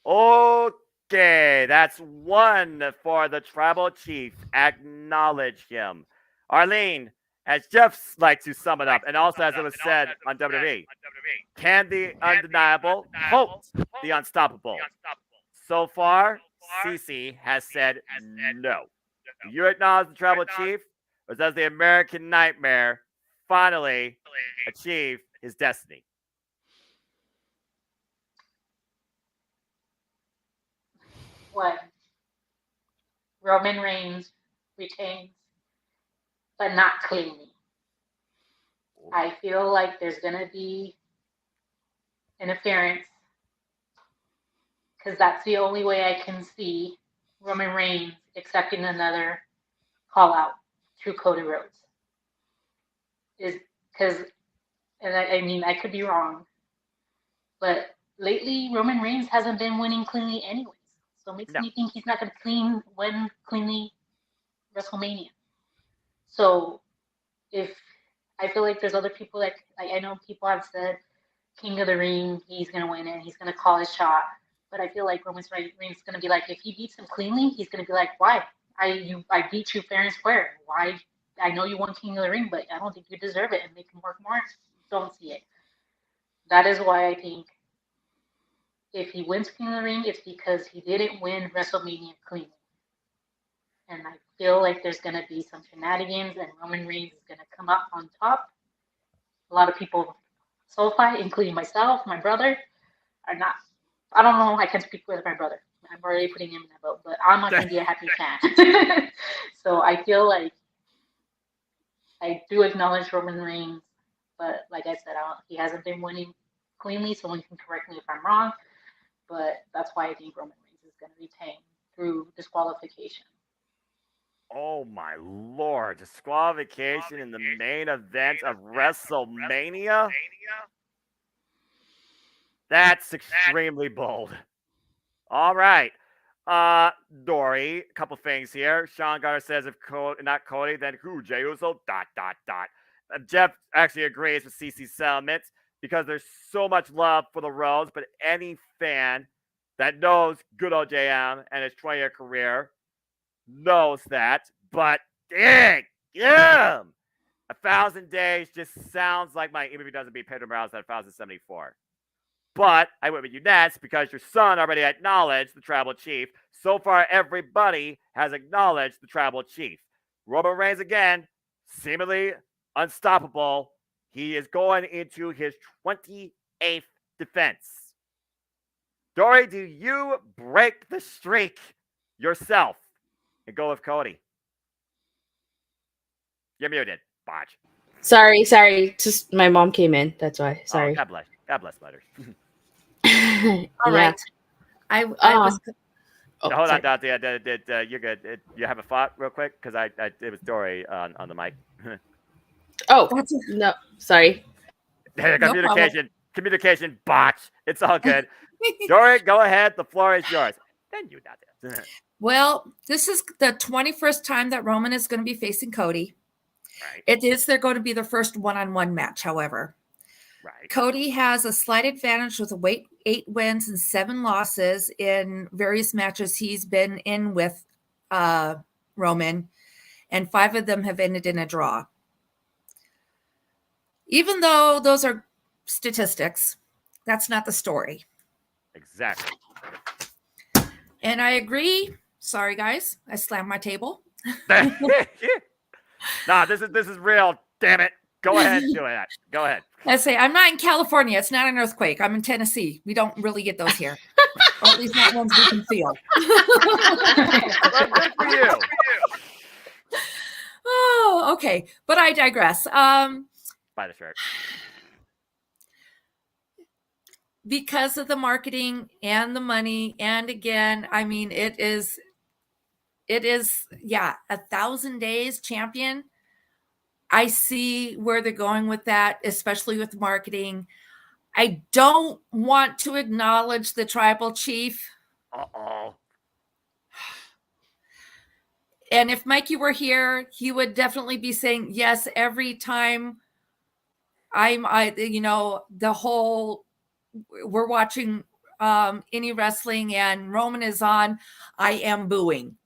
Okay, that's one for the tribal chief. Acknowledge him. Arlene, as Jeff liked to sum it up, and also as it was said on WWE, can the undeniable halt the unstoppable? So far, CC has said no. Do you acknowledge the tribal chief, or does the American Nightmare finally achieve his destiny? What? Roman Reigns retains, but not cleanly. I feel like there's going to be interference because that's the only way I can see Roman Reigns accepting another call out through Cody Rhodes. Is because, and I mean, I could be wrong, but lately Roman Reigns hasn't been winning cleanly anyways. So it makes me think he's not going to win cleanly WrestleMania. So if I feel like there's other people that, like, I know people have said King of the Ring, he's going to win it, he's going to call his shot. But I feel like Roman Reigns is going to be like, if he beats him cleanly, he's going to be like, why? I beat you fair and square. Why? I know you won King of the Ring, but I don't think you deserve it, and make him work more. Don't see it. That is why I think if he wins King of the Ring, it's because he didn't win WrestleMania cleanly. And I feel like there's going to be some shenanigans and Roman Reigns is going to come up on top. A lot of people so far, including myself, my brother, are not. I don't know. I can speak with my brother. I'm already putting him in that boat, but I'm not going to be a happy fan. So I feel like I do acknowledge Roman Reigns, but like I said, he hasn't been winning cleanly. Someone can correct me if I'm wrong, but that's why I think Roman Reigns is going to retain through disqualification. Oh my lord, disqualification in the main event of WrestleMania? That's extremely bold. All right. Dory, a couple things here. Sean Garner says if not Cody, then who? Jey Uso? ... Jeff actually agrees with CC Settlement because there's so much love for the Rhodes, but any fan that knows good old JM and his 20-year career knows that. But dang, yeah, 1,000 days just sounds like even if he doesn't beat Pedro Morales at 1,074. But I went with you next because your son already acknowledged the Tribal Chief. So far, everybody has acknowledged the Tribal Chief. Roman Reigns, again, seemingly unstoppable. He is going into his 28th defense. Dory, do you break the streak yourself and go with Cody? You're muted, Botch. Sorry. Just my mom came in. That's why. Sorry. Oh, God bless. God bless, Butters. All right. I was. Hold on, Dante. You're good. You have a thought real quick? Because it was Dory on the mic. No. Sorry. Communication botch. It's all good. Dory, go ahead. The floor is yours. Then you, Dante. Well, this is the 21st time that Roman is going to be facing Cody. Right. They're going to be their first one-on-one match, however. Right. Cody has a slight advantage with 8 wins and 7 losses in various matches he's been in with Roman, and 5 of them have ended in a draw. Even though those are statistics, that's not the story. Exactly. And I agree. Sorry, guys. I slammed my table. Nah, this is real. Damn it. Go ahead and do it. Go ahead. I say I'm not in California. It's not an earthquake. I'm in Tennessee. We don't really get those here. Or at least not ones we can feel. Good for you. Oh, okay. But I digress. Buy the shirt. Because of the marketing and the money, and again, I mean, it is 1,000 days champion. I see where they're going with that, especially with marketing. I don't want to acknowledge the Tribal Chief. Uh-oh. And if Mikey were here, he would definitely be saying, yes, every time we're watching any wrestling and Roman is on, I am booing.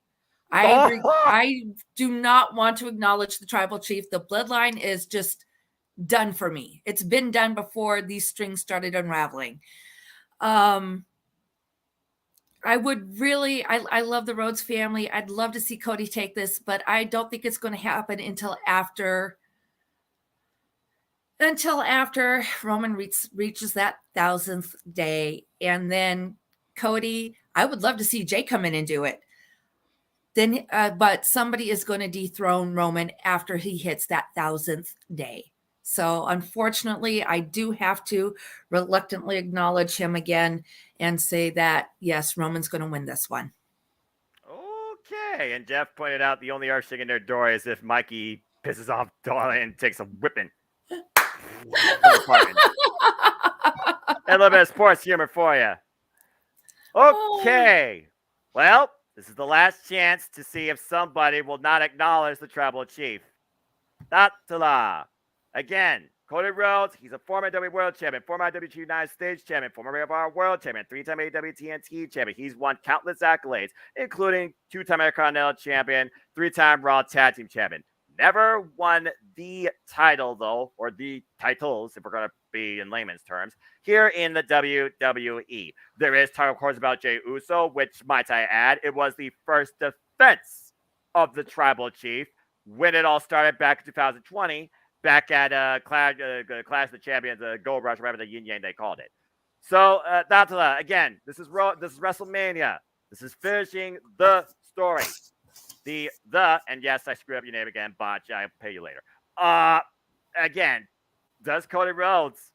I do not want to acknowledge the Tribal Chief. The bloodline is just done for me. It's been done before these strings started unraveling. I love the Rhodes family. I'd love to see Cody take this, but I don't think it's going to happen until after Roman reaches that 1,000th day. And then Cody, I would love to see Jay come in and do it. Then, but somebody is going to dethrone Roman after he hits that 1,000th day. So unfortunately, I do have to reluctantly acknowledge him again and say that, yes, Roman's going to win this one. Okay. And Jeff pointed out the only arse in their door is if Mikey pisses off Dolly and takes a whipping. And a little bit of sports humor for you. Okay. Well, this is the last chance to see if somebody will not acknowledge the Tribal Chief. Ta-ta-la. Again, Cody Rhodes, he's a former WWE World Champion, former IWGP United States Champion, former Ring of Honor World Champion, 3-time AEW TNT Champion. He's won countless accolades, including 2-time Intercontinental Champion, 3-time Raw Tag Team Champion. Never won the title, though, or the titles, if we're going to be in layman's terms, here in the WWE. There is talk, of course, about Jey Uso, which, might I add, it was the first defense of the Tribal Chief when it all started back in 2020, back at Clash of the Champions, Gold Rush, whatever the yin yang they called it. So that's again. This is WrestleMania. This is finishing the story. And yes, I screwed up your name again, Botch. I'll pay you later. Again, does Cody Rhodes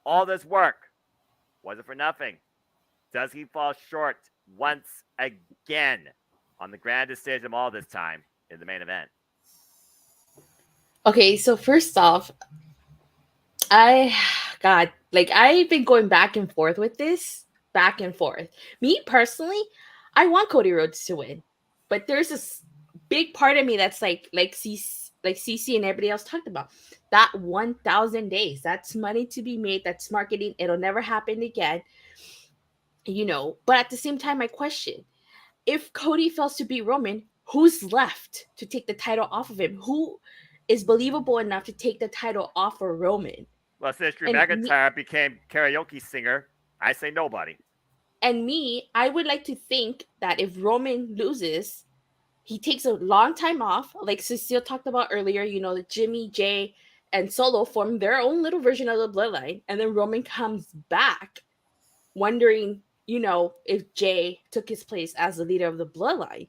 all this work? Was it for nothing? Does he fall short once again on the grandest stage of all this time in the main event? Okay, so first off, I've been going back and forth with this, back and forth. Me personally, I want Cody Rhodes to win, but there's this big part of me that's like CC and everybody else talked about, that 1,000 days. That's money to be made. That's marketing. It'll never happen again. But at the same time, I question, if Cody fails to beat Roman, who's left to take the title off of him? Who is believable enough to take the title off of Roman? Well, since Drew McIntyre became karaoke singer, I say nobody. And I would like to think that if Roman loses, he takes a long time off, like Cecile talked about earlier. The Jimmy, Jay, and Solo form their own little version of the Bloodline, and then Roman comes back, wondering, if Jay took his place as the leader of the Bloodline.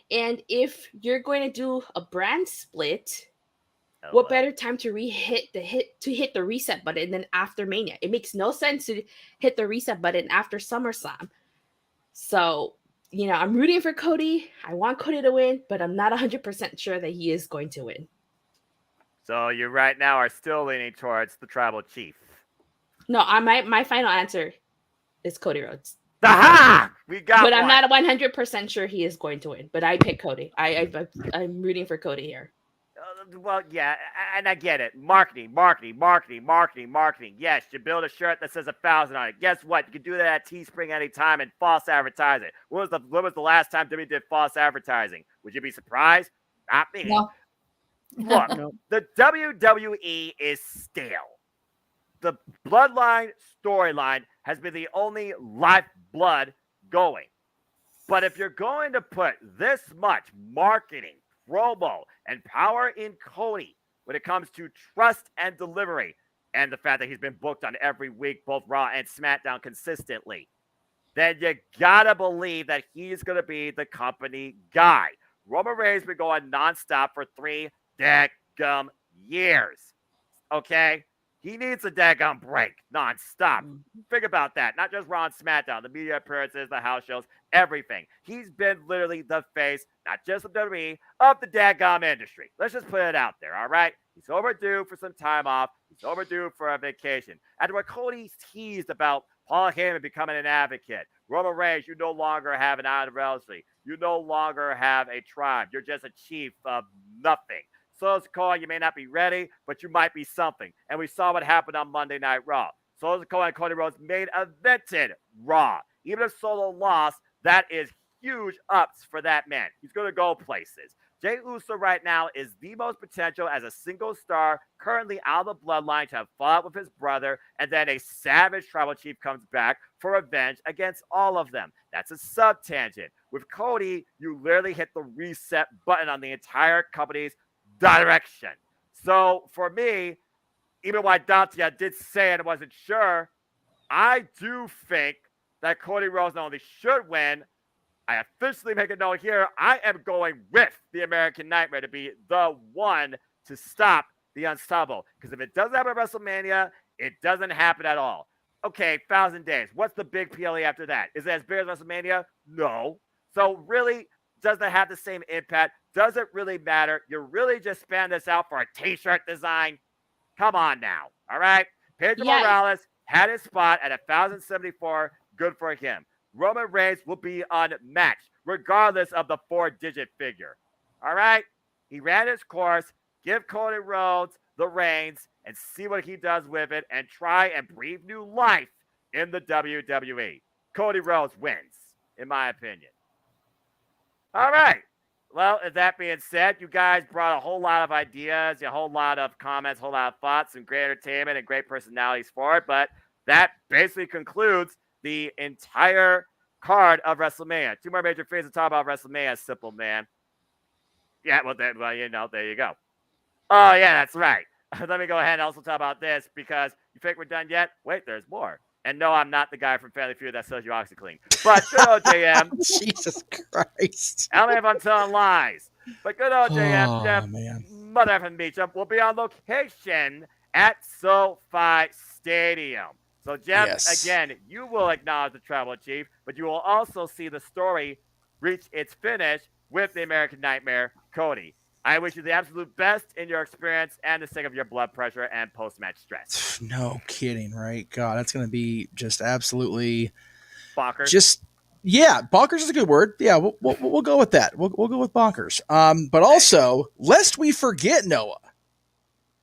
And if you're going to do a brand split, what better time to hit the reset button than after Mania? It makes no sense to hit the reset button after SummerSlam. So, I'm rooting for Cody. I want Cody to win, but I'm not 100% sure that he is going to win. So you right now are still leaning towards the Tribal Chief. No, my final answer is Cody Rhodes. Aha! We got But one. I'm not 100% sure he is going to win. But I pick Cody. I'm rooting for Cody here. Well, yeah, and I get it. Marketing. Yes, you build a shirt that says 1,000 on it. Guess what? You can do that at Teespring anytime and false advertise it. When was the last time WWE did false advertising? Would you be surprised? Not me. No. Look, the WWE is stale. The Bloodline storyline has been the only lifeblood going. But if you're going to put this much marketing, promo, and power in Cody when it comes to trust and delivery, and the fact that he's been booked on every week, both Raw and SmackDown consistently, then you gotta believe that he's gonna be the company guy. Roman Reigns been going nonstop for 3 daggum years. Okay? He needs a daggum break nonstop. Think about that. Not just Raw and SmackDown, the media appearances, the house shows, everything. He's been literally the face, not just of WWE, of the daggum industry. Let's just put it out there, all right? He's overdue for some time off. He's overdue for a vacation. After what Cody teased about Paul Heyman becoming an advocate, Roman Reigns, you no longer have an Iron Wrestling. You no longer have a tribe. You're just a chief of nothing. Solo Sikoa, you may not be ready, but you might be something. And we saw what happened on Monday Night Raw. Solo Sikoa and Cody Rhodes main evented Raw. Even if Solo lost, that is huge ups for that man. He's going to go places. Jey Uso right now is the most potential as a single star currently out of the Bloodline to have fought with his brother, and then a savage Tribal Chief comes back for revenge against all of them. That's a sub-tangent. With Cody, you literally hit the reset button on the entire company's direction. So for me, even while Dante did say it, I wasn't sure, I do think that Cody Rhodes not only should win, I officially make a note here, I am going with the American Nightmare to be the one to stop the Unstoppable. Because if it doesn't happen at WrestleMania, it doesn't happen at all. Okay, 1,000 days. What's the big PLE after that? Is it as big as WrestleMania? No. So really, does it have the same impact? Does it really matter? You really just span this out for a t-shirt design? Come on now. All right? Pedro Morales had his spot at 1,074. Good for him. Roman Reigns will be unmatched, regardless of the 4-digit figure. All right? He ran his course. Give Cody Rhodes the reins and see what he does with it and try and breathe new life in the WWE. Cody Rhodes wins, in my opinion. All right. Well, that being said, you guys brought a whole lot of ideas, a whole lot of comments, a whole lot of thoughts, some great entertainment and great personalities for it. But that basically concludes the entire card of WrestleMania. Two more major things to talk about WrestleMania. Simple, man. Yeah, well, there you go. Oh, yeah, that's right. Let me go ahead and also talk about this because you think we're done yet? Wait, there's more. And no, I'm not the guy from Family Feud that sells you OxyClean. But good old JM. Jesus Christ. I don't know if I'm telling lies. But good old JM, Jeff, man. Mother effing Beecham, will be on location at SoFi Stadium. So, Jeff, Yes. again, you will acknowledge the tribal chief, but you will also see the story reach its finish with the American Nightmare, Cody. I wish you the absolute best in your experience and the sake of your blood pressure and post-match stress. No kidding, right? God, that's going to be just absolutely Bonkers. Yeah, bonkers is a good word. Yeah, we'll go with that. We'll go with bonkers. But also, lest we forget, Noah.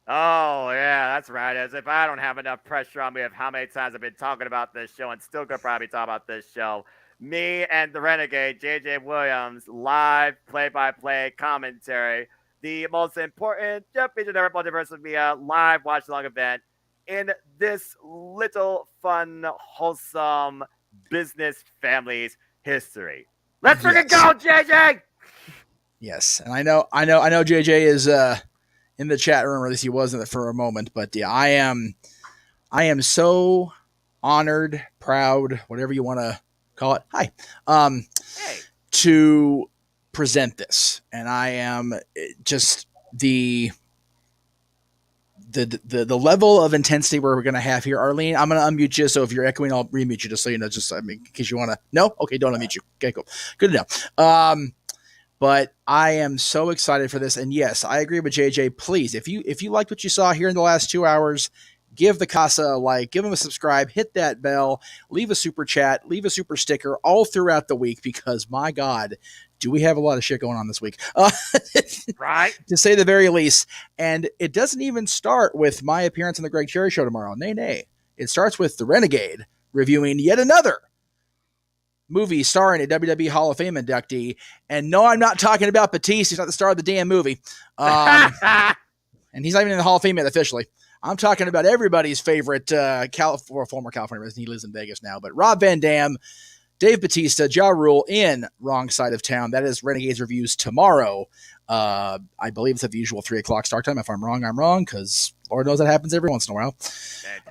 Oh, yeah, that's right. As if I don't have enough pressure on me of how many times I've been talking about this show and still could probably talk about this show. Me and the Renegade, JJ Williams, live play-by-play commentary. The most important Jeff Beecham Multiverse of Media live watch-along event in this little fun, wholesome business family's history. Let's freaking go, JJ! Yes, and I know JJ is in the chat room, or at least he wasn't for a moment. But yeah, I am so honored, proud, whatever you want to call it. Hi, Hey. to present this, and I am just the level of intensity we're going to have here. Arlene, I'm going to unmute you, so if you're echoing, I'll remute you just so you know. Just in case you want to. No, okay, don't unmute you. Okay, cool, good to know. But I am so excited for this, and yes, I agree with JJ. Please, if you liked what you saw here in the last 2 hours, give the Casa a like, give them a subscribe, hit that bell, leave a super chat, leave a super sticker all throughout the week, because my God, do we have a lot of shit going on this week. Right? To say the very least. And it doesn't even start with my appearance on the Greg Cherry Show tomorrow. Nay. It starts with the Renegade reviewing yet another movie starring a WWE Hall of Fame inductee. And no, I'm not talking about Batista. He's not the star of the damn movie. And he's not even in the Hall of Fame yet officially. I'm talking about everybody's favorite former California resident. He lives in Vegas now. But Rob Van Dam, Dave Batista, Ja Rule in Wrong Side of Town. That is Renegades Reviews tomorrow. I believe it's at the usual 3 o'clock start time. If I'm wrong, I'm wrong, because Lord knows that happens every once in a while.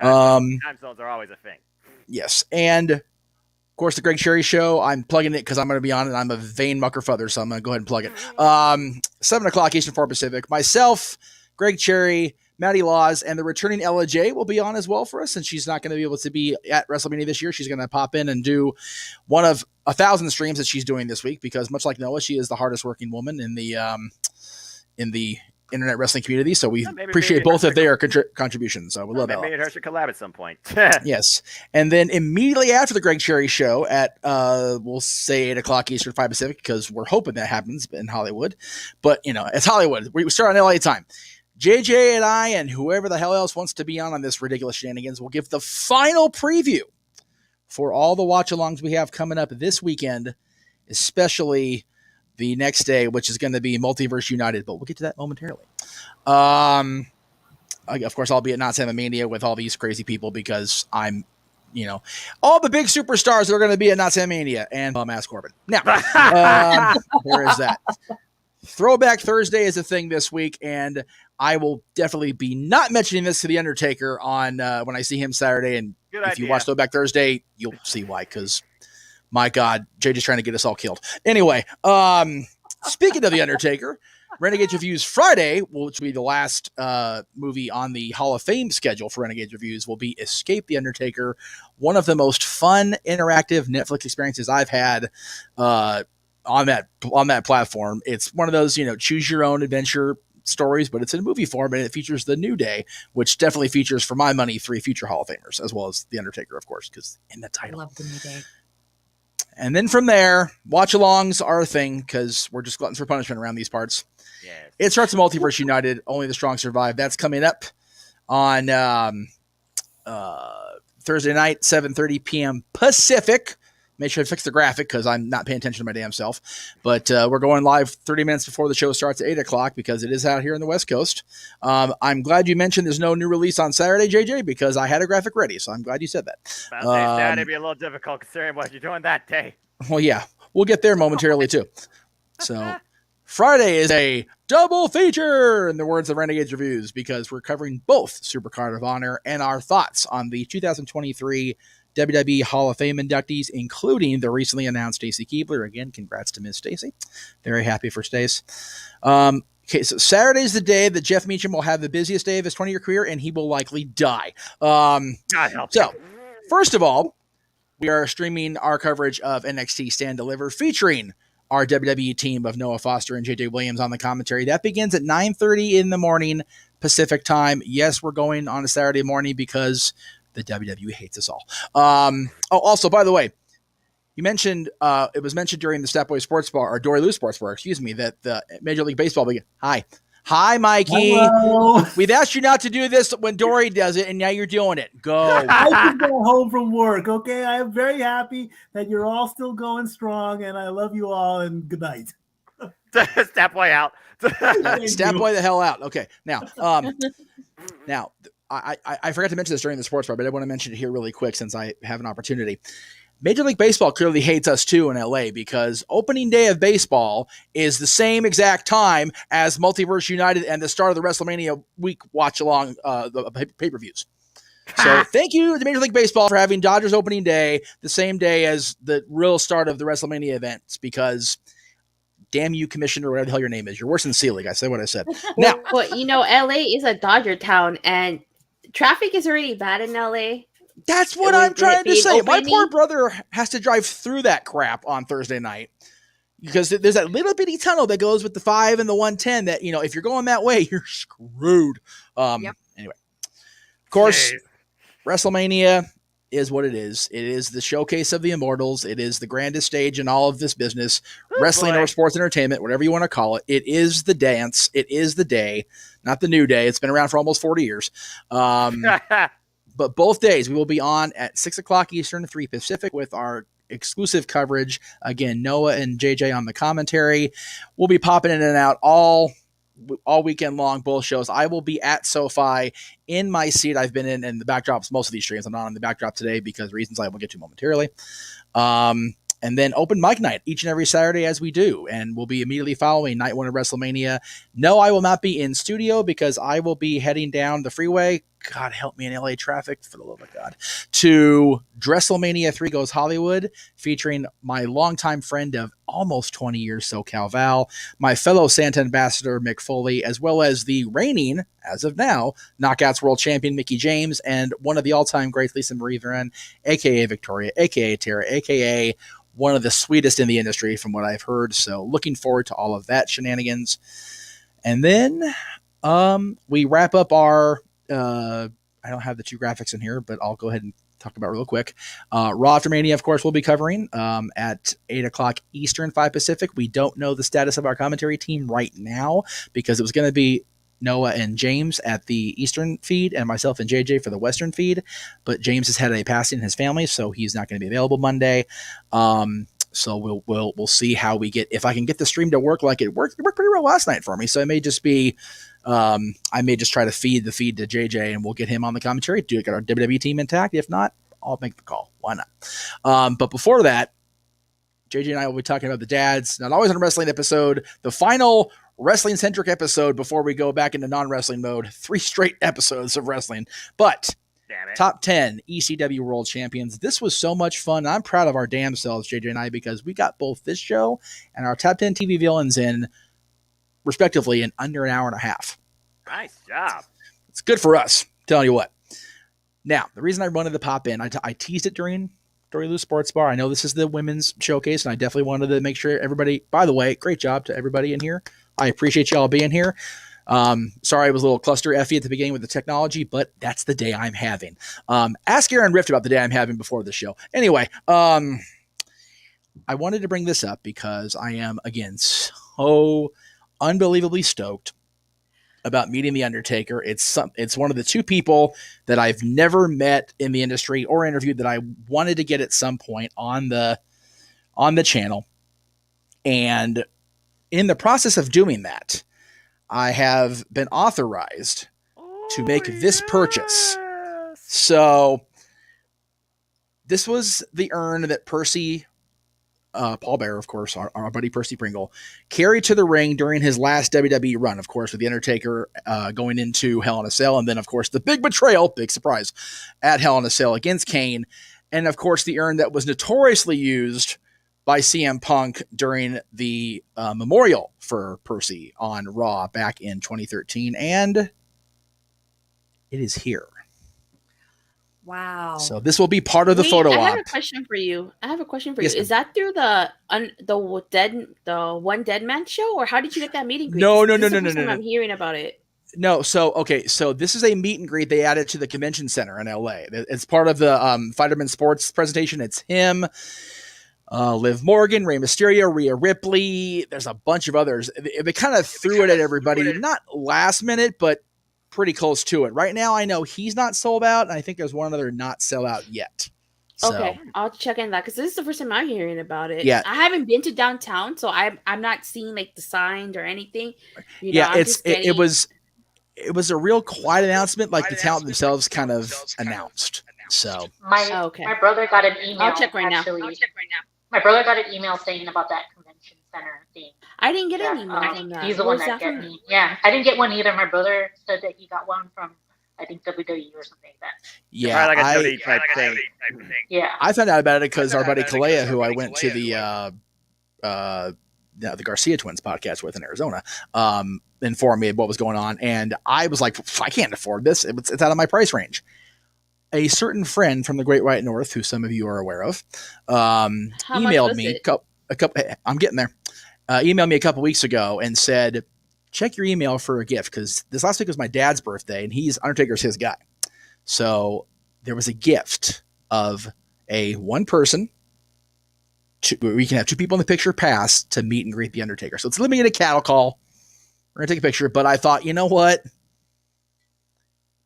Time zones are always a thing. Yes. And of course, the Greg Cherry Show, I'm plugging it because I'm going to be on it. I'm a vain muckerfuther, so I'm going to go ahead and plug it. 7 o'clock Eastern, 4 Pacific. Myself, Greg Cherry, Maddie Laws, and the returning Ella J will be on as well for us, and she's not going to be able to be at WrestleMania this year. She's going to pop in and do one of 1,000 streams that she's doing this week, because much like Noah, she is the hardest working woman in the internet wrestling community. So we appreciate both of their contributions. So we love that. Maybe her should collab at some point. Yes. And then immediately after the Greg Cherry Show at, we'll say 8 o'clock Eastern, 5 Pacific, because we're hoping that happens in Hollywood. But, it's Hollywood. We start on LA time. JJ and I and whoever the hell else wants to be on this ridiculous shenanigans will give the final preview for all the watch-alongs we have coming up this weekend, especially the next day, which is going to be Multiverse United, but we'll get to that momentarily. Of course, I'll be at Not Salmon Mania with all these crazy people, because I'm, all the big superstars that are going to be at Not Salmon Mania and Mass Corbin. Now, there is that. Throwback Thursday is a thing this week, and I will definitely be not mentioning this to The Undertaker on when I see him Saturday. And if you watch Throwback Thursday, you'll see why, because my God, JJ's trying to get us all killed. Anyway, speaking of The Undertaker, Renegades Reviews Friday, which will be the last movie on the Hall of Fame schedule for Renegades Reviews, will be Escape the Undertaker, one of the most fun, interactive Netflix experiences I've had on that platform. It's one of those, choose your own adventure stories, but it's in movie form, and it features The New Day, which definitely features, for my money, 3 future Hall of Famers, as well as The Undertaker, of course, because in the title. I love The New Day. And then from there, watch-alongs are a thing, because we're just gluttons for punishment around these parts. Yes. It starts with Multiverse United, Only the Strong Survive. That's coming up on Thursday night, 7:30 p.m. Pacific. Make sure to fix the graphic because I'm not paying attention to my damn self. But we're going live 30 minutes before the show starts at 8 o'clock because it is out here in the West Coast. I'm glad you mentioned there's no new release on Saturday, JJ, because I had a graphic ready. So I'm glad you said that. Saturday be a little difficult considering what you're doing that day. Well, yeah, we'll get there momentarily too. So Friday is a double feature in the words of Renegades Reviews because we're covering both Supercard of Honor and our thoughts on the 2023 WWE Hall of Fame inductees, including the recently announced Stacy Keibler. Again, congrats to Miss Stacy. Very happy for Stace. Okay, so Saturday's the day that Jeff Meacham will have the busiest day of his 20-year career, and he will likely die. God help So, you. first of all, we are streaming our coverage of NXT Stand Deliver featuring our WWE team of Noah Foster and JJ Williams on the commentary. That begins at 9:30 in the morning Pacific time. Yes, we're going on a Saturday morning because the WWE hates us all. Also, by the way, you mentioned, it was mentioned during the Stepboy Sports Bar, or Dory Lou Sports Bar, excuse me, that the Major League Baseball began. Hi, Mikey. Hello. We've asked you not to do this when Dory does it, and now you're doing it. Go. I can go home from work, okay? I am very happy that you're all still going strong, and I love you all, and good night. Step way out. Step boy the hell out. Okay. Now, I forgot to mention this during the sports bar, but I want to mention it here really quick since I have an opportunity. Major League Baseball clearly hates us too in LA because opening day of baseball is the same exact time as Multiverse United and the start of the WrestleMania week watch along the pay-per-views. So thank you to Major League Baseball for having Dodgers opening day the same day as the real start of the WrestleMania events because damn you, Commissioner, whatever the hell your name is. You're worse than Selig. I say what I said. Now, well, LA is a Dodger town, and traffic is already bad in LA. That's what I'm trying to say. My poor brother has to drive through that crap on Thursday night because there's that little bitty tunnel that goes with the 5 and the 110 that, if you're going that way, you're screwed. Anyway, of course, WrestleMania is what it is. It is the showcase of the Immortals. It is the grandest stage in all of this business, wrestling or sports entertainment, whatever you want to call it. It is the dance. It is the day, not the new day. It's been around for almost 40 years. But both days we will be on at 6 o'clock Eastern, 3 Pacific with our exclusive coverage. Again, Noah and JJ on the commentary. We'll be popping in and out all weekend long, both shows. I will be at SoFi in my seat I've been in the backdrops most of these streams. I'm not on the backdrop today because reasons I will get to momentarily. And then open mic night each and every Saturday as we do. And we'll be immediately following night 1 of WrestleMania. No, I will not be in studio because I will be heading down the freeway. God help me in LA traffic, for the love of God, to WrestleMania 3 Goes Hollywood, featuring my longtime friend of almost 20 years, SoCal Val, my fellow Santa ambassador, Mick Foley, as well as the reigning, as of now, Knockouts World Champion, Mickey James, and one of the all-time greats, Lisa Marie Varon, a.k.a. Victoria, a.k.a. Tara, a.k.a. one of the sweetest in the industry from what I've heard. So looking forward to all of that shenanigans. And then we wrap up our I don't have the 2 graphics in here, but I'll go ahead and talk about real quick. Raw After Mania, of course, we'll be covering at 8 o'clock Eastern, 5 Pacific. We don't know the status of our commentary team right now because it was going to be Noah and James at the Eastern feed and myself and JJ for the Western feed. But James has had a passing in his family, so he's not going to be available Monday. So we'll see how we get, if I can get the stream to work like it worked. It worked pretty well last night for me. So it may just be, I may just try to feed the feed to JJ and we'll get him on the commentary. Do get our WWE team intact. If not, I'll make the call. Why not? But before that, JJ and I will be talking about the dads, not always on a wrestling episode, the final wrestling centric episode before we go back into non-wrestling mode. 3 straight episodes of wrestling, but top 10 ECW world champions. This was so much fun. I'm proud of our damn selves, JJ and I, because we got both this show and our top 10 TV villains in respectively in under an hour and a half. Nice job. It's good for us. Telling you what. Now, the reason I wanted to pop in, I teased it during Dory Lou Sports Bar. I know this is the women's showcase, and I definitely wanted to make sure everybody, by the way, great job to everybody in here. I appreciate you all being here. Sorry, I was a little cluster effy at the beginning with the technology, but that's the day I'm having. Ask Aaron Rift about the day I'm having before the show. Anyway, I wanted to bring this up because I am, again, so unbelievably stoked about meeting the Undertaker. It's one of the two people that I've never met in the industry or interviewed that I wanted to get at some point on the channel. And in the process of doing that, I have been authorized to make this purchase. So this was the urn that Percy, Paul Bearer, of course, our buddy Percy Pringle, carried to the ring during his last WWE run, of course, with The Undertaker going into Hell in a Cell. And then, of course, the big betrayal, big surprise, at Hell in a Cell against Kane. And, of course, the urn that was notoriously used by CM Punk during the memorial for Percy on Raw back in 2013. And it is here. Wow. So this will be part of the photo op. I have a question for you. Yes, Is that through the One Dead Man show, or how did you get that meet and greet? No. I'm hearing about it. No, so this is a meet and greet they added to the convention center in LA. It's part of the Fighterman Sports presentation. It's him, Liv Morgan, Rey Mysterio, Rhea Ripley. There's a bunch of others. They kind of threw it at everybody, not last minute, but pretty close to it. Right now, I know he's not sold out, and I think there's one other not sell out yet. So, okay, I'll check in that because this is the first time I'm hearing about it. Yeah, I haven't been to downtown, so I'm not seeing like the signs or anything. It was a real quiet announcement, like the talent themselves kind of announced. So my brother got an email. I'll check right now. My brother got an email saying about that convention center thing. I didn't get an email from that. He's the one that got me. Yeah, I didn't get one either. My brother said that he got one from, I think, WWE or something like that. Yeah, like a dirty type thing. Yeah, I found out about it because our buddy Kalea, who I went to the Garcia Twins podcast with in Arizona, informed me of what was going on, and I was like, I can't afford this. It's out of my price range. A certain friend from the Great White North, who some of you are aware of, emailed me a couple. I'm getting there. Emailed me a couple weeks ago and said, check your email for a gift, because this last week was my dad's birthday, and Undertaker's his guy. So there was a gift of a one person. We can have two people in the picture pass to meet and greet the Undertaker. So it's limited cattle call. We're going to take a picture, but I thought, you know what?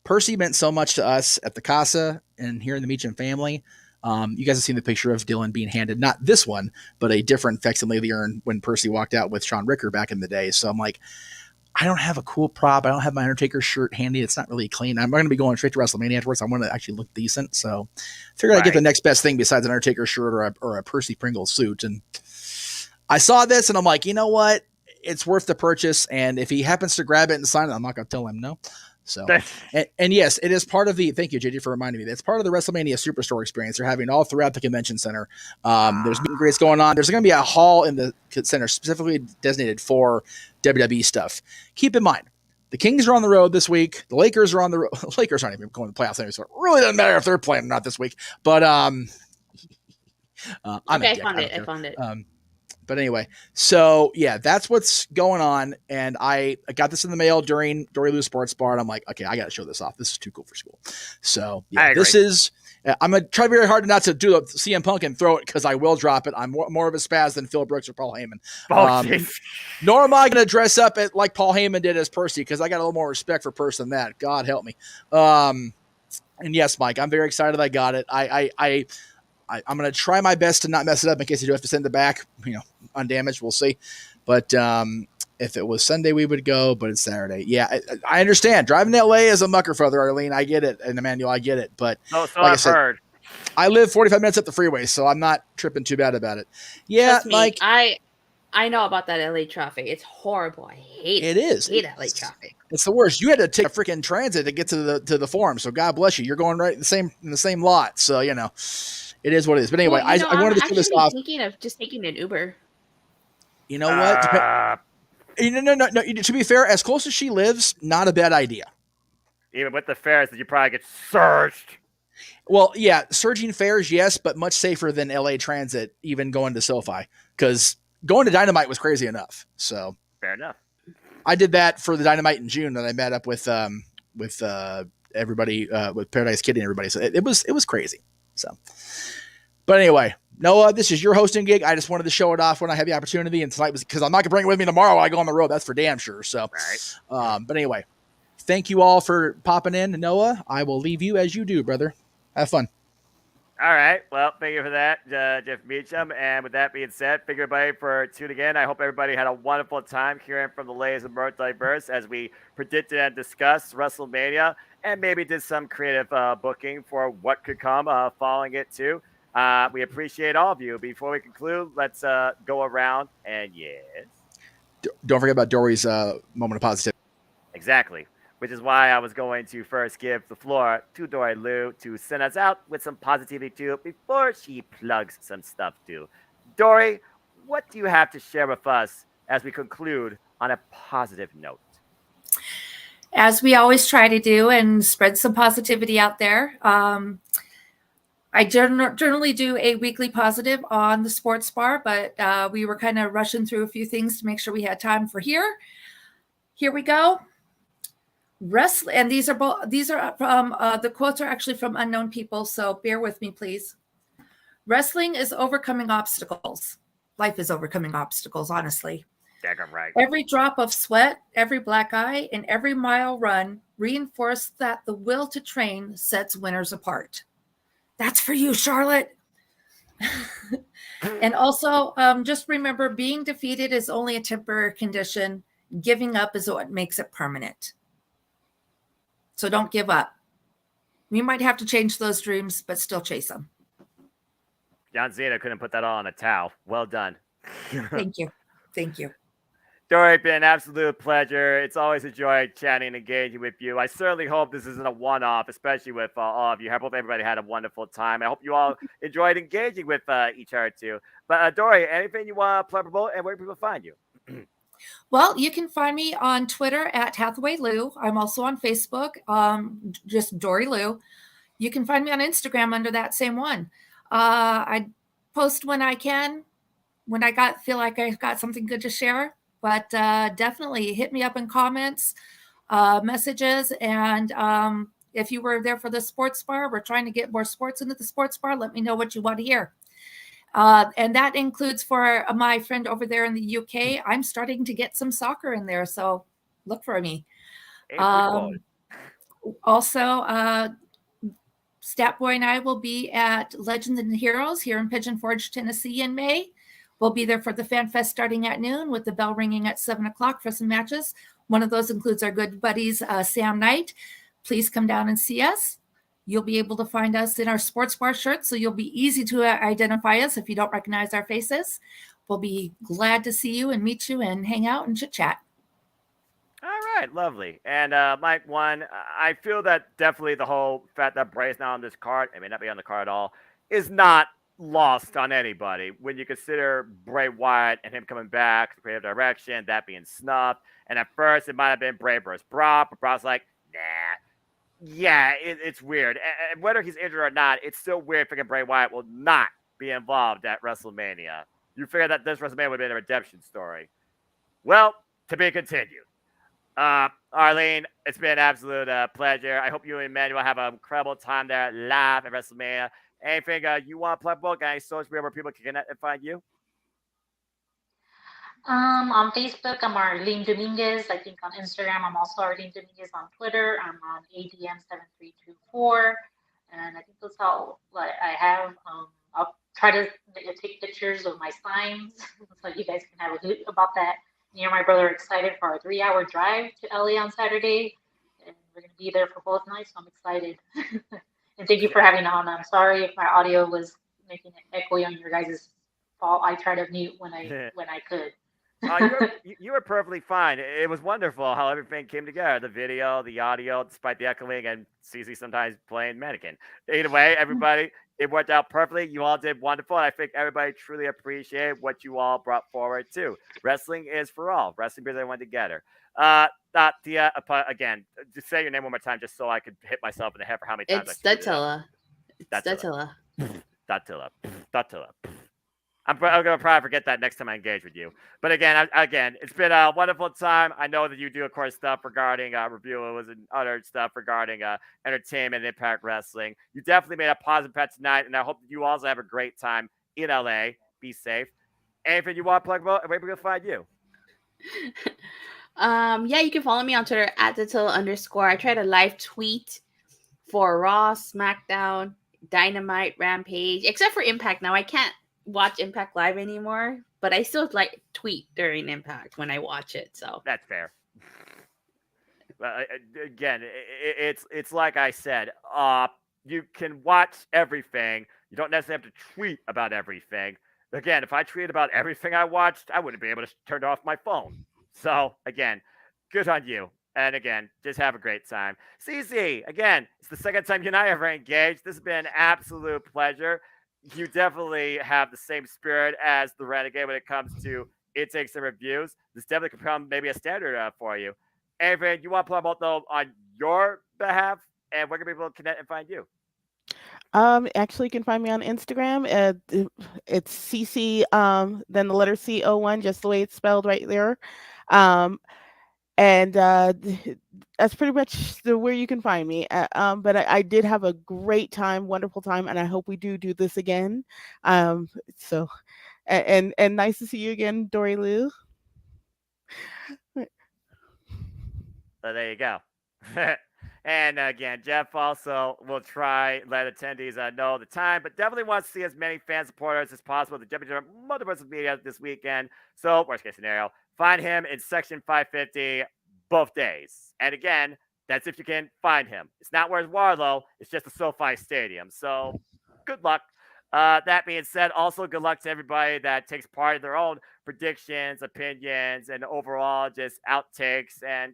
Percy meant so much to us at the Casa and here in the Meacham family. You guys have seen the picture of Dylan being handed, not this one, but a different facsimile of the urn when Percy walked out with Sean Ricker back in the day. So I'm like, I don't have a cool prop. I don't have my Undertaker shirt handy. It's not really clean. I'm going to be going straight to WrestleMania afterwards. I want to actually look decent. So I figured I'd get the next best thing besides an Undertaker shirt or a Percy Pringle suit. And I saw this and I'm like, you know what? It's worth the purchase. And if he happens to grab it and sign it, I'm not going to tell him no. So, and yes, it is part of thank you, JJ, for reminding me. It's part of the WrestleMania Superstore experience they're having all throughout the convention center. There's meet and greets going on. There's going to be a hall in the center specifically designated for WWE stuff. Keep in mind, the Kings are on the road this week. The Lakers are on the road. Lakers aren't even going to the playoffs anyway, so it really doesn't matter if they're playing or not this week. But I found it. But anyway, so yeah, that's what's going on. And I got this in the mail during Dory Lou Sports Bar. And I'm like, okay, I got to show this off. This is too cool for school. So yeah, I'm going to try very hard not to do the CM Punk and throw it, because I will drop it. I'm more of a spaz than Phil Brooks or Paul Heyman. Nor am I going to dress up like Paul Heyman did as Percy, because I got a little more respect for Percy than that. God help me. And yes, Mike, I'm very excited I got it. I'm going to try my best to not mess it up in case I do have to send it back, undamaged. We'll see. But if it was Sunday, we would go, but it's Saturday. Yeah, I understand. Driving to LA is a mucker for other Arlene. I get it. And Emmanuel, I get it. But like I've heard. I live 45 minutes up the freeway, so I'm not tripping too bad about it. Yeah, trust me, Mike. I know about that LA traffic. It's horrible. I hate it. It is. I hate LA traffic. It's the worst. You had to take a freaking transit to get to the forum. So God bless you. You're going right in the same lot. So it is what it is. But anyway, I wanted to show this off. I'm thinking of just taking an Uber. You know what? No. To be fair, as close as she lives, not a bad idea. Even with the fares, that you probably get surged. Well, yeah, surging fares, yes, but much safer than LA Transit, even going to SoFi, because going to Dynamite was crazy enough. So fair enough. I did that for the Dynamite in June, and I met up with everybody, with Paradise Kitty and everybody. So it was crazy. So, but anyway, Noah, this is your hosting gig. I just wanted to show it off when I had the opportunity, and tonight was because I'm not gonna bring it with me tomorrow when I go on the road. That's for damn sure. So, but anyway, thank you all for popping in, Noah. I will leave you as you do, brother. Have fun. All right. Well, thank you for that, Jeff Meacham. And with that being said, thank you everybody for tuning in. I hope everybody had a wonderful time hearing from the ladies of Multiverse as we predicted and discussed WrestleMania and maybe did some creative booking for what could come following it too. We appreciate all of you. Before we conclude, let's go around and yes. Don't forget about Dory's moment of positivity. Exactly. Which is why I was going to first give the floor to Dory Lou to send us out with some positivity too before she plugs some stuff too. Dory, what do you have to share with us as we conclude on a positive note? As we always try to do and spread some positivity out there. I generally do a weekly positive on the sports bar, but we were kind of rushing through a few things to make sure we had time for here. Here we go. Wrestling, and these are from the quotes are actually from unknown people, so bear with me, please. Wrestling is overcoming obstacles. Life is overcoming obstacles, honestly. Right. Every drop of sweat, every black eye, and every mile run reinforce that the will to train sets winners apart. That's for you, Charlotte. And also, just remember, being defeated is only a temporary condition. Giving up is what makes it permanent. So don't give up. You might have to change those dreams, but still chase them. John Cena couldn't put that all on a towel. Well done. Thank you. Thank you. Dory, it's been an absolute pleasure. It's always a joy chatting and engaging with you. I certainly hope this isn't a one-off, especially with all of you. I hope everybody had a wonderful time. I hope you all enjoyed engaging with each other too. But Dory, anything you want to plug about and where can people find you? Well, you can find me on Twitter at Hathaway Lou. I'm also on Facebook, just Dory Lou. You can find me on Instagram under that same one. I post when I can, when I feel like I got something good to share. But definitely hit me up in comments, messages, and if you were there for the sports bar, we're trying to get more sports into the sports bar. Let me know what you want to hear. And that includes for my friend over there in the UK. I'm starting to get some soccer in there, so look for me. Also, Statboy and I will be at Legends and Heroes here in Pigeon Forge, Tennessee in May. We'll be there for the Fan Fest starting at noon with the bell ringing at 7 o'clock for some matches. One of those includes our good buddies, Sam Knight. Please come down and see us. You'll be able to find us in our sports bar shirts, so you'll be easy to identify us if you don't recognize our faces. We'll be glad to see you and meet you and hang out and chit-chat. All right, lovely. And Mike, I feel that definitely the whole fact that Bray's not on this card, it may not be on the card at all, is not lost on anybody when you consider Bray Wyatt and him coming back, the creative direction, that being snubbed. And at first, it might have been Bray versus Brock, but Brock's like, nah. Yeah, it's weird. And whether he's injured or not, it's still weird thinking Bray Wyatt will not be involved at WrestleMania. You figure that this WrestleMania would have been a redemption story. Well, to be continued. Arlene, it's been an absolute pleasure. I hope you and Emmanuel have an incredible time there live at WrestleMania. Anything you want to plug book? Any social media where people can connect and find you? On Facebook, I'm Arlene Dominguez. I think on Instagram, I'm also Arlene Dominguez. On Twitter, I'm on ADM7324. And I think that's all I have. I'll try to take pictures of my signs so you guys can have a hoot about that. Me and my brother are excited for our 3-hour drive to LA on Saturday. And we're going to be there for both nights, so I'm excited. And thank you for having me on. I'm sorry if my audio was making it echoey on your guys' fault. I try to mute when I could. You were perfectly fine. It was wonderful how everything came together. The video, the audio, despite the echoing, and Cece sometimes playing mannequin. Either way, everybody, it worked out perfectly. You all did wonderful. And I think everybody truly appreciated what you all brought forward, too. Wrestling is for all. Wrestling brings everyone together. Again, just say your name one more time just so I could hit myself in the head for how many times it's Datilla. Datilla. I'm going to probably forget that next time I engage with you. But again, it's been a wonderful time. I know that you do, of course, stuff regarding reviews and other stuff regarding entertainment and Impact Wrestling. You definitely made a positive impact tonight, and I hope that you also have a great time in LA. Be safe. Anything you want to plug about, where we can find you? Yeah, you can follow me on Twitter at @Attila_. I try to live tweet for Raw, SmackDown, Dynamite, Rampage, except for Impact. Now I can't watch Impact live anymore, but I still like tweet during Impact when I watch it. So That's fair. Again, it's like I said. You can watch everything. You don't necessarily have to tweet about everything. Again, if I tweeted about everything I watched, I wouldn't be able to turn off my phone. So again, good on you. And again, just have a great time. CC, again, it's the second time you and I ever engaged. This has been an absolute pleasure. You definitely have the same spirit as the Renegade when it comes to intakes and reviews. This definitely could become maybe a standard for you. Avery, you want to plug about though on your behalf, and where can people connect and find you? Actually, you can find me on Instagram. It's CC, then the letter C01, just the way it's spelled right there. And that's pretty much where you can find me. But I did have a great time, wonderful time, and I hope we do this again. So, and nice to see you again, Dory Lou. So there you go. And again, Jeff also will try let attendees know the time, but definitely wants to see as many fan supporters as possible. The JMN Multiverse of Media this weekend. So worst case scenario, find him in section 550 both days. And again, that's if you can find him. It's not where's Warlow. It's just the SoFi Stadium. So good luck. That being said, also good luck to everybody that takes part in their own predictions, opinions, and overall just outtakes and,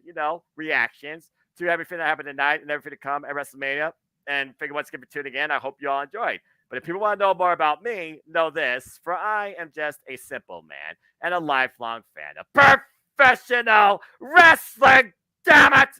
reactions to everything that happened tonight and everything to come at WrestleMania. And figure once again for tuning in. I hope you all enjoyed. But if people want to know more about me, know this, for I am just a simple man and a lifelong fan of professional wrestling. Damn it!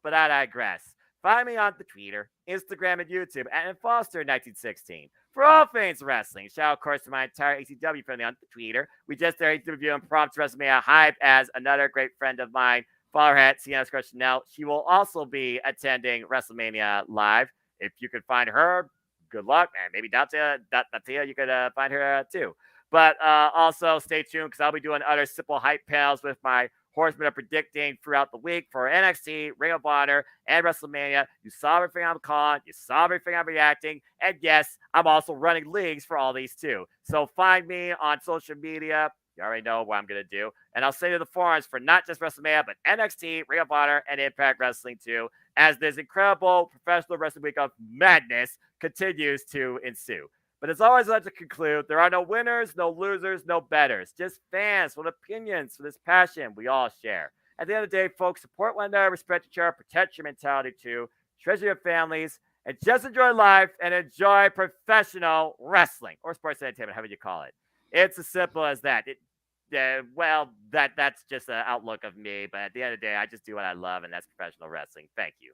But I digress. Find me on the Twitter, Instagram, and YouTube at Foster1916 for all things wrestling. Shout out, of course, to my entire ACW family on the Twitter. We just started to review and prompt WrestleMania hype as another great friend of mine, follow her at Sienna Chanel. She will also be attending WrestleMania live. If you could find her, good luck. And maybe Datia, you could find her too. But also stay tuned because I'll be doing other simple hype panels with my horsemen are predicting throughout the week for NXT, Ring of Honor, and WrestleMania. You saw everything I'm calling. You saw everything I'm reacting. And yes, I'm also running leagues for all these too. So find me on social media. You already know what I'm going to do. And I'll send you the forums for not just WrestleMania, but NXT, Ring of Honor, and Impact Wrestling too, as this incredible professional wrestling week of madness continues to ensue. But as always, I'd like to conclude, there are no winners, no losers, no betters. Just fans with opinions for this passion we all share. At the end of the day, folks, support one another, respect each other, protect your mentality too, treasure your families, and just enjoy life and enjoy professional wrestling or sports entertainment, however you call it. It's as simple as that. That's just an outlook of me. But at the end of the day, I just do what I love, and that's professional wrestling. Thank you.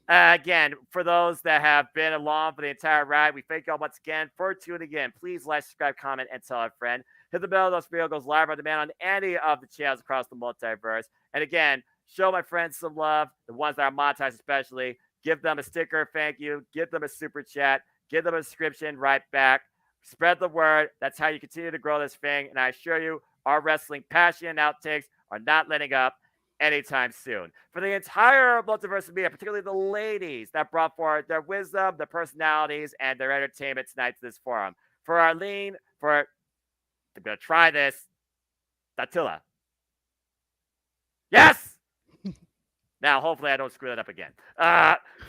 Again, for those that have been along for the entire ride, we thank y'all once again for tuning in. Please like, subscribe, comment, and tell a friend. Hit the bell. Those video goes live on demand on any of the channels across the multiverse. And again, show my friends some love, the ones that are monetized especially. Give them a sticker, thank you. Give them a super chat. Give them a subscription right back. Spread the word. That's how you continue to grow this thing. And I assure you, our wrestling passion and outtakes are not letting up anytime soon. For the entire Multiverse of Media, particularly the ladies that brought forward their wisdom, their personalities, and their entertainment tonight to this forum. For Arlene, I'm going to try this, Attila. Yes! Now, hopefully I don't screw that up again.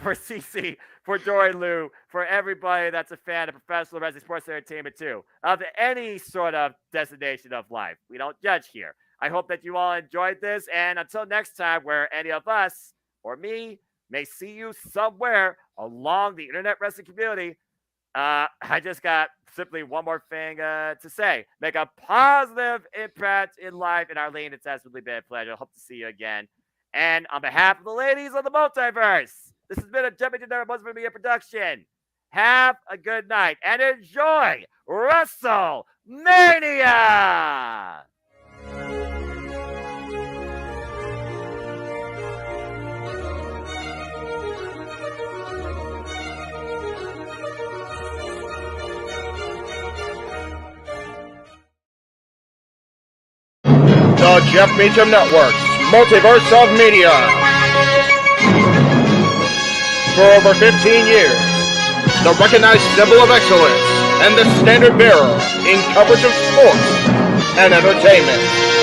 For CC, for Dory Lou, for everybody that's a fan of professional wrestling sports entertainment too, of any sort of destination of life. We don't judge here. I hope that you all enjoyed this. And until next time, where any of us or me may see you somewhere along the internet wrestling community, I just got simply one more thing to say. Make a positive impact in life. And Arlene, it's absolutely been a pleasure. Hope to see you again. And on behalf of the ladies of the multiverse, this has been a JMN Multiverse Media production. Have a good night and enjoy WrestleMania! Jeff Meacham Network's Multiverse of Media. For over 15 years, the recognized symbol of excellence and the standard bearer in coverage of sports and entertainment.